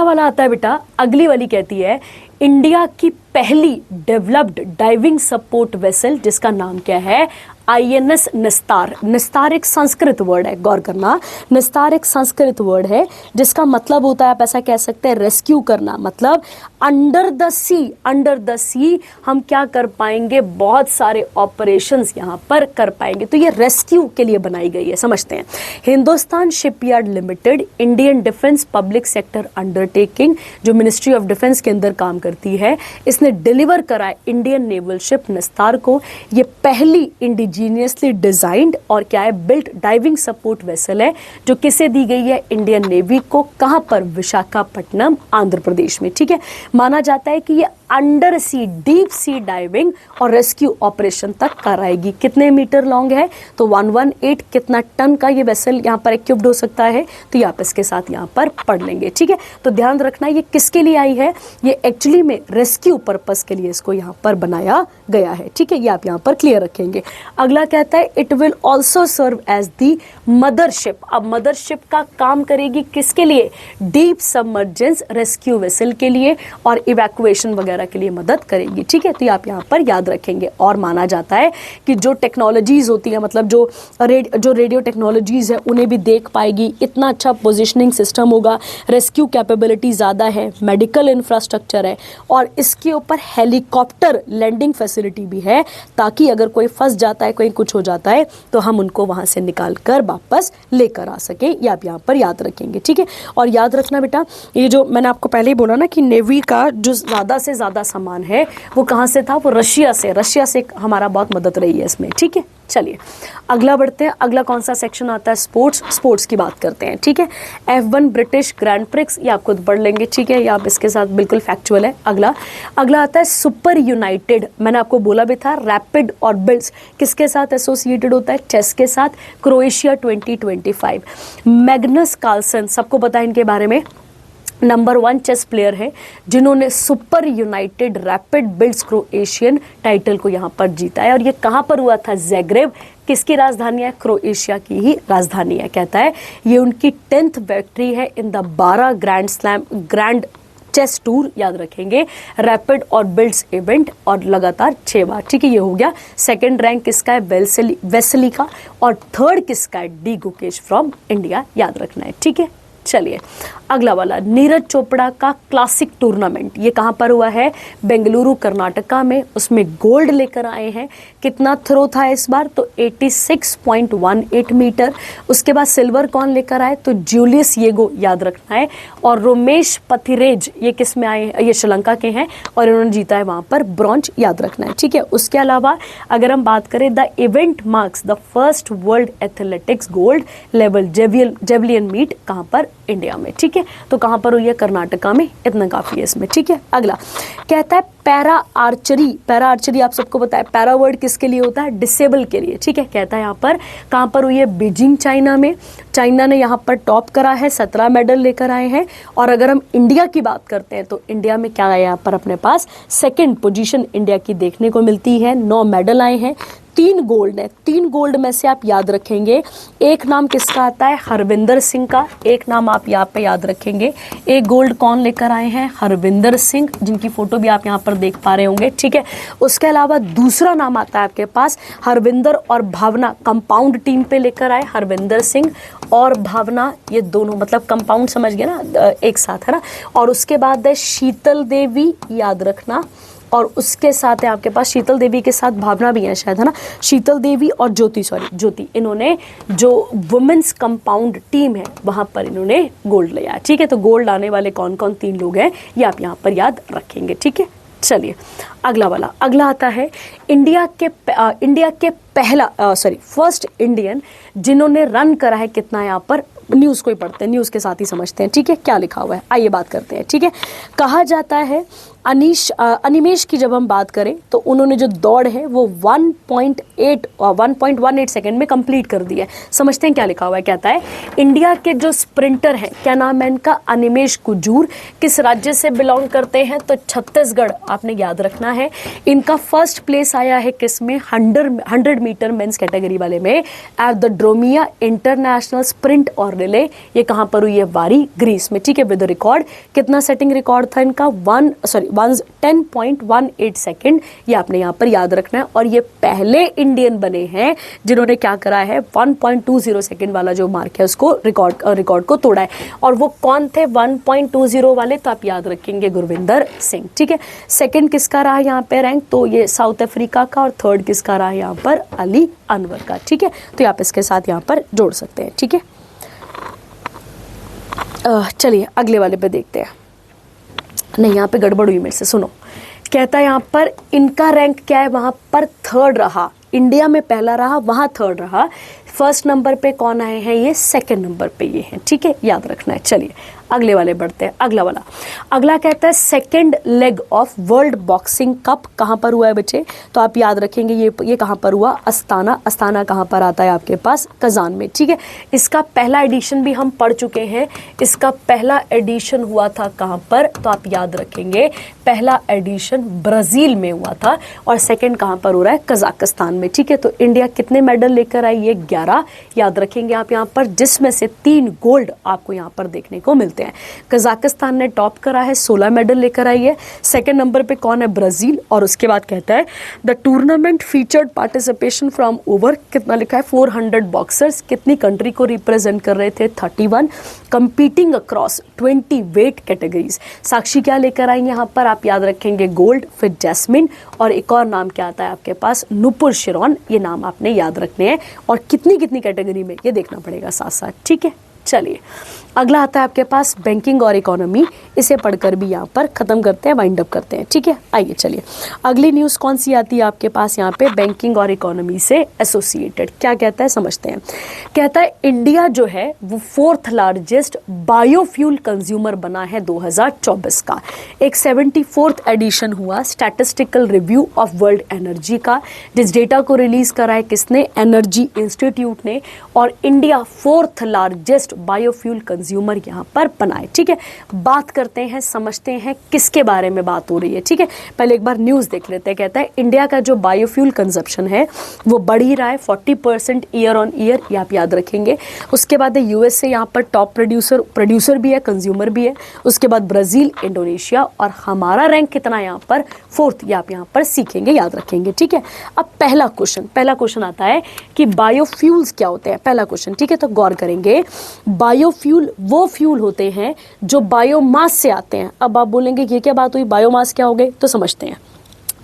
वाला आता है बेटा, अगली वाली कहती है इंडिया की पहली डेवलप्ड डाइविंग सपोर्ट वेसल, जिसका नाम क्या है, INS निस्तार। निस्तार एक संस्कृत वर्ड है, गौर करना, निस्तार एक संस्कृत वर्ड है जिसका मतलब होता है, आप ऐसा कह सकते हैं, रेस्क्यू करना। मतलब अंडर द सी हम क्या कर पाएंगे, बहुत सारे ऑपरेशंस यहाँ पर कर पाएंगे। तो ये रेस्क्यू के लिए बनाई गई है, समझते हैं। Hindustan shipyard limited Indian defence public sector undertaking, जो मिनिस्ट्री ऑफ डिफेंस के अंदर काम करती है, इसने डिलीवर करा है इंडियन नेवल शिप निस्तार को। ये पहली इंडिजीनियसली डिजाइंड और क्या है, बिल्ट डाइविंग सपोर्ट वेसल है, जो किसे दी गई है, इंडियन नेवी को। कहां पर, विशाखापट्टनम, आंध्र प्रदेश में। ठीक है, माना जाता है कि ये अंडर सी, डीप सी डाइविंग और रेस्क्यू ऑपरेशन तक कराएगी। कितने मीटर लॉन्ग है, तो 118, कितना टन का ये वेसल यहाँ पर इक्विप्ड हो सकता है, तो ये आप इसके साथ यहाँ पर पढ़ लेंगे। ठीक है, तो ध्यान रखना ये किसके लिए आई है, ये एक्चुअली में रेस्क्यू पर्पस के लिए इसको यहाँ पर बनाया गया है। ठीक है, ये आप यहाँ पर क्लियर रखेंगे। अगला कहता है it will also serve as the mothership. अब मदरशिप का काम करेगी किसके लिए, डीप सबमर्जेंस रेस्क्यू वेसल के लिए, और इवैक्यूएशन वगैरह के लिए मदद करेगी। ठीक है, तो आप यहाँ पर याद रखेंगे। और माना जाता है कि जो टेक्नोलॉजीज होती है, मतलब जो रेडियो टेक्नोलॉजीज है, उन्हें भी देख पाएगी। इतना अच्छा पोजिशनिंग सिस्टम होगा, रेस्क्यू कैपेबिलिटी ज़्यादा है, मेडिकल इंफ्रास्ट्रक्चर है, और इसके ऊपर हेलीकॉप्टर लैंडिंग फैसिलिटी भी है, ताकि अगर कोई फंस जाता है, कोई कुछ हो जाता है, तो हम उनको वहां से निकाल कर वापस लेकर आ सके। ये आप यहाँ पर याद रखेंगे। ठीक है, और याद रखना बेटा, ये जो मैंने आपको पहले ही बोला ना कि नेवी का जो ज़्यादा से ज़्यादा सामान है वो कहाँ से था, वो रशिया से हमारा बहुत मदद रही है इसमें। ठीक है, चलिए अगला बढ़ते हैं। अगला कौन सा सेक्शन आता है, स्पोर्ट्स की बात करते हैं। ठीक है, F1 ब्रिटिश ग्रैंड प्रिक्स, ये आप खुद पढ़ लेंगे। ठीक है, ये आप इसके साथ बिल्कुल फैक्चुअल है। अगला आता है सुपर यूनाइटेड। मैंने आपको बोला भी था, रैपिड और बिल्ड्स किसके साथ एसोसिएटेड होता है, चेस के साथ, क्रोएशिया 2025। मैग्नस कार्लसन, सबको पता है इनके बारे में, नंबर 1 चेस प्लेयर है जिन्होंने super United rapid builds Croatian title को यहाँ पर जीता है। और ये कहाँ पर हुआ था, ज़ैग्रेब, किसकी राजधानी है, क्रोएशिया की ही राजधानी है। कहता है ये उनकी 10th विक्ट्री है in the 12 grand chess tour याद रखेंगे, रैपिड और बिल्ड्स इवेंट और लगातार 6 बार। ठीक है, ये हो गया। सेकंड रैंक किसका है? वेसली का। और थर्ड किसका है? डी गुकेश फ्रॉम इंडिया, याद रखना है। ठीक है, चलिए अगला वाला, नीरज चोपड़ा का क्लासिक टूर्नामेंट, ये कहाँ पर हुआ है? बेंगलुरु कर्नाटका में। उसमें गोल्ड लेकर आए हैं। कितना थ्रो था इस बार? तो 86.18 मीटर। उसके बाद सिल्वर कौन लेकर आए? तो जूलियस येगो, याद रखना है। और रोमेश पथिरेज, ये किस में आए? ये श्रीलंका के हैं और इन्होंने जीता है वहाँ पर ब्रॉन्ज, याद रखना है। ठीक है, उसके अलावा अगर हम बात करें, the event marks the first world athletics gold level javelin meet, कहाँ पर? इंडिया में। ठीक है, तो कहां पर हुई है? कर्नाटका में। इतना काफी है इसमें। ठीक है, अगला कहता है पैरा आर्चरी। पैरा आर्चरी आप सबको पता है, पैरा वर्ड किसके लिए होता है? डिसेबल के लिए। ठीक है, कहता है यहाँ पर कहां पर हुई है? बीजिंग, चाइना में। चाइना ने यहाँ पर टॉप करा है, 17 मेडल लेकर आए हैं। और अगर हम इंडिया की बात करते हैं तो इंडिया में क्या है? यहाँ पर अपने पास सेकेंड पोजीशन इंडिया की देखने को मिलती है। 9 मेडल आए हैं, 3 गोल्ड है। 3 गोल्ड में से आप याद रखेंगे, एक नाम किसका आता है? हरविंदर सिंह का। एक नाम आप यहाँ पे याद रखेंगे। एक गोल्ड कौन लेकर आए हैं? हरविंदर सिंह, जिनकी फोटो भी आप यहाँ पर देख पा रहे होंगे। ठीक है, उसके अलावा दूसरा नाम आता है आपके पास हरविंदर और भावना, कंपाउंड टीम पे लेकर आए हरविंदर सिंह और भावना, ये दोनों मतलब कंपाउंड समझ गए ना, एक साथ, है ना। और उसके बाद है शीतल देवी, याद रखना। और उसके साथ है आपके पास शीतल देवी के साथ भावना भी है शायद, है ना। शीतल देवी और ज्योति, इन्होंने जो वुमेन्स कंपाउंड टीम है वहां पर इन्होंने गोल्ड लिया। ठीक है, तो गोल्ड लाने वाले कौन कौन 3 लोग हैं ये आप यहाँ पर याद रखेंगे। ठीक है, चलिए अगला वाला, अगला आता है इंडिया के फर्स्ट इंडियन जिन्होंने रन करा है। कितना यहाँ पर? न्यूज़ को ही पढ़ते हैं, न्यूज़ के साथ ही समझते हैं। ठीक है, क्या लिखा हुआ है आइए बात करते हैं। ठीक है, कहा जाता है अनिमेश की जब हम बात करें तो उन्होंने जो दौड़ है वो 1.18 सेकेंड में कंप्लीट कर दी है। समझते हैं क्या लिखा हुआ है। कहता है इंडिया के जो स्प्रिंटर हैं, क्या नाम है इनका? अनिमेश कुजूर। किस राज्य से बिलोंग करते हैं? तो छत्तीसगढ़, आपने याद रखना है। इनका फर्स्ट प्लेस आया है किस में? 100 मीटर मेंस कैटेगरी वाले में एट द ड्रोमिया इंटरनेशनल स्प्रिंट और रिले। ये कहाँ पर हुई है? वारी, ग्रीस में। ठीक है, विद रिकॉर्ड कितना सेटिंग रिकॉर्ड था इनका? 10.18 सेकेंड, ये आपने यहाँ पर याद रखना है। और ये पहले इंडियन बने हैं जिन्होंने क्या करा है? 1.20 सेकेंड वाला जो मार्क है उसको रिकॉर्ड को तोड़ा है। और वो कौन थे 1.20 वाले? तो आप याद रखेंगे गुरविंदर सिंह। ठीक है, सेकेंड किसका रहा यहाँ पे रैंक? तो ये साउथ अफ्रीका का। और थर्ड किसका रहा यहाँ पर? अली अनवर का। ठीक है, तो आप इसके साथ यहाँ पर जोड़ सकते हैं। ठीक है, चलिए अगले वाले पे देखते हैं। नहीं, यहाँ पे गड़बड़ हुई मेरे से, सुनो। कहता है यहाँ पर इनका रैंक क्या है? वहां पर थर्ड रहा। इंडिया में पहला रहा, वहां थर्ड रहा। फर्स्ट नंबर पे कौन आए हैं? ये सेकंड नंबर पे ये हैं। ठीक है, याद रखना है। चलिए अगले वाले बढ़ते हैं। अगला कहता है second leg of world boxing cup कहाँ पर हुआ है बच्चे? तो आप याद रखेंगे ये कहाँ पर हुआ? अस्ताना कहाँ पर आता है आपके पास? कजान में। ठीक है, इसका पहला एडिशन भी हम पढ़ चुके हैं। इसका पहला एडिशन हुआ था कहाँ पर? तो आप याद रखेंगे पहला एडिशन ब्राजील में हुआ था और सेकंड कहाँ पर हो रहा है? कजाकिस्तान में। ठीक है, तो इंडिया कितने मेडल लेकर आई? ये 11 याद रखेंगे आप यहाँ पर, जिसमें से 3 गोल्ड आपको यहाँ पर देखने को मिलते हैं। कजाकिस्तान ने टॉप करा है, 16 मेडल लेकर आई है। सेकंड नंबर पे कौन है? ब्राजील। और उसके बाद कहता है the tournament featured participation from over, कितना लिखा है? 400 बॉक्सर्स। कितनी कंट्री को रिप्रेजेंट कर रहे थे? 31, कंपीटिंग अक्रॉस 20 वेट कैटेगरीज। साक्षी क्या लेकर आई यहाँ पर? आप याद रखेंगे गोल्ड। फिर जैस्मिन और एक और नाम क्या आता है आपके पास? नुपुर शिरोन। ये नाम आपने याद रखने हैं और कितनी कैटेगरी में ये देखना पड़ेगा साथ साथ। ठीक है, चलिए अगला आता है आपके पास बैंकिंग और इकोनॉमी। इसे पढ़कर भी यहाँ पर खत्म करते हैं, वाइंड अप करते हैं। ठीक है, आइए चलिए अगली न्यूज़ कौन सी आती है आपके पास यहाँ पे? बैंकिंग और इकोनॉमी से एसोसिएटेड। क्या कहता है समझते हैं। कहता है इंडिया जो है वो 4th लार्जेस्ट बायोफ्यूल कंज्यूमर बना है 2024 का। एक 74th एडिशन हुआ statistical review of world energy का, जिस डेटा को रिलीज करा है किसने? एनर्जी इंस्टीट्यूट ने। और India 4th largest biofuel consumer यहाँ पर बनाए। ठीक है, बात करते हैं, समझते हैं किसके बारे में बात हो रही है। ठीक है, पहले एक बार न्यूज़ देख लेते हैं। कहता है इंडिया का जो बायोफ्यूल कंजप्शन है वो बढ़ ही रहा है 40% ईयर ऑन ईयर, ये आप याद रखेंगे। उसके बाद है यूएसए यहाँ पर टॉप प्रोड्यूसर भी है, कंज्यूमर भी है। उसके बाद ब्राज़ील, इंडोनेशिया, और हमारा रैंक कितना यहाँ पर, 4th, ये आप यहाँ पर सीखेंगे, याद रखेंगे। ठीक है, अब पहला क्वेश्चन आता है कि बायोफ्यूल्स क्या होते हैं, पहला क्वेश्चन। ठीक है, तो गौर करेंगे। बायोफ्यूल वो फ्यूल होते हैं जो बायोमास से आते हैं। अब आप बोलेंगे ये क्या बात हुई, बायोमास क्या हो गए, तो समझते हैं।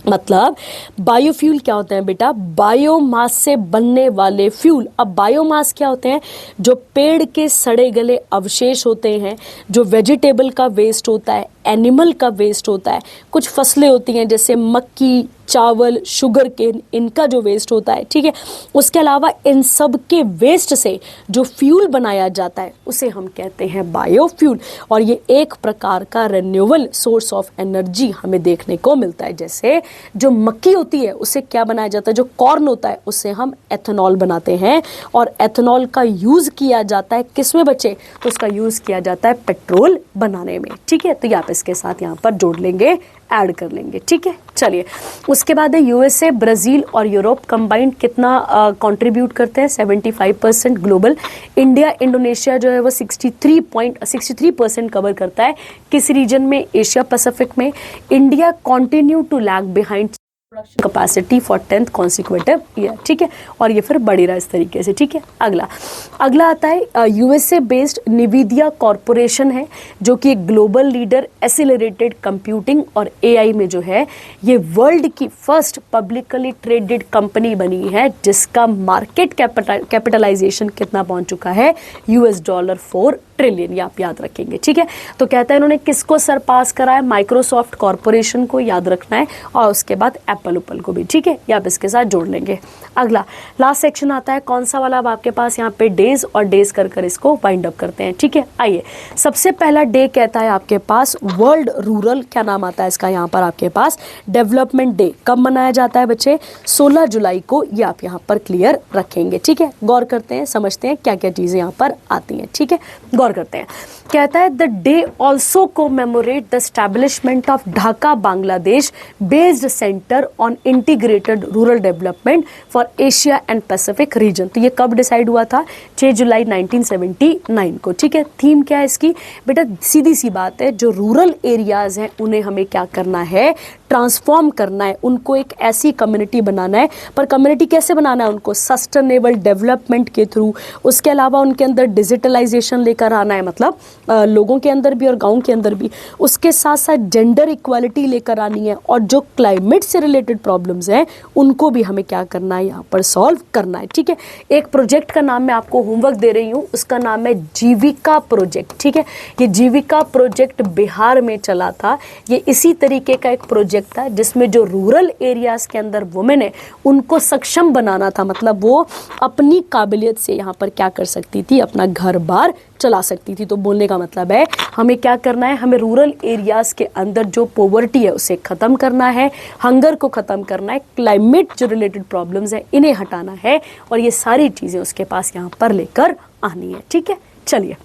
मतलब बायोफ्यूल क्या होते हैं बेटा, बायोमास से बनने वाले फ्यूल। अब बायोमास क्या होते हैं, जो पेड़ के सड़े गले अवशेष होते हैं, जो वेजिटेबल का वेस्ट होता है, एनिमल का वेस्ट होता है, कुछ फसलें होती हैं जैसे मक्की, चावल, शुगर केन, इनका जो वेस्ट होता है। ठीक है, उसके अलावा इन सब के वेस्ट से जो फ्यूल बनाया जाता है उसे हम कहते हैं बायोफ्यूल। और ये एक प्रकार का रिन्यूएबल सोर्स ऑफ एनर्जी हमें देखने को मिलता है। जैसे जो मक्की होती है उससे क्या बनाया जाता है, जो कॉर्न होता है उससे हम एथेनॉल बनाते हैं, और एथेनॉल का यूज़ किया जाता है किस में बच्चे, तो उसका यूज़ किया जाता है पेट्रोल बनाने में। ठीक है, तो ये आप इसके साथ यहाँ पर जोड़ लेंगे, ऐड कर लेंगे। ठीक है, चलिए उसके बाद है यूएसए, ब्राज़ील और यूरोप कंबाइंड कितना कंट्रीब्यूट करते हैं, 75% ग्लोबल। इंडिया, इंडोनेशिया जो है वो 63% कवर करता है। किस रीजन में, एशिया पैसिफिक में। India continue to lag behind capacity for 10th consecutive year. ठीक है, और ये फिर बढ़ रहा है इस तरीके से। ठीक है, अगला आता है यूएसए बेस्ड निविदिया कॉरपोरेशन है, जो कि एक ग्लोबल लीडर एसिलरेटेड कंप्यूटिंग और एआई में जो है ये वर्ल्ड की फर्स्ट पब्लिकली ट्रेडेड कंपनी बनी है, जिसका मार्केट कैपिटलाइजेशन कितना पहुंच चुका है, $4 ट्रिलियन, ये आप याद रखेंगे। ठीक है, तो कहता है इन्होंने किसको सरपास करा है, माइक्रोसॉफ्ट कॉरपोरेशन को, याद रखना है, और उसके बाद एप्पल को भी। ठीक है, ये आप इसके साथ जोड़ लेंगे। अगला लास्ट सेक्शन आता है कौन सा वाला, अब आपके पास यहाँ पे डेज और डेज कर इसको वाइंड अप करते हैं। ठीक है, आइए सबसे पहला डे कहता है आपके पास वर्ल्ड रूरल, क्या नाम आता है इसका यहाँ पर आपके पास, डेवलपमेंट डे। कब मनाया जाता है बच्चे, 16 जुलाई को, ये आप यहाँ पर क्लियर रखेंगे। ठीक है, गौर करते हैं, समझते हैं क्या क्या चीजें यहाँ पर आती हैं। ठीक है, गौर करते हैं। कहता है the day also commemorate the establishment of Dhaka Bangladesh based centre on integrated rural development for Asia and Pacific region. तो ये कब डिसाइड हुआ था, 6 जुलाई 1979 को। ठीक है, थीम क्या है इसकी बेटा, सीधी सी बात है, जो रूरल एरियाज हैं उन्हें हमें क्या करना है, ट्रांसफॉर्म करना है, उनको एक ऐसी कम्युनिटी बनाना है। पर कम्युनिटी कैसे बनाना है, उनको सस्टेनेबल डेवलपमेंट के थ्रू, उसके अलावा उनके अंदर डिजिटलाइजेशन लेकर आना है, मतलब लोगों के अंदर भी और गांव के अंदर भी, उसके साथ साथ जेंडर इक्वालिटी लेकर आनी है, और जो क्लाइमेट से रिलेटेड प्रॉब्लम्स हैं उनको भी हमें क्या करना है, यहाँ पर सॉल्व करना है। ठीक है, एक प्रोजेक्ट का नाम मैं आपको होमवर्क दे रही हूँ, उसका नाम है जीविका प्रोजेक्ट। ठीक है, ये जीविका प्रोजेक्ट बिहार में चला था। ये इसी तरीके का एक प्रोजेक्ट था जिसमें जो रूरल एरियाज के अंदर वुमेन है उनको सक्षम बनाना था, मतलब वो अपनी काबिलियत से यहाँ पर क्या कर सकती थी, अपना घर बार चला सकती थी। तो बोलने का मतलब है हमें क्या करना है, हमें रूरल एरियाज के अंदर जो पॉवर्टी है उसे खत्म करना है, हंगर को खत्म करना है, क्लाइमेट जो रिलेटेड प्रॉब्लम्स है इन्हें हटाना है, और ये सारी चीजें उसके पास यहाँ पर लेकर आनी है। ठीक है, चलिए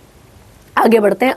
आगे बढ़ते हैं।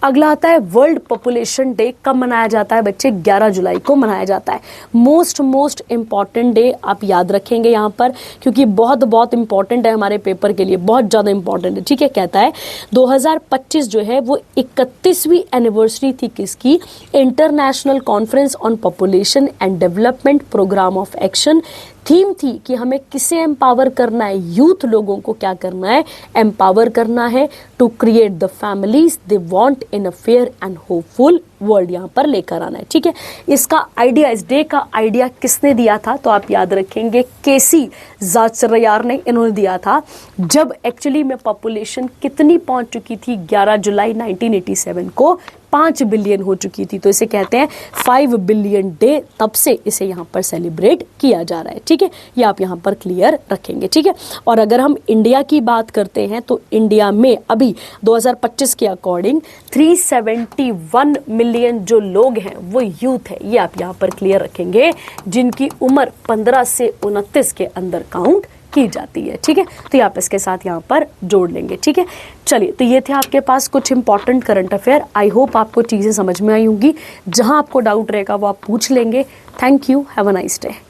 अगला आता है वर्ल्ड पॉपुलेशन डे। कब मनाया जाता है बच्चे, 11 जुलाई को मनाया जाता है। मोस्ट इंपॉर्टेंट डे आप याद रखेंगे यहाँ पर, क्योंकि बहुत इंपॉर्टेंट है हमारे पेपर के लिए, बहुत ज़्यादा इंपॉर्टेंट है। ठीक है, कहता है 2025 जो है वो 31वीं एनिवर्सरी थी किसकी, international conference on population and development programme of action. Theme थी कि हमें किसे एम्पावर करना है, यूथ लोगों को क्या करना है, एम्पावर करना है, to create the families they want in a fair and hopeful world, यहाँ पर लेकर आना है। ठीक है, इसका आइडिया, इस डे का आइडिया किसने दिया था, तो आप याद रखेंगे केसी ज़ाचरयार ने, इन्होंने दिया था जब एक्चुअली में पॉपुलेशन कितनी पहुंच चुकी थी, 11 जुलाई 1987 को 5 बिलियन हो चुकी थी। तो इसे कहते हैं 5 बिलियन डे, तब से इसे यहाँ पर सेलिब्रेट किया जा रहा है। ठीक है, ये आप यहाँ पर क्लियर रखेंगे। ठीक है, और अगर हम इंडिया की बात करते हैं तो इंडिया में अभी 2025 के अकॉर्डिंग 371 मिलियन जो लोग हैं वो यूथ है, ये आप यहाँ पर क्लियर रखेंगे, जिनकी उम्र 15 से 29 के अंदर काउंट की जाती है। ठीक है, तो ये आप इसके साथ यहाँ पर जोड़ लेंगे। ठीक है, चलिए, तो ये थे आपके पास कुछ important current affair. I hope आपको चीज़ें समझ में आई होंगी। जहाँ आपको डाउट रहेगा वो आप पूछ लेंगे। Thank you, have a nice day.